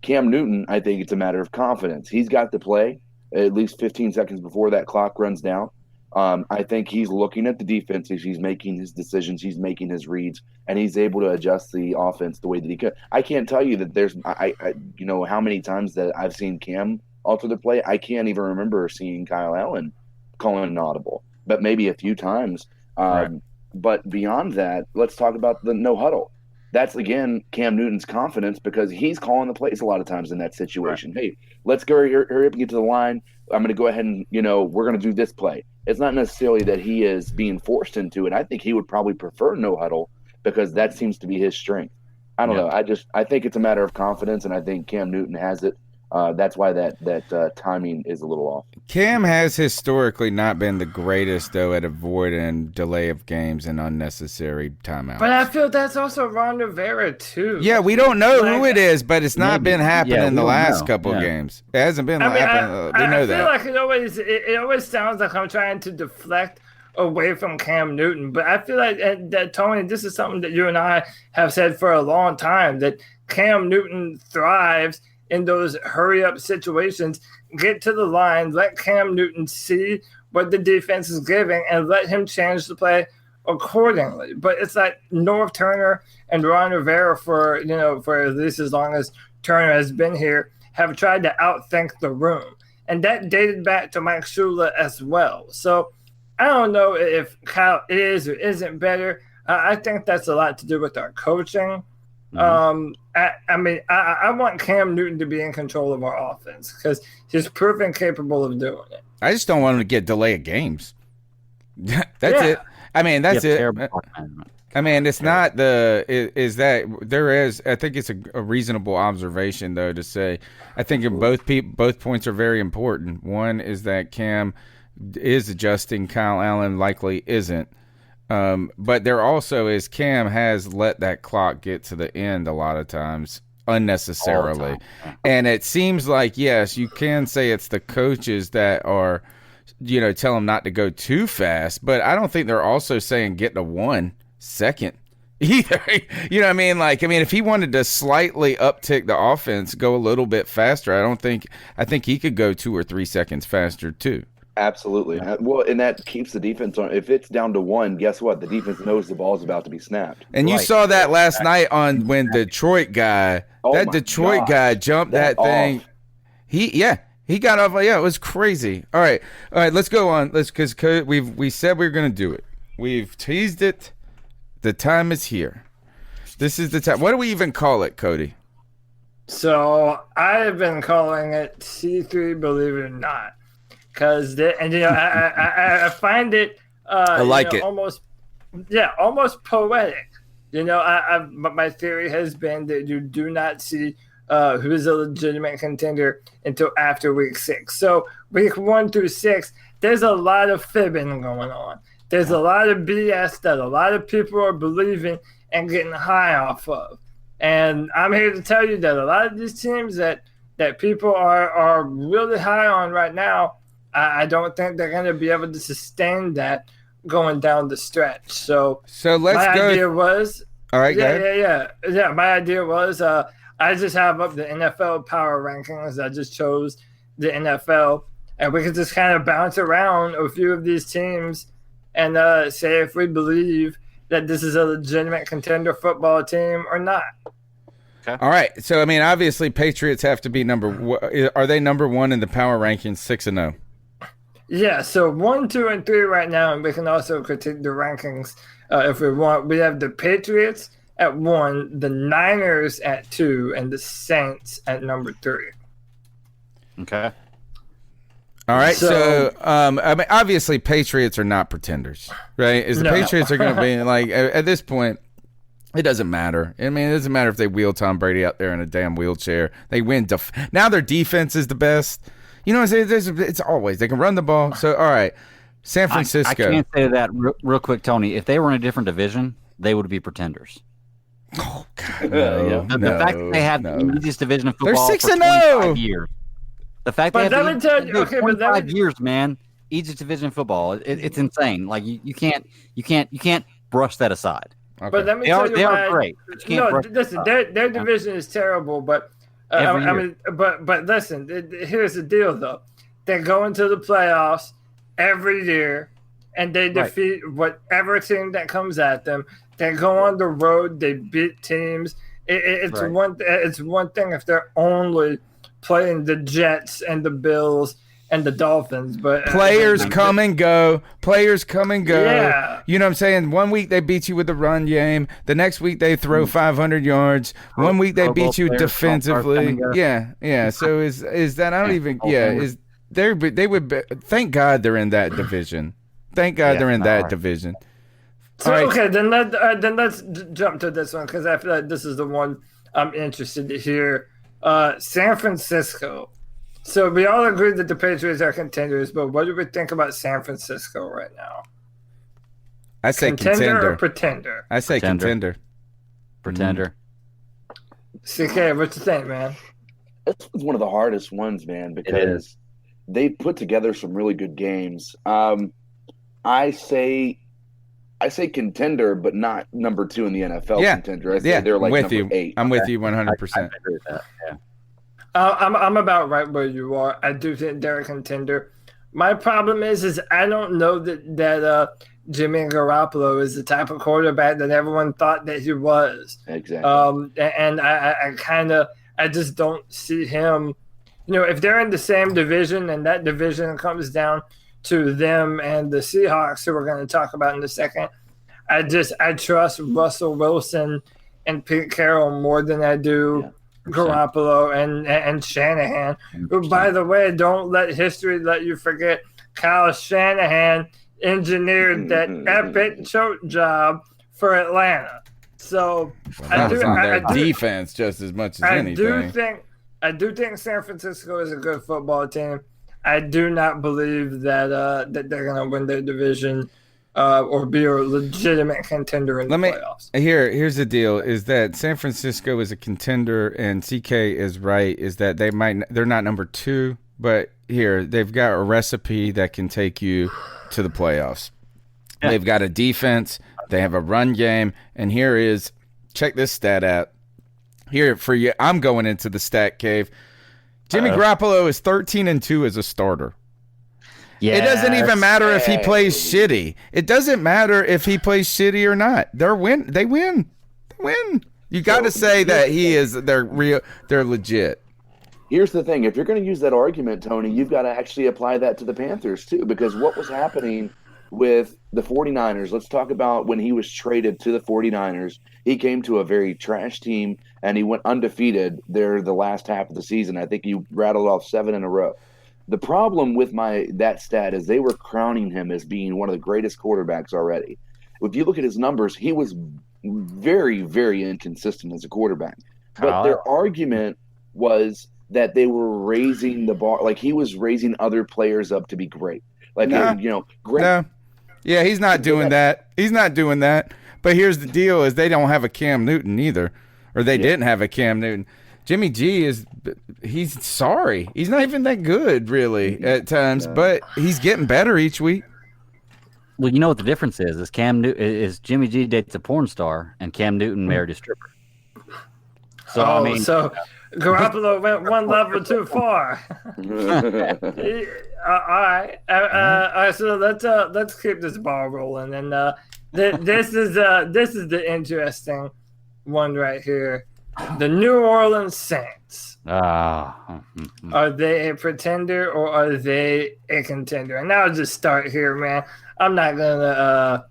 Cam Newton, I think it's a matter of confidence. He's got the play at least 15 seconds before that clock runs down. I think he's looking at the defense. He's making his decisions. He's making his reads, and he's able to adjust the offense the way that he could. I can't tell you that there's, how many times that I've seen Cam alter the play. I can't even remember seeing Kyle Allen calling an audible, but maybe a few times. Right. But beyond that, let's talk about the no huddle. That's, again, Cam Newton's confidence because he's calling the plays a lot of times in that situation. Right. Hey, let's go hurry up and get to the line. I'm going to go ahead and, we're going to do this play. It's not necessarily that he is being forced into it. I think he would probably prefer no huddle because that seems to be his strength. I don't know. I think it's a matter of confidence, and I think Cam Newton has it. That's why that timing is a little off. Cam has historically not been the greatest, though, at avoiding delay of games and unnecessary timeouts. But I feel that's also Ron Rivera, too. Yeah, we don't know who it is, but it's not been happening in the last couple of games. It hasn't been happening. We know that. I feel like it always sounds like I'm trying to deflect away from Cam Newton. But I feel like that, Tony, this is something that you and I have said for a long time, that Cam Newton thrives in those hurry-up situations. Get to the line, let Cam Newton see what the defense is giving, and let him change the play accordingly. But it's like Norv Turner and Ron Rivera for at least as long as Turner has been here, have tried to outthink the room. And that dated back to Mike Shula as well. So I don't know if Kyle is or isn't better. I think that's a lot to do with our coaching. Mm-hmm. I want Cam Newton to be in control of our offense because he's proven capable of doing it. I just don't want him to get delay of games. That's it. I mean, that's it. I mean, it's not is that there is. I think it's a reasonable observation though to say. I think both points are very important. One is that Cam is adjusting, Kyle Allen likely isn't. But there also is Cam has let that clock get to the end a lot of times unnecessarily. And it seems like, yes, you can say it's the coaches that are, tell him not to go too fast, but I don't think they're also saying get to 1 second either. You know what I mean? If he wanted to slightly uptick the offense, go a little bit faster, I think he could go 2 or 3 seconds faster too. Absolutely. Well, and that keeps the defense on. If it's down to 1, guess what? The defense knows the ball's about to be snapped. And you saw that last night on when Detroit guy, guy jumped that thing. Off. He got off. Yeah, it was crazy. All right, let's go on. Because we said we were going to do it. We've teased it. The time is here. This is the time. What do we even call it, Cody? So I have been calling it C3, believe it or not, because I find it I like it almost poetic. But my theory has been that you do not see who is a legitimate contender until after week 6. So week 1 through 6, there's a lot of fibbing going on. There's a lot of BS that a lot of people are believing and getting high off of. And I'm here to tell you that a lot of these teams that people are really high on right now, I don't think they're going to be able to sustain that going down the stretch. So let's go. My idea was, all right, yeah. My idea was, I just have up the NFL power rankings. I just chose the NFL, and we could just kind of bounce around a few of these teams and say if we believe that this is a legitimate contender football team or not. Okay. All right. So, I mean, obviously, Patriots have to be are they number 1 in the power rankings, 6-0? Yeah, so 1, 2, and 3 right now, and we can also critique the rankings if we want. We have the Patriots at 1, the Niners at 2, and the Saints at number 3. Okay. All right, so I mean, obviously, Patriots are not pretenders, right? Patriots are going to be, like, at this point, it doesn't matter. I mean, it doesn't matter if they wheel Tom Brady out there in a damn wheelchair. They win. Now their defense is the best. You know what I'm saying? It's always. They can run the ball. So, all right, San Francisco. I can't say that real quick, Tony. If they were in a different division, they would be pretenders. Oh, God, no. The fact that they have the easiest division of football they're 6-0 for 25 years. The fact that they have 25 years, man, easiest division of football. It's insane. Like you can't brush that aside. Okay. But let me tell you they are great. Listen, their division is terrible, but but listen, here's the deal though. They go into the playoffs every year and they defeat whatever team that comes at them. They go on the road, they beat teams. It's one thing if they're only playing the Jets and the Bills and the Dolphins, but players come and go. Yeah. You know what I'm saying? One week they beat you with the run game. The next week they throw 500 yards. One week they beat you defensively. Yeah. So is that I don't even they would thank God they're in that division. Thank God they're in that division. So okay, then let's jump to this one because I feel like this is the one I'm interested to hear. San Francisco. So we all agree that the Patriots are contenders, but what do we think about San Francisco right now? I say contender or pretender? I say contender. Pretender. CK, what you think, man? It's one of the hardest ones, man, because they put together some really good games. I say contender, but not number 2 in the NFL contender. I say they're like number 8. I'm with you 100%. I agree with that. Yeah. I'm about right where you are. I do think they're a contender. My problem is I don't know that Jimmy Garoppolo is the type of quarterback that everyone thought that he was. Exactly. And I just don't see him. You know, if they're in the same division and that division comes down to them and the Seahawks, who we're going to talk about in a second, I trust Russell Wilson and Pete Carroll more than I do Garoppolo and Shanahan, who, by the way, don't let history let you forget Kyle Shanahan engineered that epic choke job for Atlanta. So I do defense just as much as anything. I do think San Francisco is a good football team. I do not believe that they're going to win their division or be a legitimate contender in the playoffs. Here's the deal: is that San Francisco is a contender, and CK is right. Is that they're not number 2, but they've got a recipe that can take you to the playoffs. Yeah. They've got a defense. They have a run game, and check this stat out. Here for you, I'm going into the stat cave. Jimmy Garoppolo is 13-2 as a starter. Yeah, it doesn't even matter if he plays shitty. It doesn't matter if he plays shitty or not. They win. You got to say that they're real. They're legit. Here's the thing: if you're going to use that argument, Tony, you've got to actually apply that to the Panthers too, because what was happening with the 49ers, let's talk about when he was traded to the 49ers. He came to a very trash team, and he went undefeated there the last half of the season. I think he rattled off 7 in a row. The problem with that stat is they were crowning him as being one of the greatest quarterbacks already. If you look at his numbers, he was very, very inconsistent as a quarterback. But their argument was that they were raising the bar, like he was raising other players up to be great. Like, great. No. Yeah, he's not doing that. He's not doing that. But here's the deal is they don't have a Cam Newton either, or they didn't have a Cam Newton. Jimmy G he's sorry. He's not even that good, really, at times, but he's getting better each week. Well, you know what the difference is Jimmy G dates a porn star, and Cam Newton married a stripper. So, so Garoppolo went one level too far. All right. So let's keep this ball rolling, and this is the interesting one right here. The New Orleans Saints. Are they a pretender or are they a contender? And I'll just start here, man. I'm not gonna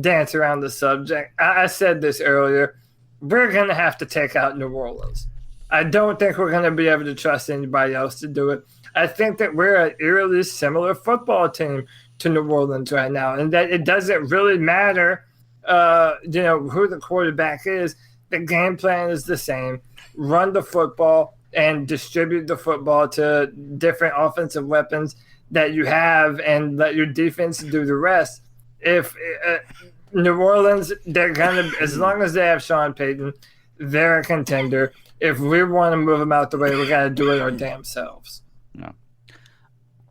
dance around the subject. I said this earlier. We're gonna have to take out New Orleans. I don't think we're gonna be able to trust anybody else to do it. I think that we're an eerily similar football team to New Orleans right now, and that it doesn't really matter, who the quarterback is. The game plan is the same. Run the football and distribute the football to different offensive weapons that you have and let your defense do the rest. If New Orleans, they're going to, as long as they have Sean Payton, they're a contender. If we want to move them out the way, we got to do it our damn selves. No.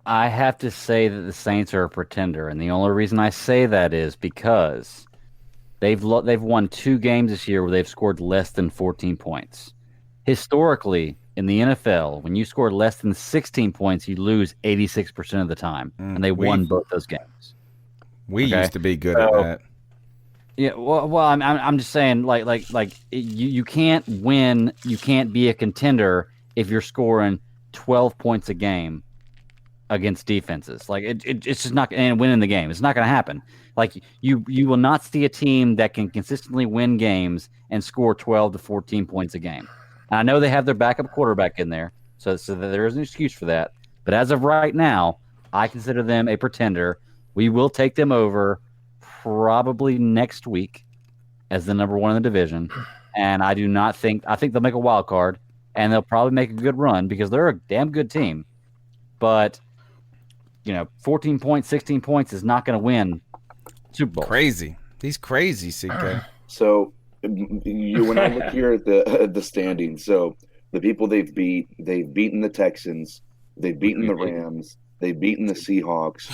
I have to say that the Saints are a pretender, and the only reason I say that is because they've won 2 games this year where they've scored less than 14 points. Historically, in the NFL, when you score less than 16 points, you lose 86% of the time, and they won both those games. We used to be good at that. Yeah, well, I'm just saying, like you can't win, you can't be a contender if you're scoring 12 points a game against defenses. Like it's just not, and winning the game, it's not going to happen. Like you will not see a team that can consistently win games and score 12 to 14 points a game. And I know they have their backup quarterback in there, so there is an excuse for that. But as of right now, I consider them a pretender. We will take them over probably next week as the number 1 in the division. And I think they'll make a wild card, and they'll probably make a good run because they're a damn good team. But 14 points, 16 points is not going to win Super Bowl. Crazy. He's crazy, CK. So when I look here at the standings, so the people they've beaten the Texans, they've beaten the Rams, they've beaten the Seahawks.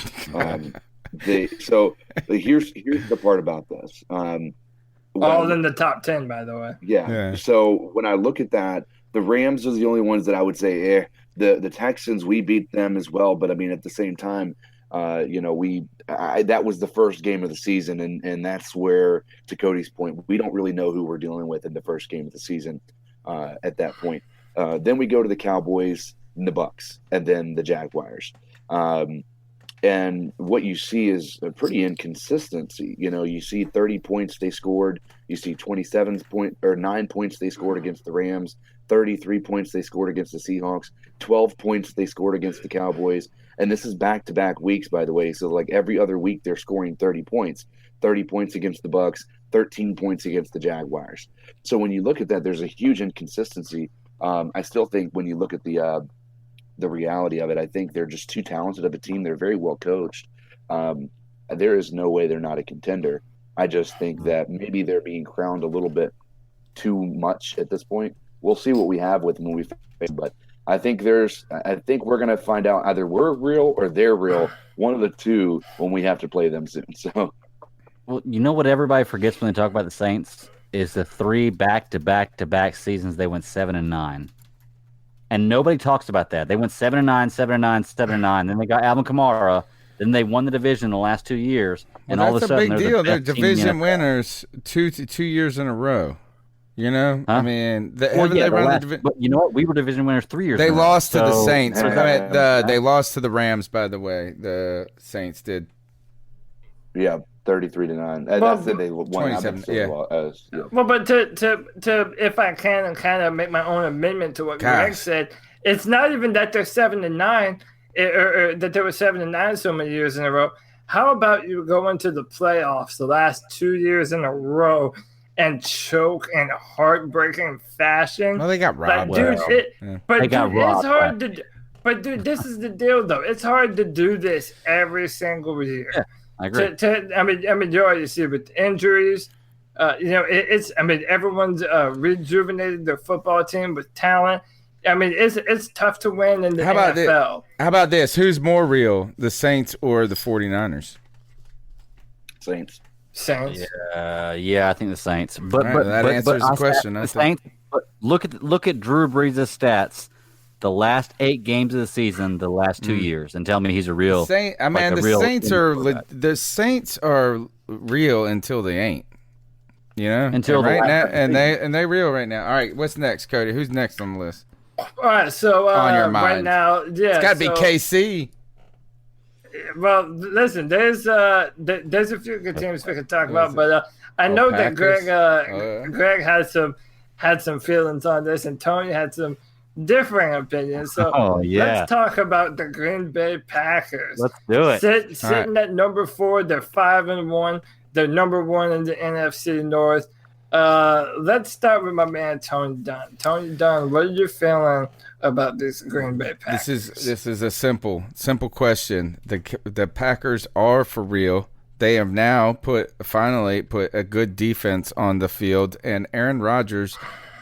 Here's the part about this. All in the top 10, by the way. Yeah. So when I look at that, the Rams are the only ones that I would say, The Texans, we beat them as well, but I mean at the same time, that was the first game of the season, and that's where, to Cody's point, we don't really know who we're dealing with in the first game of the season at that point. Then we go to the Cowboys and the Bucks, and then the Jaguars. And what you see is a pretty inconsistency. You see 30 points they scored. You see 9 points they scored against the Rams, 33 points they scored against the Seahawks, 12 points they scored against the Cowboys. And this is back-to-back weeks, by the way. So, like, every other week they're scoring 30 points. 30 points against the Bucks, 13 points against the Jaguars. So when you look at that, there's a huge inconsistency. I still think when you look at the reality of it, I think they're just too talented of a team. They're very well coached. There is no way they're not a contender. I just think that maybe they're being crowned a little bit too much at this point. We'll see what we have with them when we face, but I think we're going to find out either we're real or they're real, one of the two, when we have to play them soon. So, well, you know what everybody forgets when they talk about the Saints is the 3 back-to-back seasons they went 7-9. And nobody talks about that. They went 7-9, 7-9, 7-9. Then they got Alvin Kamara. Then they won the division the last 2 years. And all of a sudden, that's a big deal. They're division winners 2 years in a row. Huh? I mean, but you know what? We were division winners 3 years. They lost to the Saints. They lost to the Rams, by the way. The Saints did. Yeah, 33-9. That's it. They won. 27, yeah. Well, but to if I can and kind of make my own amendment to what Greg said, it's not even that they're 7-9, or that they were 7-9 so many years in a row. How about you go into the playoffs the last 2 years in a row and choke in heartbreaking fashion? Well, they got robbed. Dude, it's hard to. But dude, this is the deal, though. It's hard to do this every single year. Yeah, I agree. I mean, you already see with injuries. Everyone's rejuvenated their football team with talent. I mean, it's tough to win in the NFL. How about this? Who's more real, the Saints or the 49ers? Saints. Yeah, I think the Saints. But that answers the question. The Saints. But look at Drew Brees' stats. The last 8 games of the season, the last 2 years, and tell me he's a real. The Saints are real until they ain't. You know, until right now, and they real right now. All right, what's next, Cody? Who's next on the list? All right, so on your mind right now, it's got to be KC. Well, listen, there's a few good teams we can talk about, but I know that Greg had some feelings on this, and Tony had some differing opinions. So let's talk about the Green Bay Packers. Let's do it. Sitting at number 4, they're 5-1. They're number 1 in the NFC North. Let's start with my man Tony Dunn. Tony Dunn, what are you feeling about this Green Bay Packers? This is a simple question. The Packers are for real. They have now finally put a good defense on the field, and Aaron Rodgers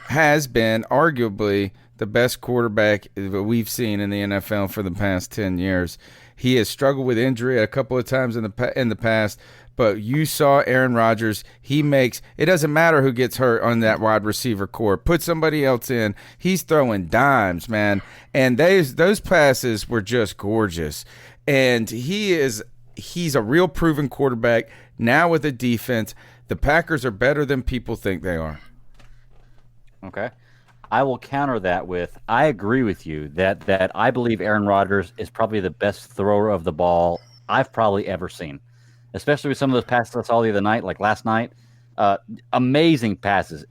has been arguably the best quarterback that we've seen in the NFL for the past 10 years. He has struggled with injury a couple of times in the past, but you saw Aaron Rodgers. It doesn't matter who gets hurt on that wide receiver core. Put somebody else in. He's throwing dimes, man. And those passes were just gorgeous. And he's a real proven quarterback now with a defense. The Packers are better than people think they are. Okay. I will counter that with, I agree with you that I believe Aaron Rodgers is probably the best thrower of the ball I've probably ever seen, especially with some of those passes I saw the other night, like last night. Amazing passes.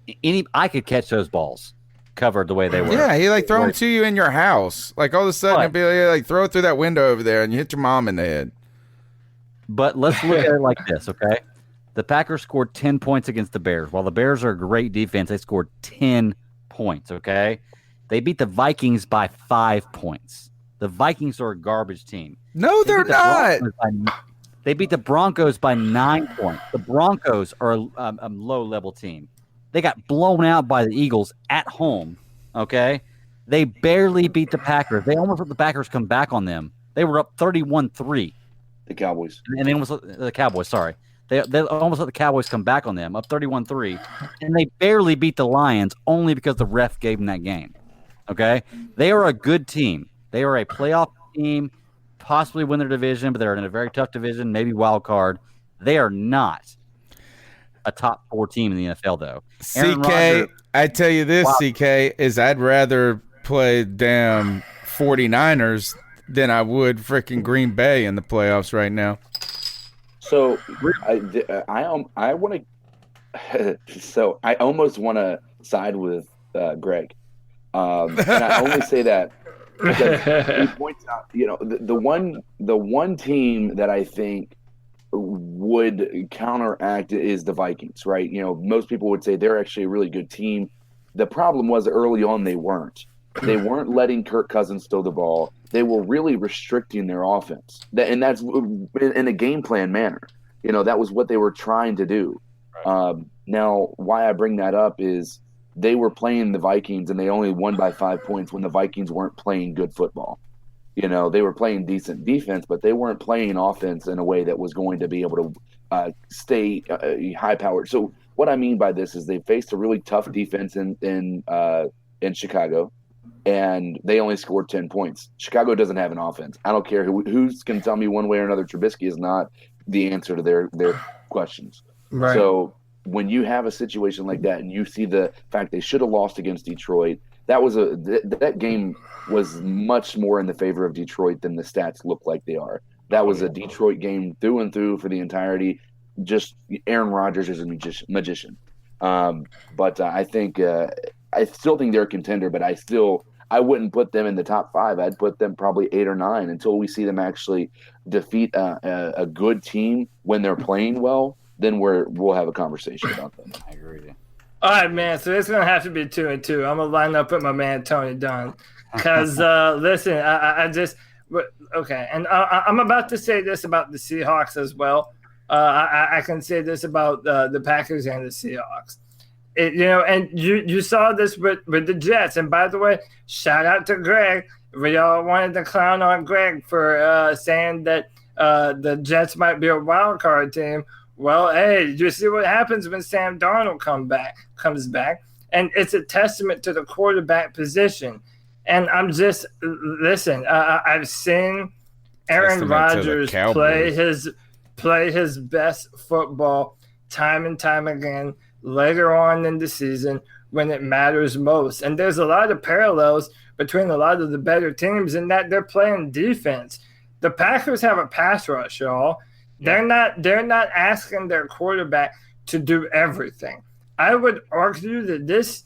I could catch those balls covered the way they were. Yeah, he throw them to you in your house. Like all of a sudden, it'd be like throw it through that window over there and you hit your mom in the head. But let's look at it like this, okay? The Packers scored 10 points against the Bears. While the Bears are a great defense, they scored 10 points, okay? They beat the Vikings by 5 points. The Vikings are a garbage team. No, they're not. They beat the Broncos by 9 points. The Broncos are a low-level team. They got blown out by the Eagles at home, okay? They barely beat the Packers. They almost let the Packers come back on them. They were up 31-3. The Cowboys. And they almost the Cowboys, sorry. They almost let the Cowboys come back on them, up 31-3. And they barely beat the Lions only because the ref gave them that game. Okay? They are a good team. They are a playoff team, possibly win their division, but they're in a very tough division, maybe wild card. They are not a top 4 team in the NFL, though. CK, I tell you this, CK, is I'd rather play damn 49ers than I would freaking Green Bay in the playoffs right now. So I want to. So I almost want to side with Greg, and I only say that because he points out, the one team that I think would counteract is the Vikings, right? Most people would say they're actually a really good team. The problem was early on they weren't. They weren't letting Kirk Cousins throw the ball. They were really restricting their offense. And that's in a game plan manner. That was what they were trying to do. Now, why I bring that up is they were playing the Vikings and they only won by 5 points when the Vikings weren't playing good football. They were playing decent defense, but they weren't playing offense in a way that was going to be able to stay high-powered. So what I mean by this is they faced a really tough defense in Chicago. And they only scored 10 points. Chicago doesn't have an offense. I don't care who's going to tell me one way or another. Trubisky is not the answer to their questions. Right. So when you have a situation like that, and you see the fact they should have lost against Detroit, that game was much more in the favor of Detroit than the stats look like they are. That was a Detroit game through and through for the entirety. Just Aaron Rodgers is a magician. But I think I still think they're a contender, but I wouldn't put them in the top 5. I'd put them probably 8 or 9 until we see them actually defeat a good team when they're playing well. Then we'll have a conversation about them. I agree with you. All right, man. So it's gonna have to be 2 and 2. I'm gonna line up with my man Tony Dunn, because listen, I just okay, and I'm about to say this about the Seahawks as well. I can say this about the Packers and the Seahawks. And you saw this with the Jets. And by the way, shout out to Greg. We all wanted to clown on Greg for saying that the Jets might be a wild card team. Well, hey, you see what happens when Sam Darnold comes back, and it's a testament to the quarterback position. And I'm just listen. I've seen Aaron Rodgers play his best football time and time again later on in the season when it matters most. And there's a lot of parallels between a lot of the better teams in that they're playing defense. The Packers have a pass rush, y'all. They're not asking their quarterback to do everything. I would argue that this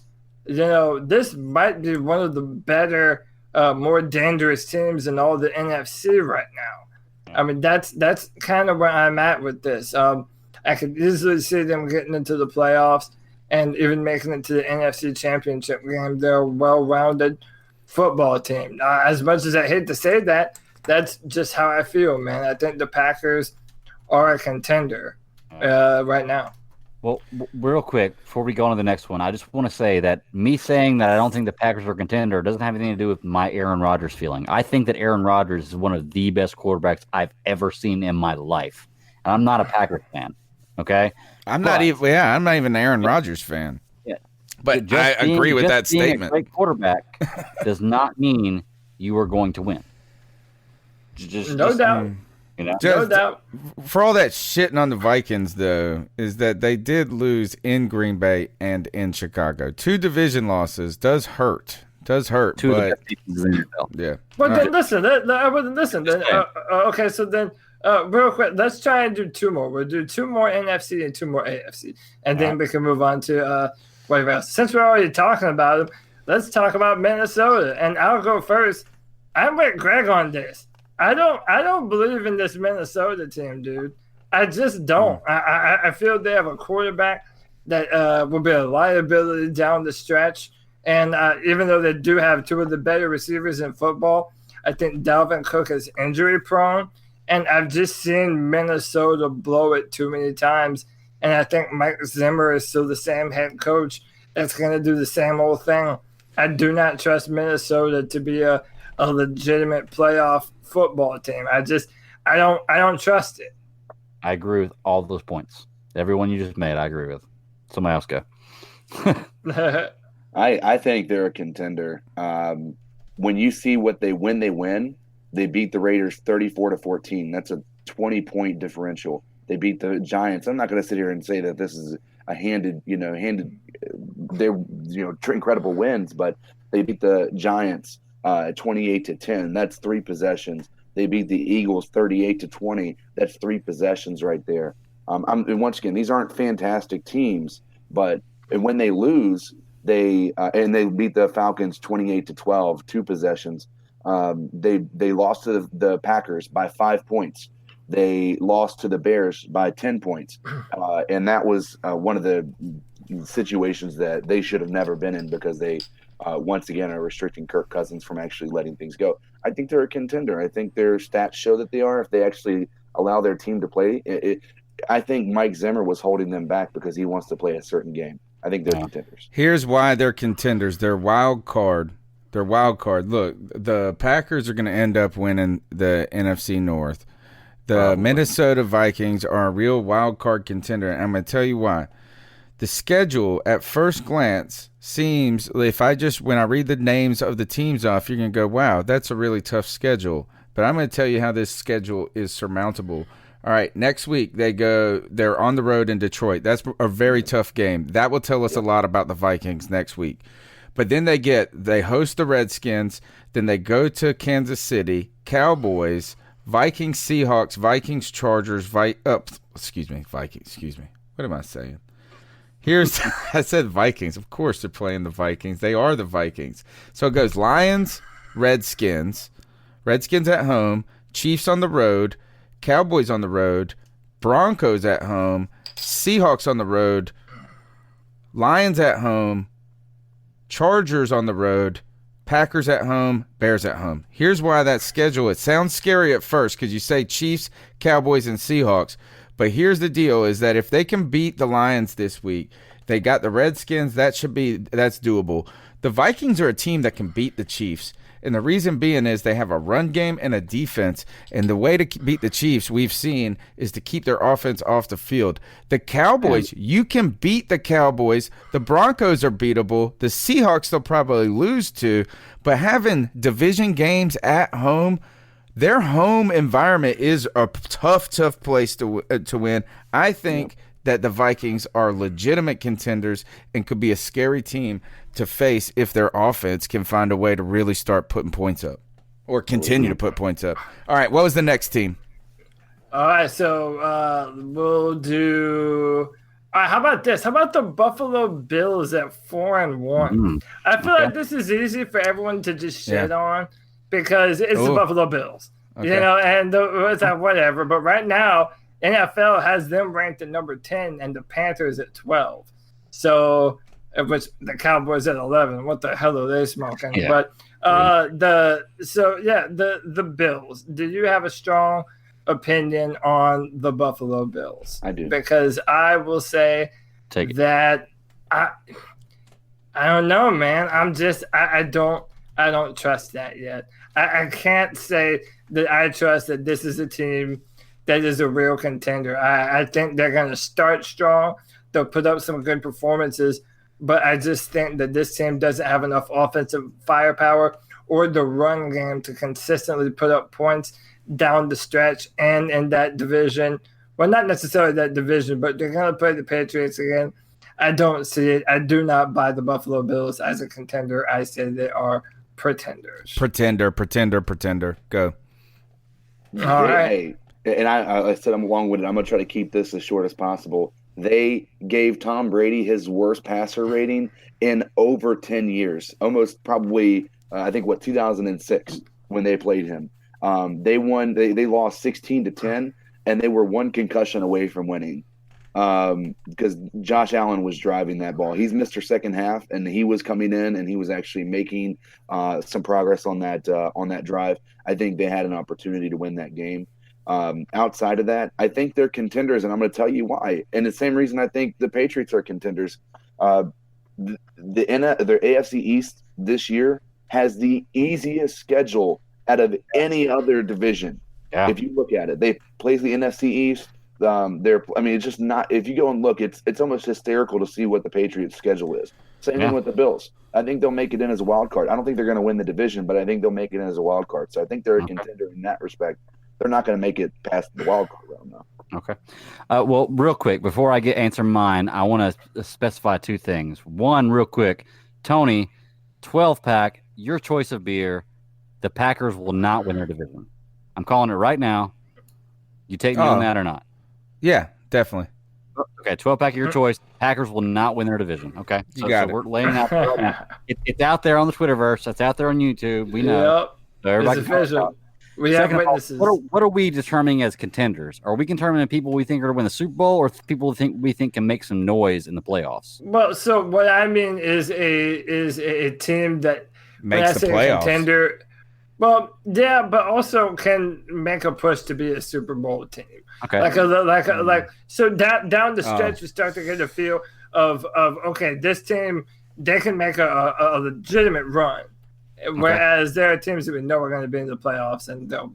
might be one of the better, more dangerous teams in all the NFC right now. I mean, that's kind of where I'm at with this. I could easily see them getting into the playoffs and even making it to the NFC Championship game. They're a well-rounded football team. As much as I hate to say that, that's just how I feel, man. I think the Packers are a contender right now. Well, real quick, before we go on to the next one, I just want to say that me saying that I don't think the Packers are a contender doesn't have anything to do with my Aaron Rodgers feeling. I think that Aaron Rodgers is one of the best quarterbacks I've ever seen in my life. And I'm not a Packers fan, okay? I'm not even an Aaron Rodgers fan. Yeah. But I agree with that statement. A great quarterback does not mean you are going to win. No doubt. No doubt. For all that shitting on the Vikings, though, is that they did lose in Green Bay and in Chicago. 2 division losses does hurt. Two but yeah. Well, then listen. Listen. Then, okay, so then real quick, let's try and do 2 more. We'll do 2 more NFC and 2 more AFC, and then we can move on to whatever else. Since we're already talking about them, let's talk about Minnesota. And I'll go first. I'm with Greg on this. I don't believe in this Minnesota team, dude. I just don't. I feel they have a quarterback that will be a liability down the stretch. And even though they do have 2 of the better receivers in football, I think Dalvin Cook is injury prone. And I've just seen Minnesota blow it too many times. And I think Mike Zimmer is still the same head coach that's going to do the same old thing. I do not trust Minnesota to be a legitimate playoff football team. I don't trust it. I agree with all those points. Everyone you just made, I agree with. Somebody else go. I think they're a contender. When you see when they win, they beat the Raiders 34-14. That's a 20-point differential. They beat the Giants. I'm not going to sit here and say that this is a they're incredible wins, but they beat the Giants 28-10. That's 3 possessions. They beat the Eagles 38-20. That's 3 possessions right there. And once again, these aren't fantastic teams, but when they lose, they beat the Falcons 28-12, 2 possessions. They lost to the Packers by 5 points. They lost to the Bears by 10 points, and that was one of the situations that they should have never been in because they. Once again, are restricting Kirk Cousins from actually letting things go. I think they're a contender. I think their stats show that they are. If they actually allow their team to play, I think Mike Zimmer was holding them back because he wants to play a certain game. I think they're contenders. Here's why they're contenders. They're wild card. Look, the Packers are going to end up winning the NFC North. The Minnesota Vikings are a real wild card contender, and I'm going to tell you why. The schedule at first glance seems, when I read the names of the teams off, you're going to go, wow, that's a really tough schedule. But I'm going to tell you how this schedule is surmountable. All right, next week they're on the road in Detroit. That's a very tough game. That will tell us a lot about the Vikings next week. But then they host the Redskins, then they go to Kansas City, Cowboys, Vikings, Seahawks, Vikings, Chargers, Vikings. Excuse me. What am I saying? I said Vikings. Of course they're playing the Vikings. They are the Vikings. So it goes Lions, Redskins at home, Chiefs on the road, Cowboys on the road, Broncos at home, Seahawks on the road, Lions at home, Chargers on the road, Packers at home, Bears at home. Here's why that schedule, it sounds scary at first because you say Chiefs, Cowboys, and Seahawks. But here's the deal is that if they can beat the Lions this week, they got the Redskins, that's doable. The Vikings are a team that can beat the Chiefs. And the reason being is they have a run game and a defense. And the way to beat the Chiefs, we've seen, is to keep their offense off the field. The Cowboys, you can beat the Cowboys. The Broncos are beatable. The Seahawks they'll probably lose to. But having division games at home, their home environment is a tough place to win. I think that the Vikings are legitimate contenders and could be a scary team to face if their offense can find a way to really start putting points up or continue to put points up. All right, what was the next team? All right, so we'll do – all right, how about this? How about the Buffalo Bills at 4-1? I feel like this is easy for everyone to just shit on because it's the Buffalo Bills. Okay. You know, and it's like whatever. But right now, NFL has them ranked at number 10 and the Panthers at 12. So – which the Cowboys at 11. What the hell are they smoking? Yeah. But the Bills. Do you have a strong opinion on the Buffalo Bills? I do. Because I will say that I don't know, man. I don't trust that yet. I can't say that I trust that this is a team that is a real contender. I think they're going to start strong. They'll put up some good performances. But I just think that this team doesn't have enough offensive firepower or the run game to consistently put up points down the stretch and in that division. Well, not necessarily that division, but they're going to play the Patriots again. I don't see it. I do not buy the Buffalo Bills as a contender. I say they are pretenders. Pretender. Go. All right. And I said I'm long-winded. I'm going to try to keep this as short as possible. They gave Tom Brady his worst passer rating in over 10 years, almost probably, 2006 when they played him. They won. They lost 16-10, and they were one concussion away from winning because Josh Allen was driving that ball. He's Mr. Second Half, and he was coming in, and he was actually making some progress on that drive. I think they had an opportunity to win that game. Outside of that, I think they're contenders, and I'm going to tell you why. And the same reason I think the Patriots are contenders. Their AFC East this year has the easiest schedule out of any other division. Yeah. If you look at it, they play the NFC East. It's just not. If you go and look, it's almost hysterical to see what the Patriots' schedule is. Same thing with the Bills. I think they'll make it in as a wild card. I don't think they're going to win the division, but I think they'll make it in as a wild card. So I think they're a contender in that respect. They're not going to make it past the wild card round, though. Okay. Well, real quick, before I answer mine, I want to specify two things. One, real quick, Tony, 12-pack, your choice of beer, the Packers will not win their division. I'm calling it right now. You take me on that or not? Yeah, definitely. Okay, 12-pack of your choice. Packers will not win their division. Okay, you got it. We're laying out there right now. It's out there on the Twitterverse. It's out there on YouTube. We know. Yep. So everybody it's official. We have witnesses. What are we determining as contenders? Are we determining people we think are going to win the Super Bowl, or people we think can make some noise in the playoffs? Well, so what I mean is a team that makes the playoffs. Contender. Well, yeah, but also can make a push to be a Super Bowl team. Okay. So down the stretch, you start to get a feel of okay, this team they can make a legitimate run. Whereas there are teams that we know are going to be in the playoffs and they'll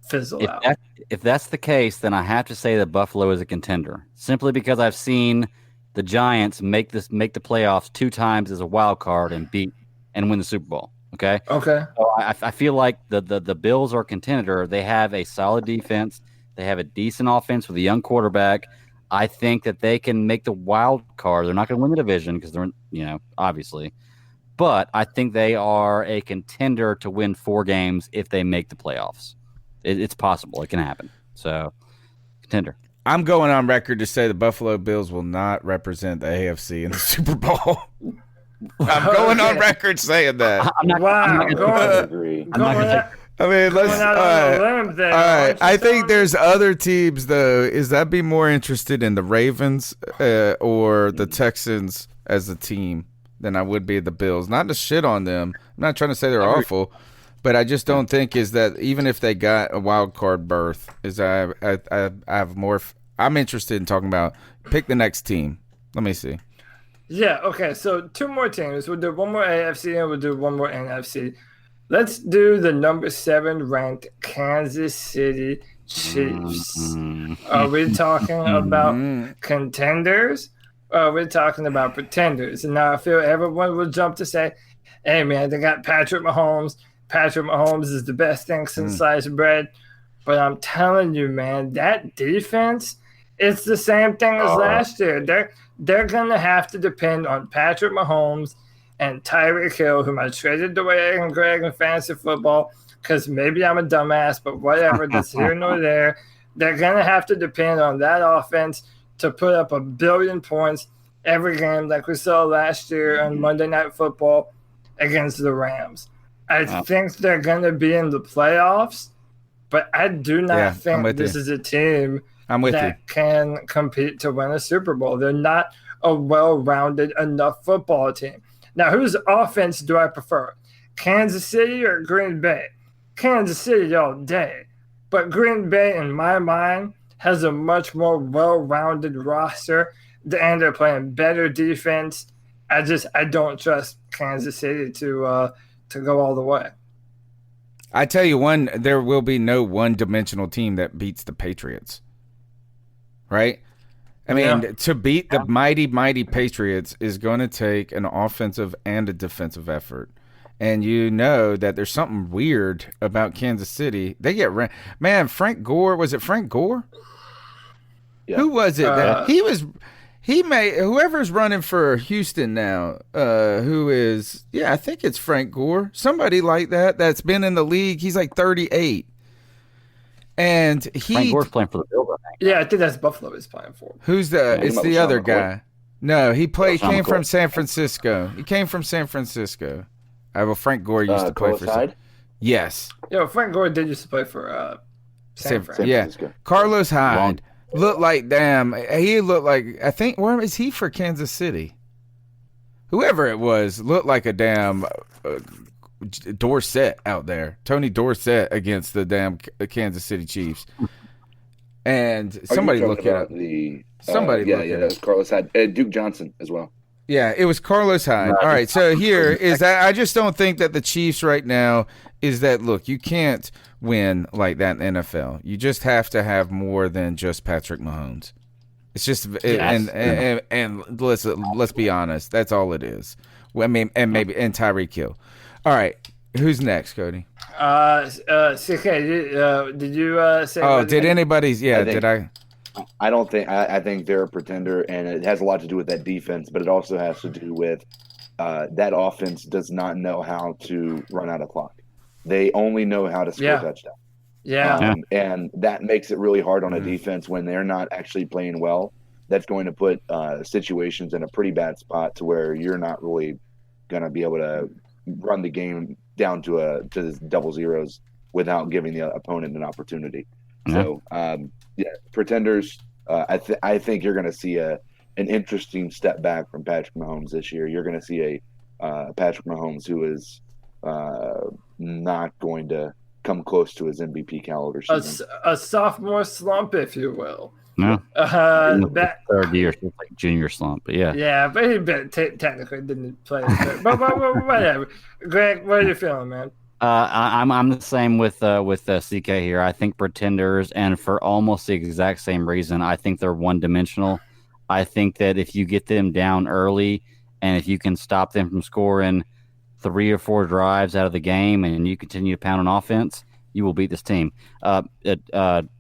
fizzle out. If that's the case, then I have to say that Buffalo is a contender, simply because I've seen the Giants make the playoffs 2 times as a wild card and win the Super Bowl. Okay. So I feel like the Bills are a contender. They have a solid defense. They have a decent offense with a young quarterback. I think that they can make the wild card. They're not going to win the division because they're, obviously. But I think they are a contender to win 4 games if they make the playoffs. It's possible. It can happen. So, contender. I'm going on record to say the Buffalo Bills will not represent the AFC in the Super Bowl. I'm going on record saying that. I'm not going to agree. I'm not going to take. I mean, let's. All right. I think there's other teams though. Is that be more interested in the Ravens or the Texans as a team than I would be the Bills? Not to shit on them. I'm not trying to say they're awful, but I just don't think is that even if they got a wild card berth, is I have more. I'm interested in talking about pick the next team. Let me see. Yeah. Okay. So 2 more teams. We'll do 1 more AFC and we'll do 1 more NFC. Let's do the number 7 ranked Kansas City Chiefs. Are we talking about contenders? Or are we talking about pretenders? And now I feel everyone will jump to say, hey, man, they got Patrick Mahomes. Patrick Mahomes is the best thing since sliced bread. But I'm telling you, man, that defense, it's the same thing as last year. They're going to have to depend on Patrick Mahomes and Tyreek Hill, whom I traded away and Greg in fantasy football because maybe I'm a dumbass, but whatever, that's here nor there. They're going to have to depend on that offense to put up 1 billion points every game like we saw last year on Monday Night Football against the Rams. I think they're going to be in the playoffs, but I do not think this is a team that can compete to win a Super Bowl. They're not a well-rounded enough football team. Now, whose offense do I prefer? Kansas City or Green Bay? Kansas City all day. But Green Bay, in my mind, has a much more well-rounded roster, and they're playing better defense. I don't trust Kansas City to go all the way. I tell you there will be no one-dimensional team that beats the Patriots. Right? I mean, to beat the mighty, mighty Patriots is going to take an offensive and a defensive effort. And you know that there's something weird about Kansas City. They get man, Frank Gore, was it Frank Gore? Yeah. Who was it? Whoever's running for Houston now, I think it's Frank Gore. Somebody like that's been in the league. He's like 38. And Frank Gore's playing for the Bills, I think. Yeah, I think that's Buffalo he's playing for. Who's it's the other guy. No, he came from San Francisco. He came from San Francisco. Frank Gore used to play for. Yes. Yeah, Frank Gore did used to play for San Fran. Yeah, Carlos Hyde looked like He looked like where is he for Kansas City? Whoever it was looked like a damn Dorsett out there. Tony Dorsett against the damn Kansas City Chiefs. And somebody look at that's Carlos Hyde. Duke Johnson as well. Yeah, it was Carlos Hyde. All right, so here is that. I just don't think that the Chiefs right now is that. Look, you can't win like that in the NFL. You just have to have more than just Patrick Mahomes. It's just and let's be honest. That's all it is. I mean, and Tyreek Hill. All right, who's next, Cody? CK, did you say? Oh, did anybody? Yeah, did I? I don't think. I think they're a pretender, and it has a lot to do with that defense, but it also has to do with that offense does not know how to run out of clock. They only know how to score touchdowns. Yeah. And that makes it really hard on a defense when they're not actually playing well. That's going to put situations in a pretty bad spot to where you're not really going to be able to run the game down to double zeros without giving the opponent an opportunity. So, pretenders. I think you're going to see an interesting step back from Patrick Mahomes this year. You're going to see a Patrick Mahomes who is not going to come close to his MVP caliber season. A sophomore slump, if you will. No. Third year, like junior slump, but yeah. Yeah, but he technically didn't play. But whatever. Greg, what are you feeling, man? I'm the same with CK here. I think pretenders, and for almost the exact same reason, I think they're one-dimensional. I think that if you get them down early, and if you can stop them from scoring 3 or 4 drives out of the game, and you continue to pound on offense, you will beat this team.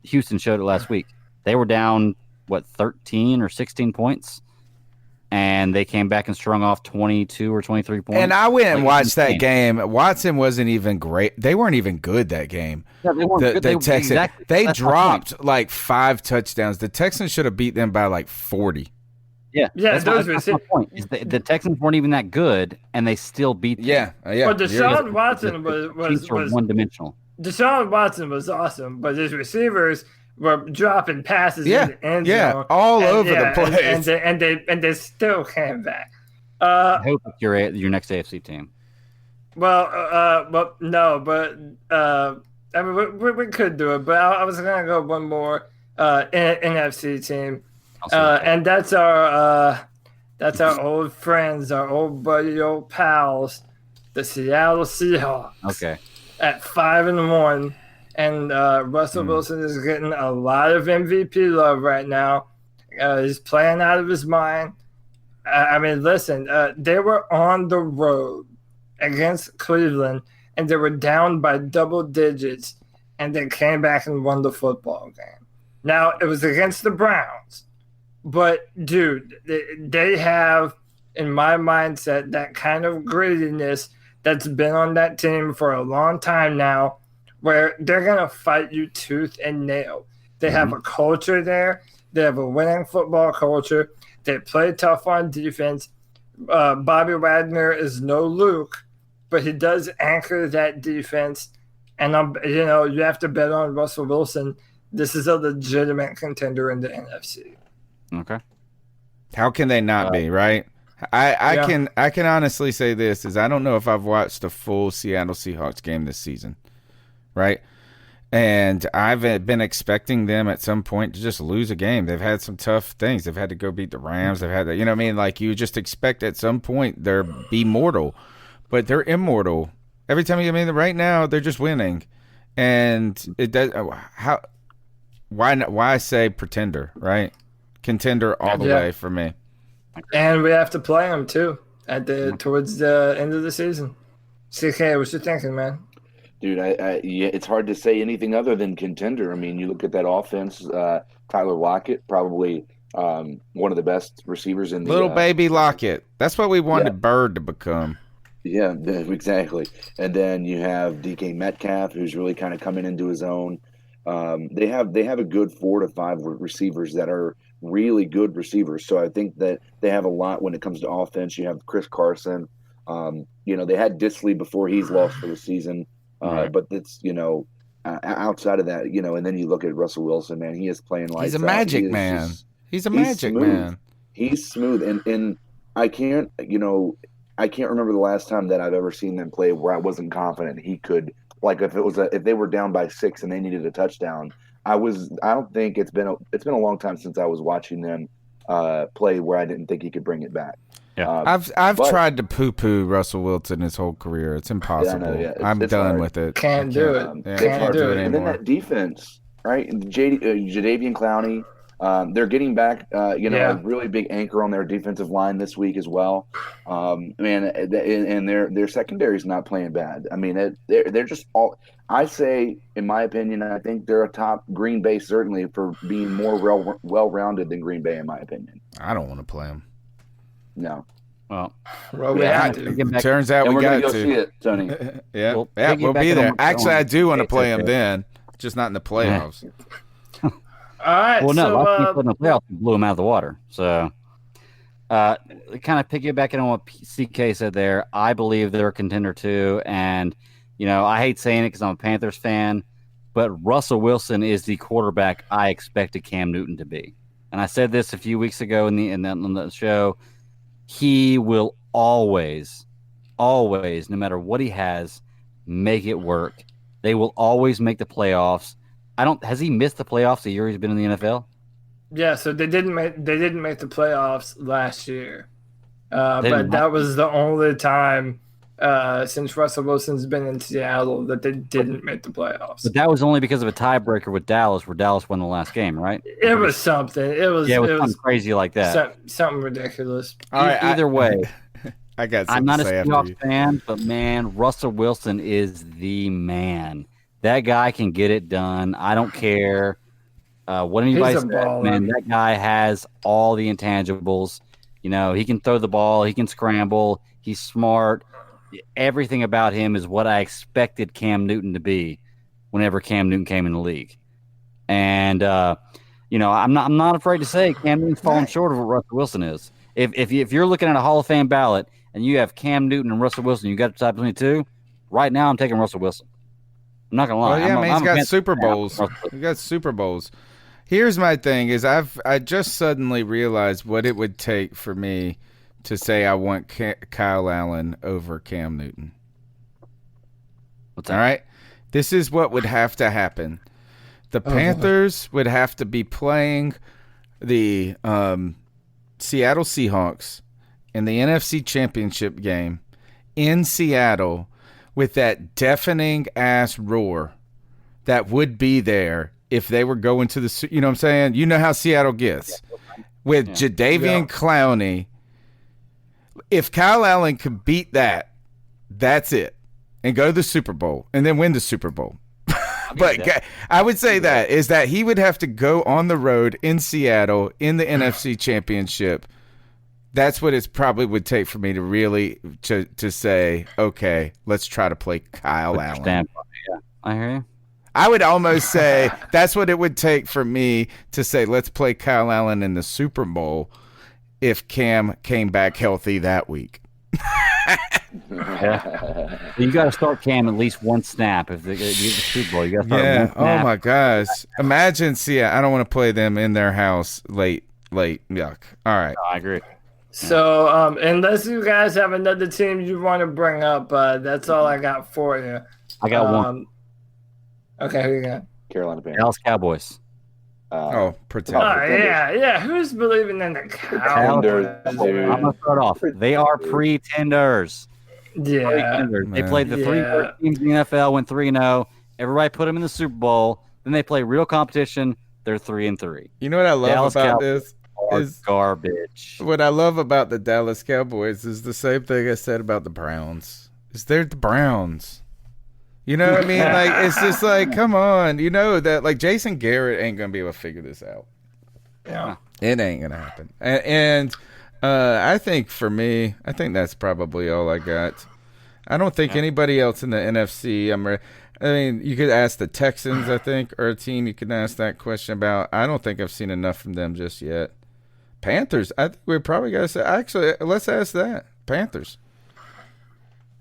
Houston showed it last week. They were down 13 or 16 points, and and they came back and strung off 22 or 23 points. And I went and watched that game. Watson wasn't even great. They weren't even good that game. Yeah, they weren't good. The Texans, exactly. they That's dropped like 5 touchdowns. The Texans should have beat them by like 40. Yeah, Yeah, that's my point. Is the Texans weren't even that good, and they still beat them. Yeah. But Deshaun Watson was one-dimensional. Deshaun Watson was awesome, but his receivers were dropping passes in the end zone. All over the place. And they still came back. I hope it's your next AFC team. Well, no, but I mean, we could do it, but I was gonna go one more NFC team, and that's our old friends, our old buddy, old pals, the Seattle Seahawks. Okay. At 5-1, and Russell Wilson is getting a lot of MVP love right now. He's playing out of his mind. I mean, listen, they were on the road against Cleveland, and they were down by double digits, and they came back and won the football game. Now, it was against the Browns, but, dude, they have, in my mindset, that kind of grittiness that's been on that team for a long time now, where they're going to fight you tooth and nail. They have a culture there. They have a winning football culture. They play tough on defense. Bobby Wagner is no Luke, but he does anchor that defense. And, you have to bet on Russell Wilson. This is a legitimate contender in the NFC. Okay. How can they not be, right? I can honestly say this is I don't know if I've watched a full Seattle Seahawks game this season, right? And I've been expecting them at some point to just lose a game. They've had some tough things. They've had to go beat the Rams. They've had to, you know what I mean? Like you just expect at some point they're be mortal, but they're immortal. Every time you right now they're just winning, and it does. Why say pretender, right? Contender all the way for me. And we have to play them too towards the end of the season. CK, what you thinking, man? Dude, it's hard to say anything other than contender. I mean, you look at that offense. Tyler Lockett, probably one of the best receivers in the little baby Lockett. That's what we wanted Bird to become. Yeah, exactly. And then you have DK Metcalf, who's really kind of coming into his own. They have a good 4 to 5 receivers that are really good receivers. So I think that they have a lot when it comes to offense. You have Chris Carson. They had Disley before he's lost for the season. But it's, outside of that, and then you look at Russell Wilson, man, he is playing like he's a magic man. He's a magic man. He's smooth. And I can't remember the last time that I've ever seen them play where I wasn't confident he could, like if they were down by 6 and they needed a touchdown. I don't think it's been a long time since I was watching them play where I didn't think he could bring it back. Yeah, I've tried to poo-poo Russell Wilson his whole career. It's impossible. I'm done hard. with it. Can't do it. Can't do it anymore. And then that defense, right? Jadeveon Clowney, they're getting back, a really big anchor on their defensive line this week as well. And their secondary is not playing bad. I mean, they're just all. I say, in my opinion, I think they're a top Green Bay certainly for being more well-rounded than Green Bay, in my opinion. I don't want to play them. No. Well, we have to. Turns out we got to. See it, Tony. We'll be there. Actually, I do want to play them then, just not in the playoffs. All right. Well, no, last time so, in the playoffs, we blew them out of the water. So, kind of piggybacking on what CK said there, I believe they're a contender too. And, I hate saying it because I'm a Panthers fan, but Russell Wilson is the quarterback I expected Cam Newton to be. And I said this a few weeks ago on the show. He will always, no matter what he has, make it work. They will always make the playoffs. Has he missed the playoffs the year he's been in the NFL? Yeah, so they didn't make the playoffs last year. But that was the only time since Russell Wilson's been in Seattle that they didn't make the playoffs. But that was only because of a tiebreaker with Dallas, where Dallas won the last game, right? It was something. It was something crazy like that. Something ridiculous. Either way, I'm not a Seahawks fan, but man, Russell Wilson is the man. That guy can get it done. I don't care what anybody says, man. That guy has all the intangibles. You know, he can throw the ball, he can scramble, he's smart. Everything about him is what I expected Cam Newton to be whenever Cam Newton came in the league. And you know, I'm not afraid to say Cam Newton's falling short of what Russell Wilson is. If you're looking at a Hall of Fame ballot and you have Cam Newton and Russell Wilson, you got to decide between the two. Right now, I'm taking Russell Wilson. I'm not gonna lie. Well, yeah, he's got Super Bowls. He got Super Bowls. Here's my thing: is I just suddenly realized what it would take for me to say I want Kyle Allen over Cam Newton. What's that? All right, this is what would have to happen. The Panthers would have to be playing the Seattle Seahawks in the NFC Championship game in Seattle with that deafening ass roar that would be there if they were going to the, you know what I'm saying? You know how Seattle gets with Jadeveon Clowney. If Kyle Allen could beat that, that's it, and go to the Super Bowl and then win the Super Bowl. But I would say that is that he would have to go on the road in Seattle in the NFC Championship. That's what it probably would take for me to really to say, okay, let's try to play Kyle Allen. Yeah, I hear you. I would almost say that's what it would take for me to say, let's play Kyle Allen in the Super Bowl if Cam came back healthy that week. Yeah. You got to start Cam at least one snap if they get the Super Bowl. You got to start one snap. Oh my gosh! Imagine, I don't want to play them in their house late. Yuck. All right. No, I agree. So, unless you guys have another team you want to bring up, that's all I got for you. I got one. Okay, who you got? Carolina Panthers. Dallas Cowboys. Pretend. Yeah. Who's believing in the Cowboys? I'm gonna start off. They are pretenders. Yeah. Pretenders. They played the three worst teams in the NFL, went 3-0. Everybody put them in the Super Bowl. Then they play real competition. They're 3-3. You know what I love Dallas about Cowboys this? Is garbage. What I love about the Dallas Cowboys is the same thing I said about the Browns. Is they're the Browns. You know what I mean? Like, it's just like, come on. You know that, like, Jason Garrett ain't going to be able to figure this out. Yeah. It ain't going to happen. And I think for me, I think that's probably all I got. I don't think anybody else in the NFC. I mean, you could ask the Texans, I think, or a team you could ask that question about. I don't think I've seen enough from them just yet. Panthers, I think we probably got to say, actually, let's ask that. Panthers.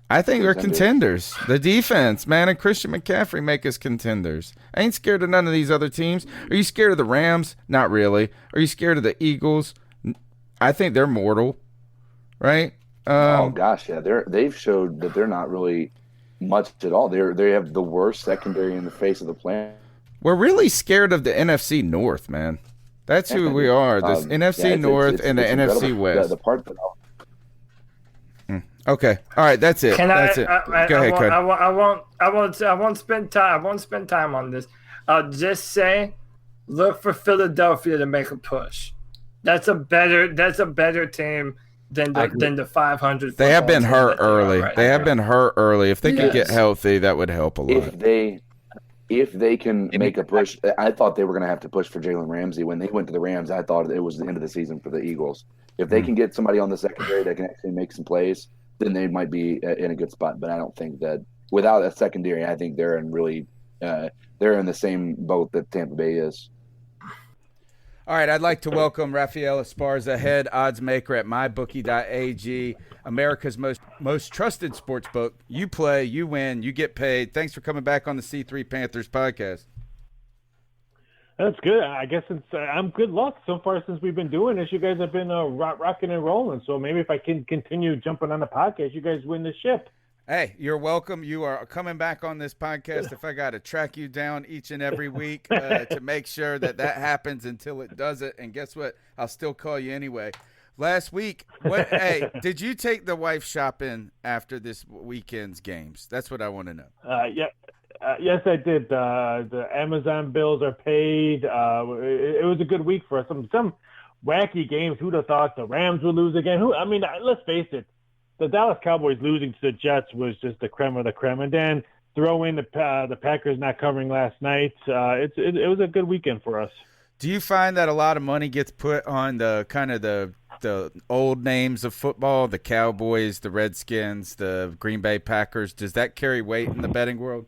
I think they're contenders. The defense, man, and Christian McCaffrey make us contenders. I ain't scared of none of these other teams. Are you scared of the Rams? Not really. Are you scared of the Eagles? I think they're mortal, right? Oh gosh, yeah, they've showed that they're not really much at all. They have the worst secondary in the face of the planet. We're really scared of the NFC North, man. That's who we are. This NFC North and the NFC West. The part that Okay. All right. That's it. That's it. Go ahead, Cody. I won't spend time on this. I'll just say, look for Philadelphia to make a push. That's a better team than the 500. They have been hurt early. They have been hurt early. If they could get healthy, that would help a lot. If they can make a push, I thought they were going to have to push for Jalen Ramsey. When they went to the Rams, I thought it was the end of the season for the Eagles. If they can get somebody on the secondary that can actually make some plays, then they might be in a good spot. But I don't think that without a secondary, I think they're in they're in the same boat that Tampa Bay is. All right, I'd like to welcome Raphael Esparza, head odds maker at MyBookie.ag, America's most trusted sports book. You play, you win, you get paid. Thanks for coming back on the C3 Panthers podcast. That's good. I guess I'm good luck so far since we've been doing this. You guys have been rocking and rolling. So maybe if I can continue jumping on the podcast, you guys win the ship. Hey, you're welcome. You are coming back on this podcast if I got to track you down each and every week to make sure that happens until it doesn't. And guess what? I'll still call you anyway. Last week, hey, did you take the wife shopping after this weekend's games? That's what I want to know. Yes, I did. The Amazon bills are paid. It was a good week for us. Some wacky games. Who'd have thought the Rams would lose again? Let's face it. The Dallas Cowboys losing to the Jets was just the creme of the creme. And then throw in the Packers not covering last night. It was a good weekend for us. Do you find that a lot of money gets put on the kind of the the old names of football, the Cowboys, the Redskins, the Green Bay Packers, does that carry weight in the betting world?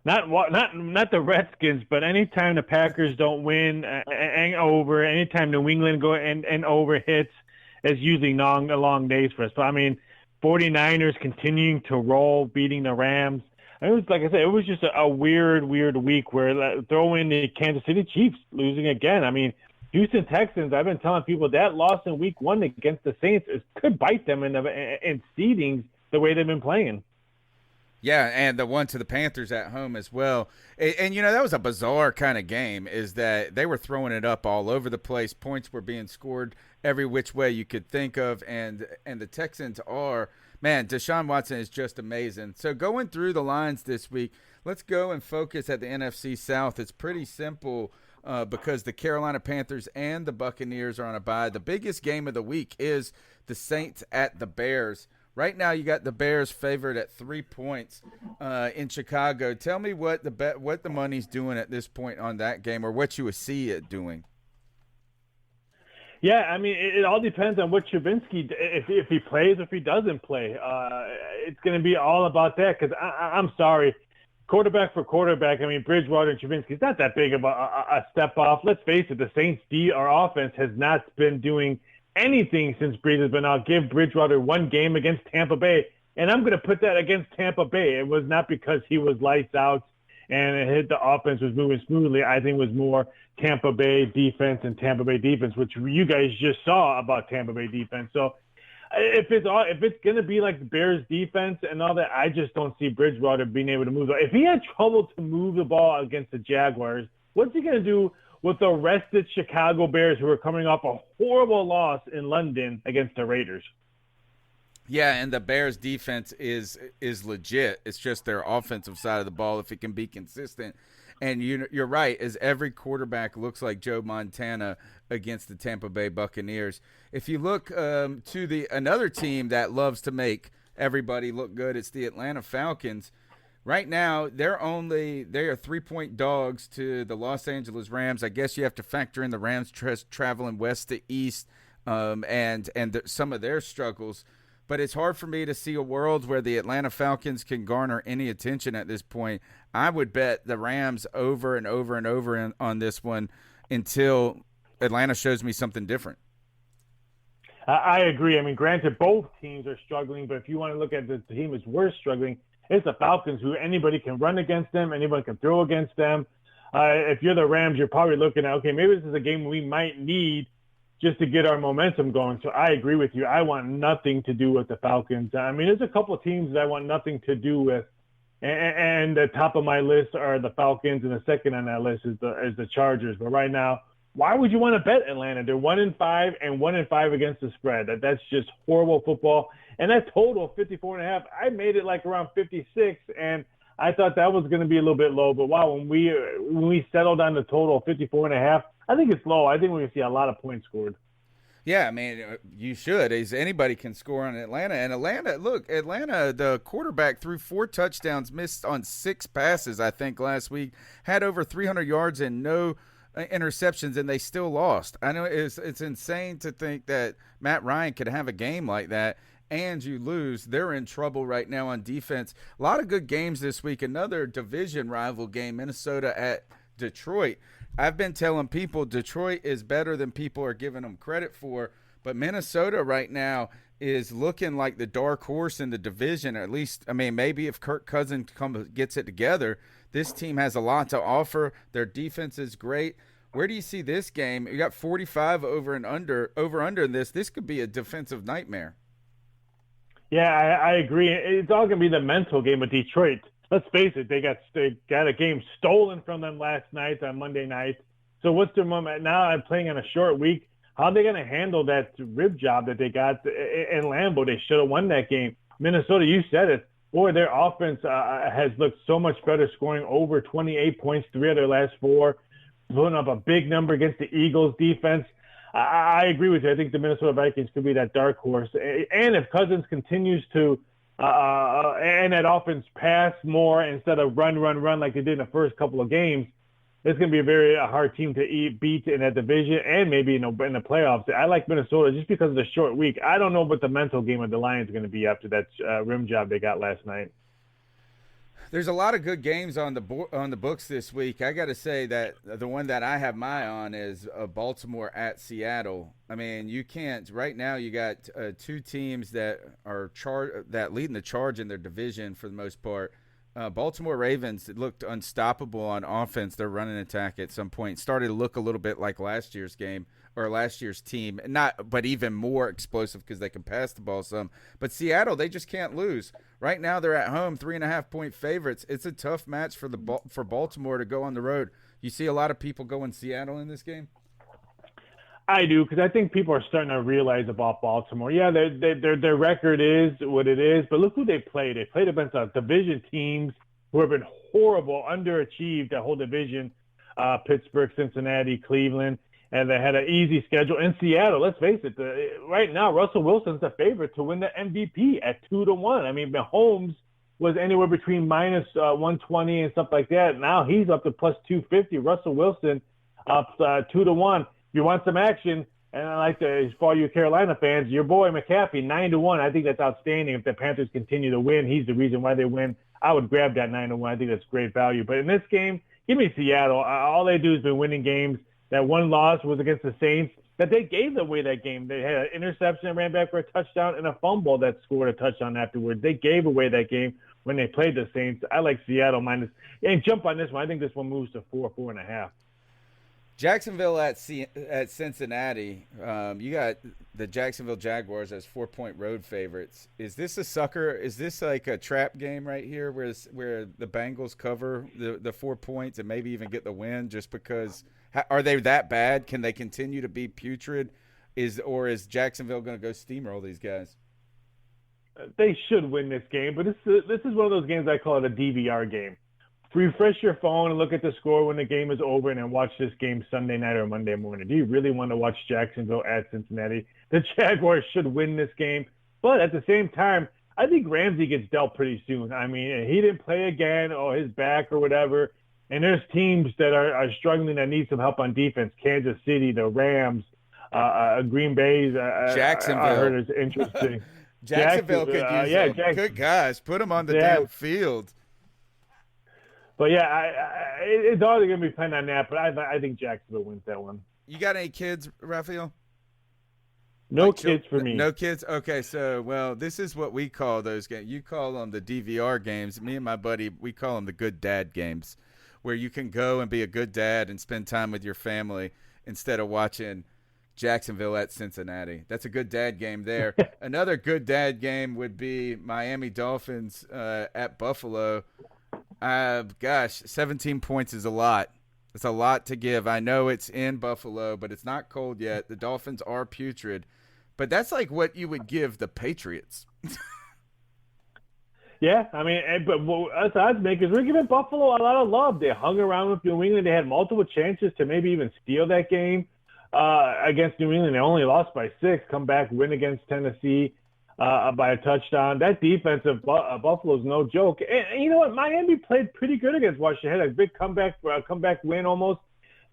Not the Redskins, but anytime the Packers don't win and over, anytime New England go and over hits, it's usually long days for us. But I mean, 49ers continuing to roll, beating the Rams. It was, like I said, it was just a weird week where throw in the Kansas City Chiefs losing again. I mean, Houston Texans, I've been telling people that loss in week 1 against the Saints could bite them in seedings the way they've been playing. Yeah, and the one to the Panthers at home as well. And you know, that was a bizarre kind of game, is that they were throwing it up all over the place. Points were being scored every which way you could think of, and the Texans are, man, Deshaun Watson is just amazing. So going through the lines this week, let's go and focus at the NFC South. It's pretty simple because the Carolina Panthers and the Buccaneers are on a bye. The biggest game of the week is the Saints at the Bears. Right now, you got the Bears favored at 3 points in Chicago. Tell me what the money's doing at this point on that game, or what you would see it doing. Yeah, I mean, it all depends on what Trubinsky, if he plays, if he doesn't play. It's going to be all about that, because I'm sorry, quarterback for quarterback, I mean, Bridgewater and Trubinsky's not that big of a step off. Let's face it, the Saints' our offense has not been doing anything since Breeze has been out. Give Bridgewater one game against Tampa Bay, and I'm going to put that against Tampa Bay. It was not because he was lights out and the offense was moving smoothly. I think it was more Tampa Bay defense and Tampa Bay defense, which you guys just saw about Tampa Bay defense. So if it's going to be like the Bears defense and all that, I just don't see Bridgewater being able to move. If he had trouble to move the ball against the Jaguars, what's he going to do with the rested Chicago Bears, who are coming off a horrible loss in London against the Raiders? Yeah, and the Bears' defense is legit. It's just their offensive side of the ball, if it can be consistent. And you're right, as every quarterback looks like Joe Montana against the Tampa Bay Buccaneers. If you look to another team that loves to make everybody look good, it's the Atlanta Falcons. Right now, they are 3-point dogs to the Los Angeles Rams. I guess you have to factor in the Rams traveling west to east and some of their struggles. But it's hard for me to see a world where the Atlanta Falcons can garner any attention at this point. I would bet the Rams over and over and over on this one until Atlanta shows me something different. I agree. I mean, granted, both teams are struggling, but if you want to look at the team that's worse struggling, it's the Falcons, who anybody can run against them, anybody can throw against them. If you're the Rams, you're probably looking at, okay, maybe this is a game we might need just to get our momentum going. So I agree with you. I want nothing to do with the Falcons. I mean, there's a couple of teams that I want nothing to do with, and the top of my list are the Falcons, and the second on that list is the Chargers. But right now, why would you want to bet Atlanta? They're 1-5 and 1-5 against the spread. That's just horrible football. And that total of 54.5, I made it like around 56, and I thought that was going to be a little bit low. But wow, when we settled on the total of 54.5, I think it's low. I think we're going to see a lot of points scored. Yeah, I mean, you should. Anybody can score on Atlanta. And Atlanta, the quarterback threw 4 touchdowns, missed on 6 passes, I think, last week, had over 300 yards and no interceptions, and they still lost. I know it's insane to think that Matt Ryan could have a game like that and you lose. They're in trouble right now on defense. A lot of good games this week. Another division rival game, Minnesota at Detroit. I've been telling people Detroit is better than people are giving them credit for, but Minnesota right now is looking like the dark horse in the division. At least, I mean, maybe if Kirk Cousins gets it together, this team has a lot to offer. Their defense is great. Where do you see this game? You got 45 over under in this. This could be a defensive nightmare. Yeah, I agree. It's all going to be the mental game with Detroit. Let's face it, they got a game stolen from them last night on Monday night. So what's their moment now? I'm playing on a short week. How are they going to handle that rib job that they got in Lambeau? They should have won that game. Minnesota, you said it. Boy, their offense has looked so much better, scoring over 28 points 3 of their last 4, putting up a big number against the Eagles defense. I agree with you. I think the Minnesota Vikings could be that dark horse. And if Cousins continues to and that offense pass more instead of run like they did in the first couple of games, it's going to be a very hard team to beat in that division and maybe in the playoffs. I like Minnesota just because of the short week. I don't know what the mental game of the Lions is going to be after that rim job they got last night. There's a lot of good games on the books this week. I got to say that the one that I have my eye on is Baltimore at Seattle. I mean, you can't right now. You got two teams that are leading the charge in their division for the most part. Baltimore Ravens looked unstoppable on offense. Their running attack at some point started to look a little bit like last year's game or last year's team, but even more explosive because they can pass the ball some. But Seattle, they just can't lose. Right now, they're at home, 3.5-point favorites. It's a tough match for Baltimore to go on the road. You see a lot of people going Seattle in this game. I do, because I think people are starting to realize about Baltimore. Yeah, their record is what it is, but look who they played. They played against division teams who have been horrible, underachieved that whole division, Pittsburgh, Cincinnati, Cleveland, and they had an easy schedule. In Seattle, let's face it, right now Russell Wilson's the favorite to win the MVP at 2-1. I mean, Mahomes was anywhere between minus 120 and stuff like that. Now he's up to plus 250. Russell Wilson up 2-1. You want some action, and I like to, for all you Carolina fans, your boy McCaffrey, 9-1. I think that's outstanding. If the Panthers continue to win, he's the reason why they win. I would grab that 9-1. I think that's great value. But in this game, give me Seattle. All they do is been winning games. That one loss was against the Saints. That they gave away that game. They had an interception, ran back for a touchdown, and a fumble that scored a touchdown afterwards. They gave away that game when they played the Saints. I like Seattle minus. And jump on this one. I think this one moves to 4.5. Jacksonville at Cincinnati. You got the Jacksonville Jaguars as 4-point road favorites. Is this a sucker? Is this like a trap game right here where the Bengals cover the 4 points and maybe even get the win just because? Are they that bad? Can they continue to be putrid? Or is Jacksonville going to go steamroll these guys? They should win this game, but this is one of those games I call it a DVR game. Refresh your phone and look at the score when the game is over and then watch this game Sunday night or Monday morning. Do you really want to watch Jacksonville at Cincinnati? The Jaguars should win this game. But at the same time, I think Ramsey gets dealt pretty soon. I mean, he didn't play again or his back or whatever. And there's teams that are struggling that need some help on defense. Kansas City, the Rams, Green Bay. Jacksonville. I heard is interesting. Jacksonville could use them. Good guys. Put them on the damn field. But yeah, it's all going to be playing on that. But I think Jacksonville wins that one. You got any kids, Raphael? No kids for me. No kids? Okay, so, this is what we call those games. You call them the DVR games. Me and my buddy, we call them the good dad games, where you can go and be a good dad and spend time with your family instead of watching Jacksonville at Cincinnati. That's a good dad game there. Another good dad game would be Miami Dolphins at Buffalo. 17 points is a lot. It's a lot to give. I know it's in Buffalo, but it's not cold yet. The Dolphins are putrid. But that's like what you would give the Patriots. Yeah, I mean, but us odds makers, we're giving Buffalo a lot of love. They hung around with New England. They had multiple chances to maybe even steal that game against New England. They only lost by 6, come back, win against Tennessee by a touchdown. That defense of Buffalo's no joke. And you know what? Miami played pretty good against Washington. Had a big comeback win almost,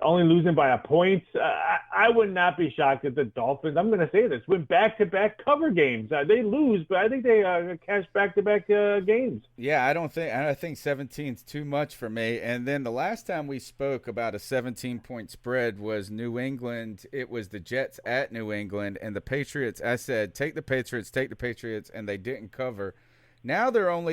only losing by a point. I would not be shocked if the Dolphins, I'm going to say this, win back-to-back cover games. They lose, but I think they cash back-to-back games. Yeah, I think 17 is too much for me. And then the last time we spoke about a 17-point spread was New England. It was the Jets at New England, and the Patriots. I said, take the Patriots, and they didn't cover. Now they're on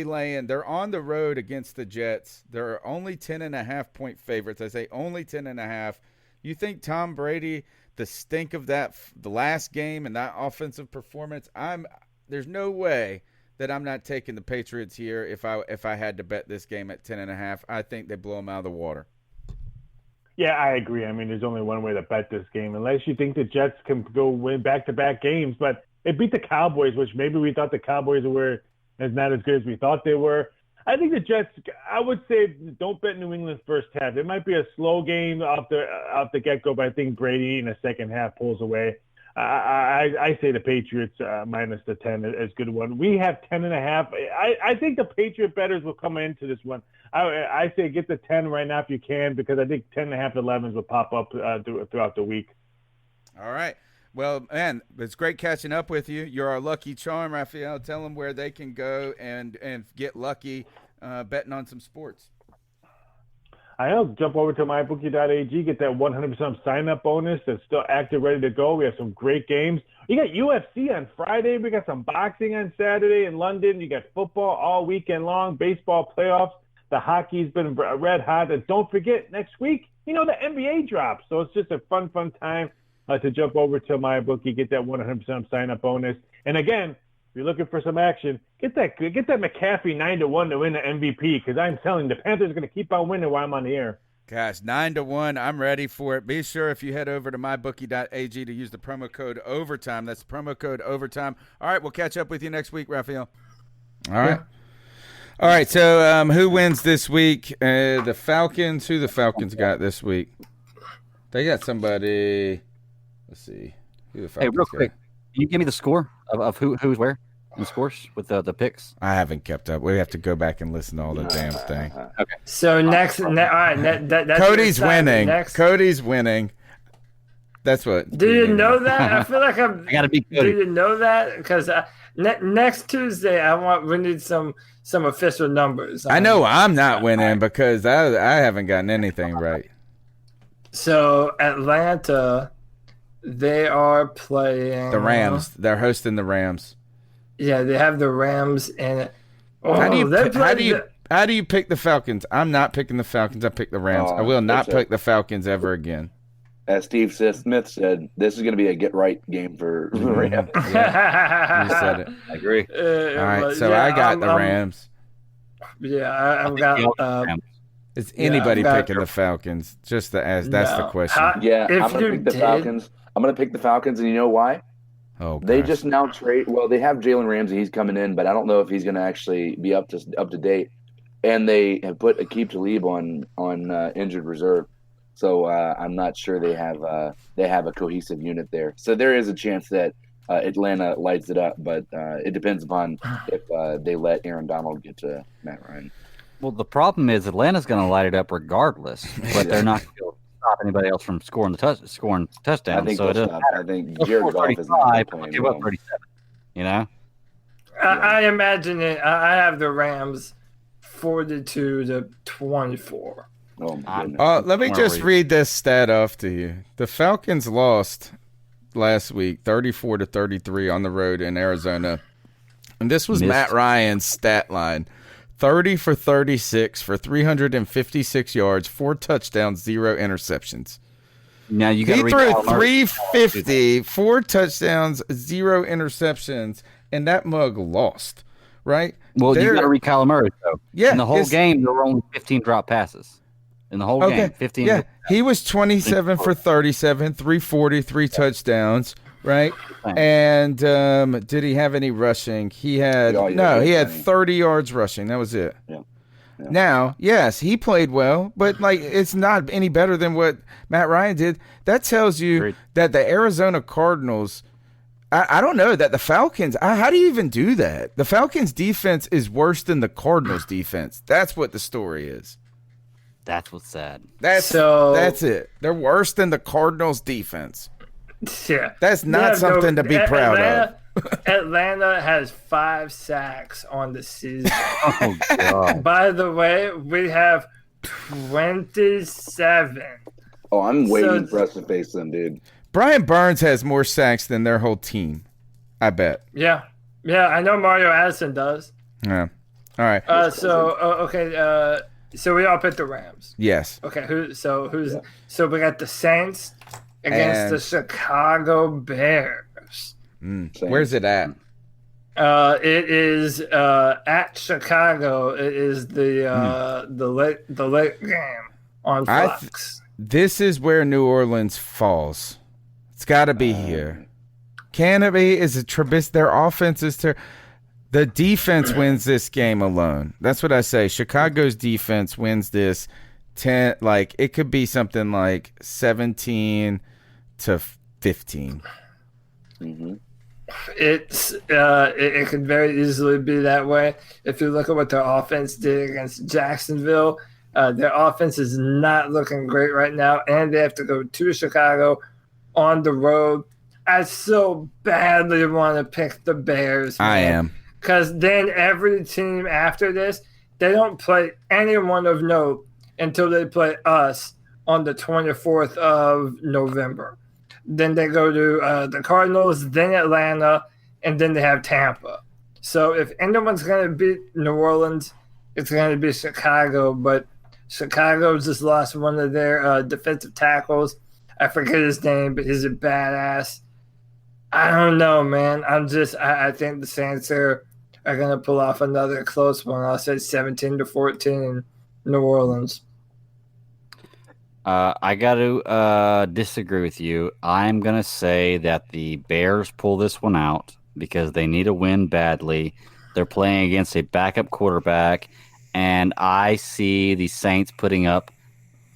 the road against the Jets. They're only 10.5-point favorites. I say only 10.5. You think Tom Brady, the stink of the last game and that offensive performance, there's no way that I'm not taking the Patriots here if I had to bet this game at 10.5. I think they blow them out of the water. Yeah, I agree. I mean, there's only one way to bet this game, unless you think the Jets can go win back-to-back games. But it beat the Cowboys, which maybe we thought the Cowboys were is not as good as we thought they were. I think the Jets, I would say don't bet New England's first half. It might be a slow game off the get-go, but I think Brady in the second half pulls away. I say the Patriots minus the 10 is a good one. We have 10.5. I think the Patriot bettors will come into this one. I say get the 10 right now if you can, because I think 10.5 11s will pop up throughout the week. All right. Well, man, it's great catching up with you. You're our lucky charm, Raphael. Tell them where they can go and get lucky betting on some sports. I know. Jump over to MyBookie.ag, get that 100% sign-up bonus that's still active, ready to go. We have some great games. You got UFC on Friday. We got some boxing on Saturday in London. You got football all weekend long, baseball playoffs. The hockey's been red hot. And don't forget, next week, the NBA drops. So it's just a fun time to jump over to MyBookie, get that 100% sign-up bonus. And again, if you're looking for some action, get that McCaffrey 9-1 to win the MVP, because I'm telling you, the Panthers are going to keep on winning while I'm on the air. Gosh, 9-1. I'm ready for it. Be sure if you head over to mybookie.ag to use the promo code OVERTIME. That's promo code OVERTIME. All right, we'll catch up with you next week, Raphael. All right. All right, so who wins this week? The Falcons. Who the Falcons got this week? They got somebody. Let's see. Who the Falcons real quick, can you give me the score of who's where in the scores with the picks? I haven't kept up. We have to go back and listen to all the damn thing. Okay. So next, all right, that's Cody's winning. Cody's winning. That's what. Do you know that? I feel like I gotta be Cody. Do you know that? Because next Tuesday, we need some official numbers. I know I'm not winning because I haven't gotten anything right. So Atlanta, they are playing the Rams. They're hosting the Rams. Yeah, they have the Rams in it. How do you pick the Falcons? I'm not picking the Falcons. I pick the Rams. I will not pick the Falcons ever again. As Steve Smith said, this is going to be a get-right game for the Rams. You said it. I agree. All right, so I got the Rams. I've got. Is anybody picking the Falcons? Just that's the question. I'm going to pick the Falcons. I'm going to pick the Falcons, and you know why? Oh, gosh. They just now trade. Well, they have Jalen Ramsey. He's coming in, but I don't know if he's going to actually be up to date. And they have put Aqib Talib on injured reserve, so I'm not sure they have a cohesive unit there. So there is a chance that Atlanta lights it up, but it depends upon if they let Aaron Donald get to Matt Ryan. Well, the problem is Atlanta's going to light it up regardless, but they're not going to stop anybody else from scoring touchdowns. I think so it doesn't matter. I think Jared Goff is not playing. Give up 37. I imagine it. I have the Rams 42-24. Oh my goodness. Let me just read this stat off to you. The Falcons lost last week 34-33 on the road in Arizona. And this was Matt Ryan's stat line. 30 for 36 for 356 yards, 4 touchdowns, 0 interceptions. Now you he threw 350, 4 touchdowns, 0 interceptions, and that mug lost, right? Well, you got to read Kyler Murray, though. Yeah. In the whole game, there were only 15 drop passes. In the whole game, 15. Yeah, he was 27 for 37, 340, 3 touchdowns, right? And did he have any rushing? He had he had 30 yards rushing. That was it. Yeah. Now, yes, he played well, but it's not any better than what Matt Ryan did. That tells you that the Arizona Cardinals, I don't know, that the Falcons, how do you even do that? The Falcons defense is worse than the Cardinals defense. That's what the story is. That's what's sad. That's it. They're worse than the Cardinals defense. Yeah. That's not something to be proud of. Atlanta has 5 sacks on the season. Oh, God. By the way, we have 27. Oh, I'm waiting for us to face them, dude. Brian Burns has more sacks than their whole team, I bet. Yeah, I know Mario Addison does. Yeah. All right. So we all picked the Rams. Yes. Okay. So we got the Saints against the Chicago Bears. Where's it at? It is at Chicago. It is the late game on Fox. This is where New Orleans falls. It's got to be here. Can it be? Is it Trubisky? Their offense is the defense wins this game alone. That's what I say. Chicago's defense wins this 10. It could be something like 17-15. It could very easily be that way. If you look at what their offense did against Jacksonville, their offense is not looking great right now, and they have to go to Chicago on the road. I so badly want to pick the Bears. Man, I am. Because then every team after this, they don't play anyone of note until they play us on the 24th of November. Then they go to the Cardinals, then Atlanta, and then they have Tampa. So if anyone's going to beat New Orleans, it's going to be Chicago. But Chicago just lost one of their defensive tackles. I forget his name, but he's a badass. I don't know, man. I think the Saints are going to pull off another close one. I'll say 17-14 New Orleans. I got to disagree with you. I'm going to say that the Bears pull this one out because they need a win badly. They're playing against a backup quarterback, and I see the Saints putting up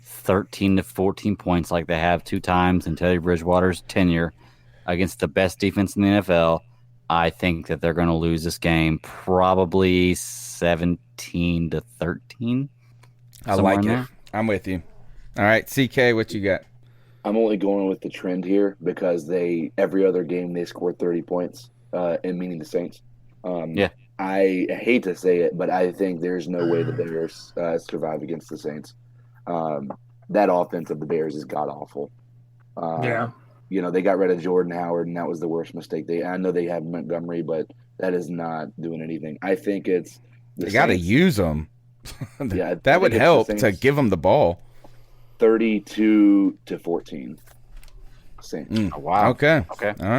13 to 14 points like they have 2 times in Teddy Bridgewater's tenure against the best defense in the NFL. I think that they're going to lose this game probably 17 to 13. I like it. I'm with you. All right, CK, what you got? I'm only going with the trend here because every other game they scored 30 points, and meaning the Saints. Yeah. I hate to say it, but I think there's no way the Bears survive against the Saints. That offense of the Bears is god-awful. Yeah. They got rid of Jordan Howard, and that was the worst mistake. I know they have Montgomery, but that is not doing anything. I think it's they got to use them. Yeah, that would help to give them the ball. 32-14. Saints. Oh, wow. Okay. All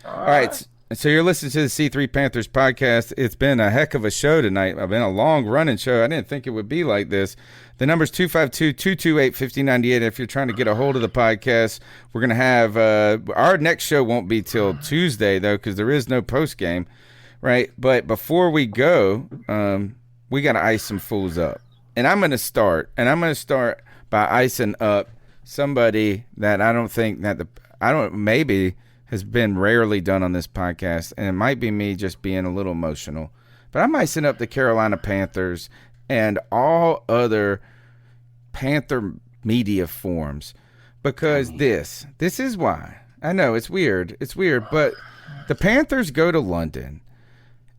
right. So you're listening to the C3 Panthers podcast. It's been a heck of a show tonight. I've been a long-running show. I didn't think it would be like this. The number's 252-228-5098. If you're trying to get a hold of the podcast, we're going to have our next show won't be till Tuesday, though, because there is no post-game, right? But before we go, we got to ice some fools up. And I'm going to start by icing up somebody that I don't think that maybe has been rarely done on this podcast, and it might be me just being a little emotional. But I'm icing up the Carolina Panthers and all other Panther media forms because this is why. I know it's weird, but the Panthers go to London,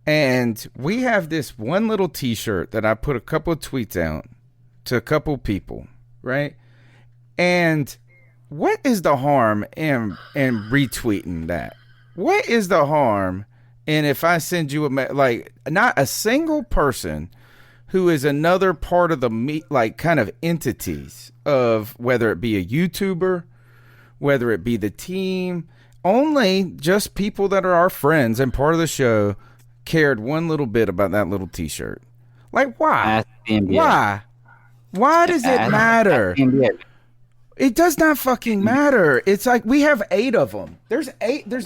and we have this one little T-shirt that I put a couple of tweets out to a couple people, right? And what is the harm in retweeting that? What is the harm in if I send you not a single person who is another part of the kind of entities of whether it be a YouTuber, whether it be the team, only just people that are our friends and part of the show cared one little bit about that little T-shirt. Like, why? Why? Why does it matter? It does not fucking matter. It's like we have 8 of them. There's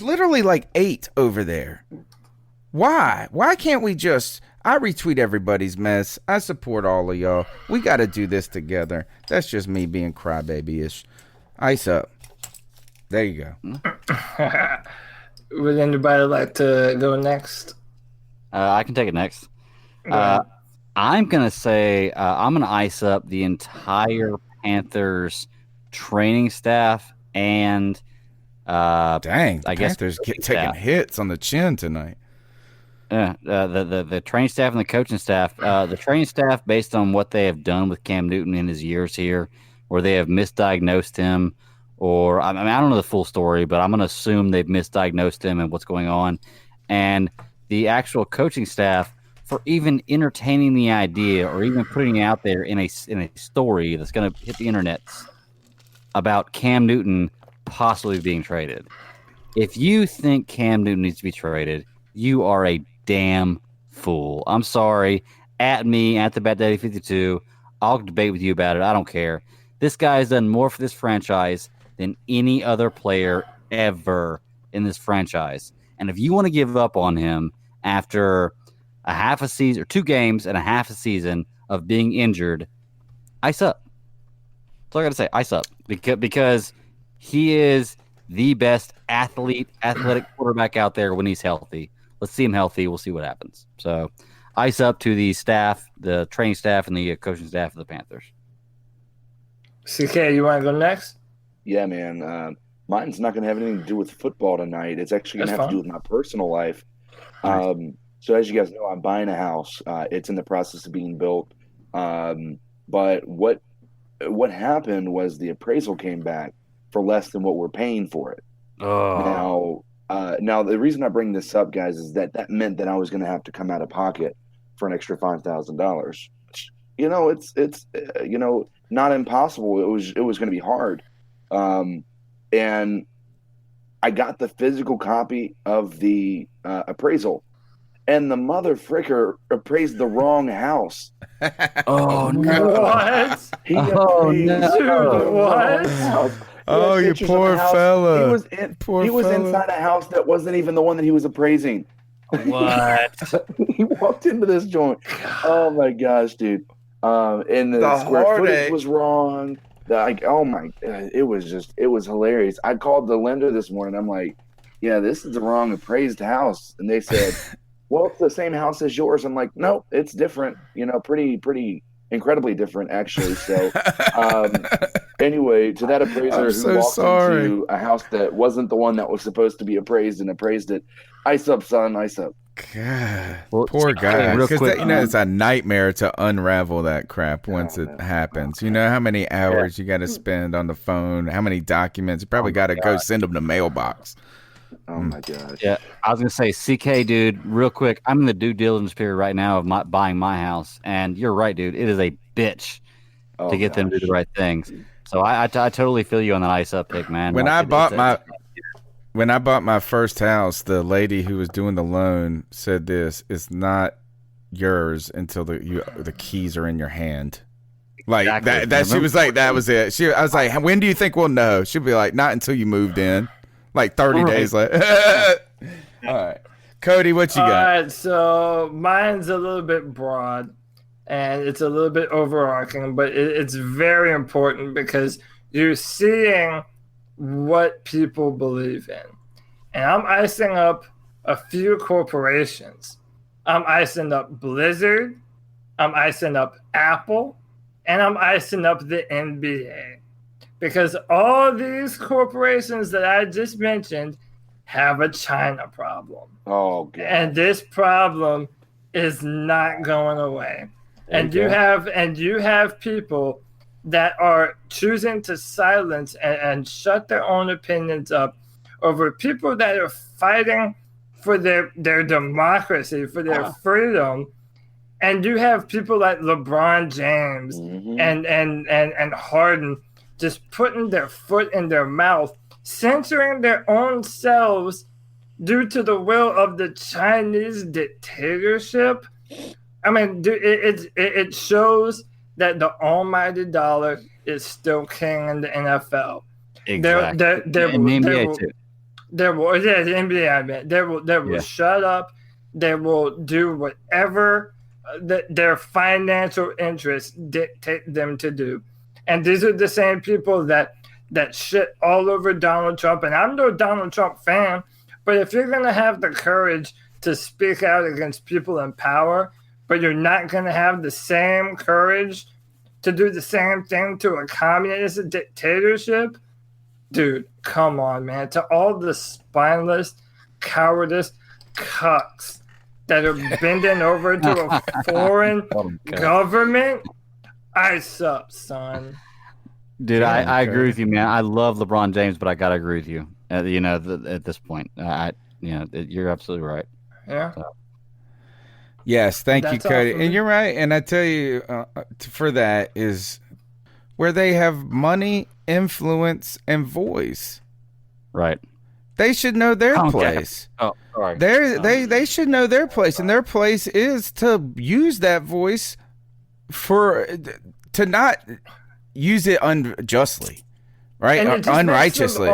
literally like 8 over there. Why? Why can't we just... I retweet everybody's mess. I support all of y'all. We got to do this together. That's just me being crybaby-ish. Ice up. There you go. Would anybody like to go next? I can take it next. I'm going to say I'm going to ice up the entire Panthers training staff and dang, I guess Panthers taking hits on the chin tonight. The training staff and the coaching staff. The training staff, based on what they have done with Cam Newton in his years here, where they have misdiagnosed him, or I don't know the full story, but I'm going to assume they've misdiagnosed him and what's going on. And the actual coaching staff for even entertaining the idea or even putting it out there in a story that's going to hit the internet about Cam Newton possibly being traded. If you think Cam Newton needs to be traded, you are a damn fool. I'm sorry. At me, at the Bat Daddy 52. I'll debate with you about it. I don't care. This guy has done more for this franchise than any other player ever in this franchise. And if you want to give up on him after a half a season or 2 games and a half a season of being injured, ice up. That's all I got to say. Ice up. Because he is the best athletic quarterback out there when he's healthy. Let's see him healthy. We'll see what happens. So, ice up to the staff, the training staff, and the coaching staff of the Panthers. CK, you want to go next? Yeah, man. Mine's not going to have anything to do with football tonight. It's actually going to have to do with my personal life. Nice. So as you guys know, I'm buying a house. It's in the process of being built. But what happened was the appraisal came back for less than what we're paying for it. Oh. Now the reason I bring this up, guys, is that meant that I was going to have to come out of pocket for an extra $5,000. You know, it's not impossible. It was going to be hard. And I got the physical copy of the appraisal, and the mother fricker appraised the wrong house. Oh no! What? He appraised what? house. Oh, you poor fella. He was inside a house that wasn't even the one that he was appraising. What? He walked into this joint. Oh my gosh, dude! And the square footage was wrong. Oh my God, it was hilarious. I called the lender this morning. I'm like, yeah, this is the wrong appraised house. And they said, well, it's the same house as yours. I'm like, no, it's different, pretty incredibly different actually. So anyway, to that appraiser who walked into a house that wasn't the one that was supposed to be appraised and appraised it, ice up, son, ice up. God, poor guy. Because it's a nightmare to unravel that crap once it happens. You know how many hours you got to spend on the phone, how many documents. You probably got to go send them to mailbox. Oh my gosh. Yeah, I was gonna say, CK, dude, real quick. I'm in the due diligence period right now of buying my house, and you're right, dude. It is a bitch to get them to do the right things. So I totally feel you on that ice up pick, man. When I bought my first house, the lady who was doing the loan said this: "It's not yours until the keys are in your hand." Like exactly. that she was like, that was it. I was like, when do you think we'll know? She'd be like, not until you moved in. Like 30 days later. All right. Cody, what you got? All right, so mine's a little bit broad and it's a little bit overarching, but it's very important because you're seeing what people believe in. And I'm icing up a few corporations. I'm icing up Blizzard, I'm icing up Apple, and I'm icing up the NBA. Because all these corporations that I just mentioned have a China problem. Oh, God. And this problem is not going away. And you have people that are choosing to silence and shut their own opinions up over people that are fighting for their democracy, for their freedom. And you have people like LeBron James and Harden just putting their foot in their mouth, censoring their own selves due to the will of the Chinese dictatorship. I mean, it shows that the almighty dollar is still king in the NFL. Exactly. The NBA too. The NBA, I mean. They will shut up. They will do whatever their financial interests dictate them to do. And these are the same people that shit all over Donald Trump. And I'm no Donald Trump fan, but if you're going to have the courage to speak out against people in power, but you're not going to have the same courage to do the same thing to a communist dictatorship, dude, come on, man. To all the spineless, cowardice cucks that are bending over to a foreign government, ice up, son. Dude, I agree with you, man. I love LeBron James, but I gotta agree with you. At this point, you're absolutely right. Yeah. So. Yes, thank you, Cody. Awesome. And you're right. And I tell you, for that is where they have money, influence, and voice. Right. They should know their place. Oh, sorry. They should know their place, and their place is to use that voice to not use it unjustly, right? Or unrighteously.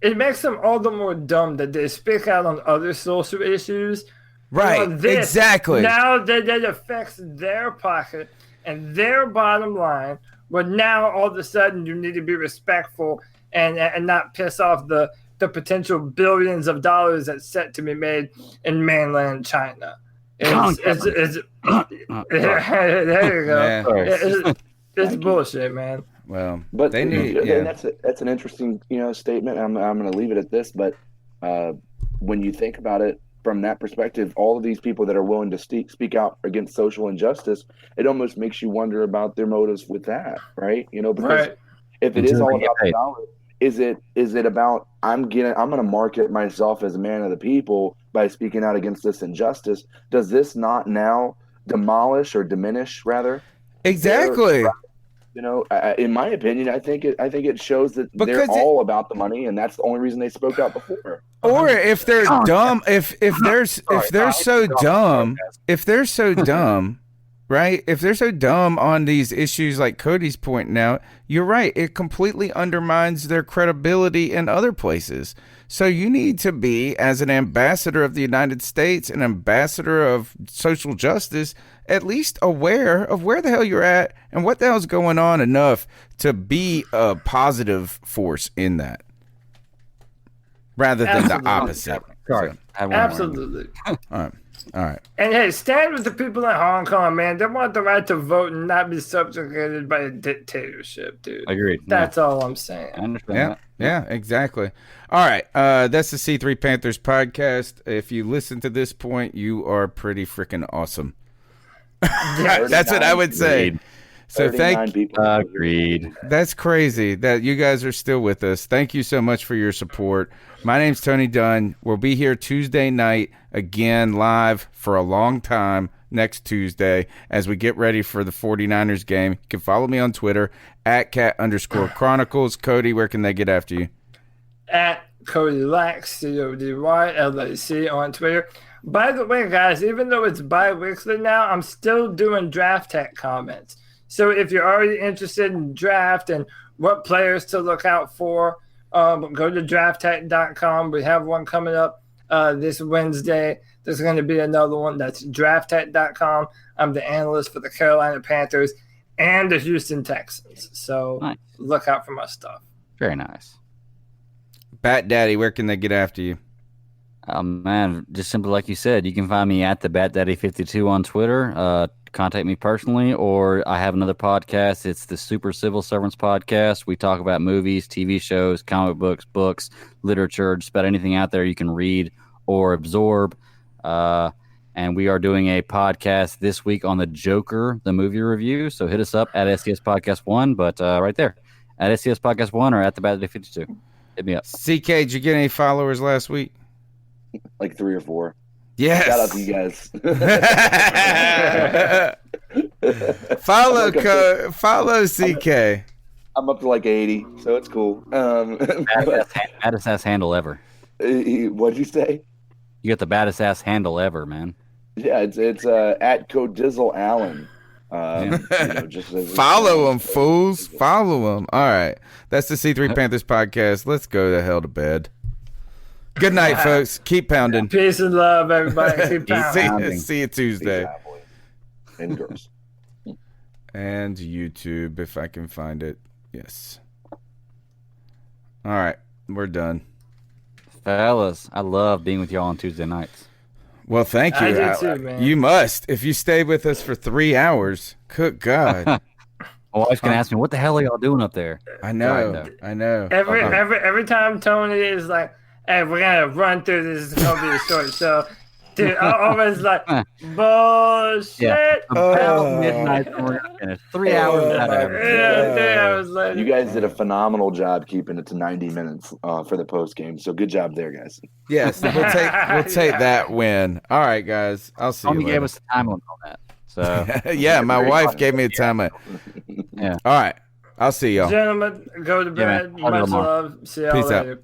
It makes them all the more dumb that they speak out on other social issues. Right, exactly. Now that affects their pocket and their bottom line, but now all of a sudden you need to be respectful and not piss off the potential billions of dollars that's set to be made in mainland China. There you go. It's bullshit, man. Well, but they need. That's an interesting statement. I'm going to leave it at this. But when you think about it from that perspective, all of these people that are willing to speak out against social injustice, it almost makes you wonder about their motives with that, right? Because if it is all about the dollar, is it about I'm going to market myself as a man of the people by speaking out against this injustice? Does this not now demolish or diminish rather? Exactly. In my opinion, I think it shows that they're all about the money, and that's the only reason they spoke out before. Or if they're dumb, if they're so dumb, right? If they're so dumb on these issues like Cody's pointing out, you're right. It completely undermines their credibility in other places. So you need to be, as an ambassador of the United States, an ambassador of social justice, at least aware of where the hell you're at and what the hell's going on enough to be a positive force in that, rather than the opposite. Sorry. Absolutely. All right. And hey, stand with the people in Hong Kong, man. They want the right to vote and not be subjugated by a dictatorship, dude. Agreed. That's all I'm saying. I understand that. Yeah, exactly. All right. That's the C3 Panthers podcast. If you listen to this point, you are pretty freaking awesome. That's what I would say. So agreed. That's crazy that you guys are still with us. Thank you so much for your support. My name's Tony Dunn. We'll be here Tuesday night again live for a long time next Tuesday as we get ready for the 49ers game. You can follow me on Twitter at @cat_chronicles. Cody, where can they get after you? At Cody Lax, CODYLAC on Twitter. By the way, guys, even though it's bi-weekly now, I'm still doing draft tech comments. So if you're already interested in draft and what players to look out for, go to drafttech.com. We have one coming up this Wednesday. There's going to be another one. That's drafttech.com. I'm the analyst for the Carolina Panthers and the Houston Texans. So look out for my stuff. Very nice. Bat Daddy, where can they get after you? Man, just simply like you said, you can find me at the BatDaddy52 on Twitter. Contact me personally, or I have another podcast. It's the Super Civil Servants podcast. We talk about movies, TV shows, comic books, literature, just about anything out there you can read or absorb. And we are doing a podcast this week on the Joker, the movie review. So hit us up at SCS Podcast 1, but right there, at SCS Podcast 1 or at the BatDaddy52. Hit me up. CK, did you get any followers last week? Like 3 or 4. Yes. Shout out to you guys. Follow CK. I'm up to like 80, so it's cool. Baddest ass handle ever. What'd you say? You got the baddest ass handle ever, man. Yeah, it's at Codizzle Allen. Follow him, fools. Follow him. All right. That's the C3 Panthers podcast. Let's go the hell to bed. Good night, folks. Keep pounding. Peace and love, everybody. Keep pounding. See you Tuesday. And girls. And YouTube, if I can find it. Yes. All right. We're done. Fellas, I love being with y'all on Tuesday nights. Well, thank you. I do too, man. You must. If you stayed with us for 3 hours, good God. My wife's going to ask me, what the hell are y'all doing up there? I know. Every time Tony is like, hey, we're going to run through this. It's going to be a short show. Dude, I always like, bullshit. Yeah, about midnight, and we're going to finish. 3 hours. 3 hours later. You guys did a phenomenal job keeping it to 90 minutes for the post game. So good job there, guys. Yes, we'll take that win. All right, guys. I'll see you later. Gave us the time limit on that. So yeah, my wife gave me a time limit. Yeah. All right. I'll see y'all. Gentlemen, go to bed. Much love. See y'all later. Out.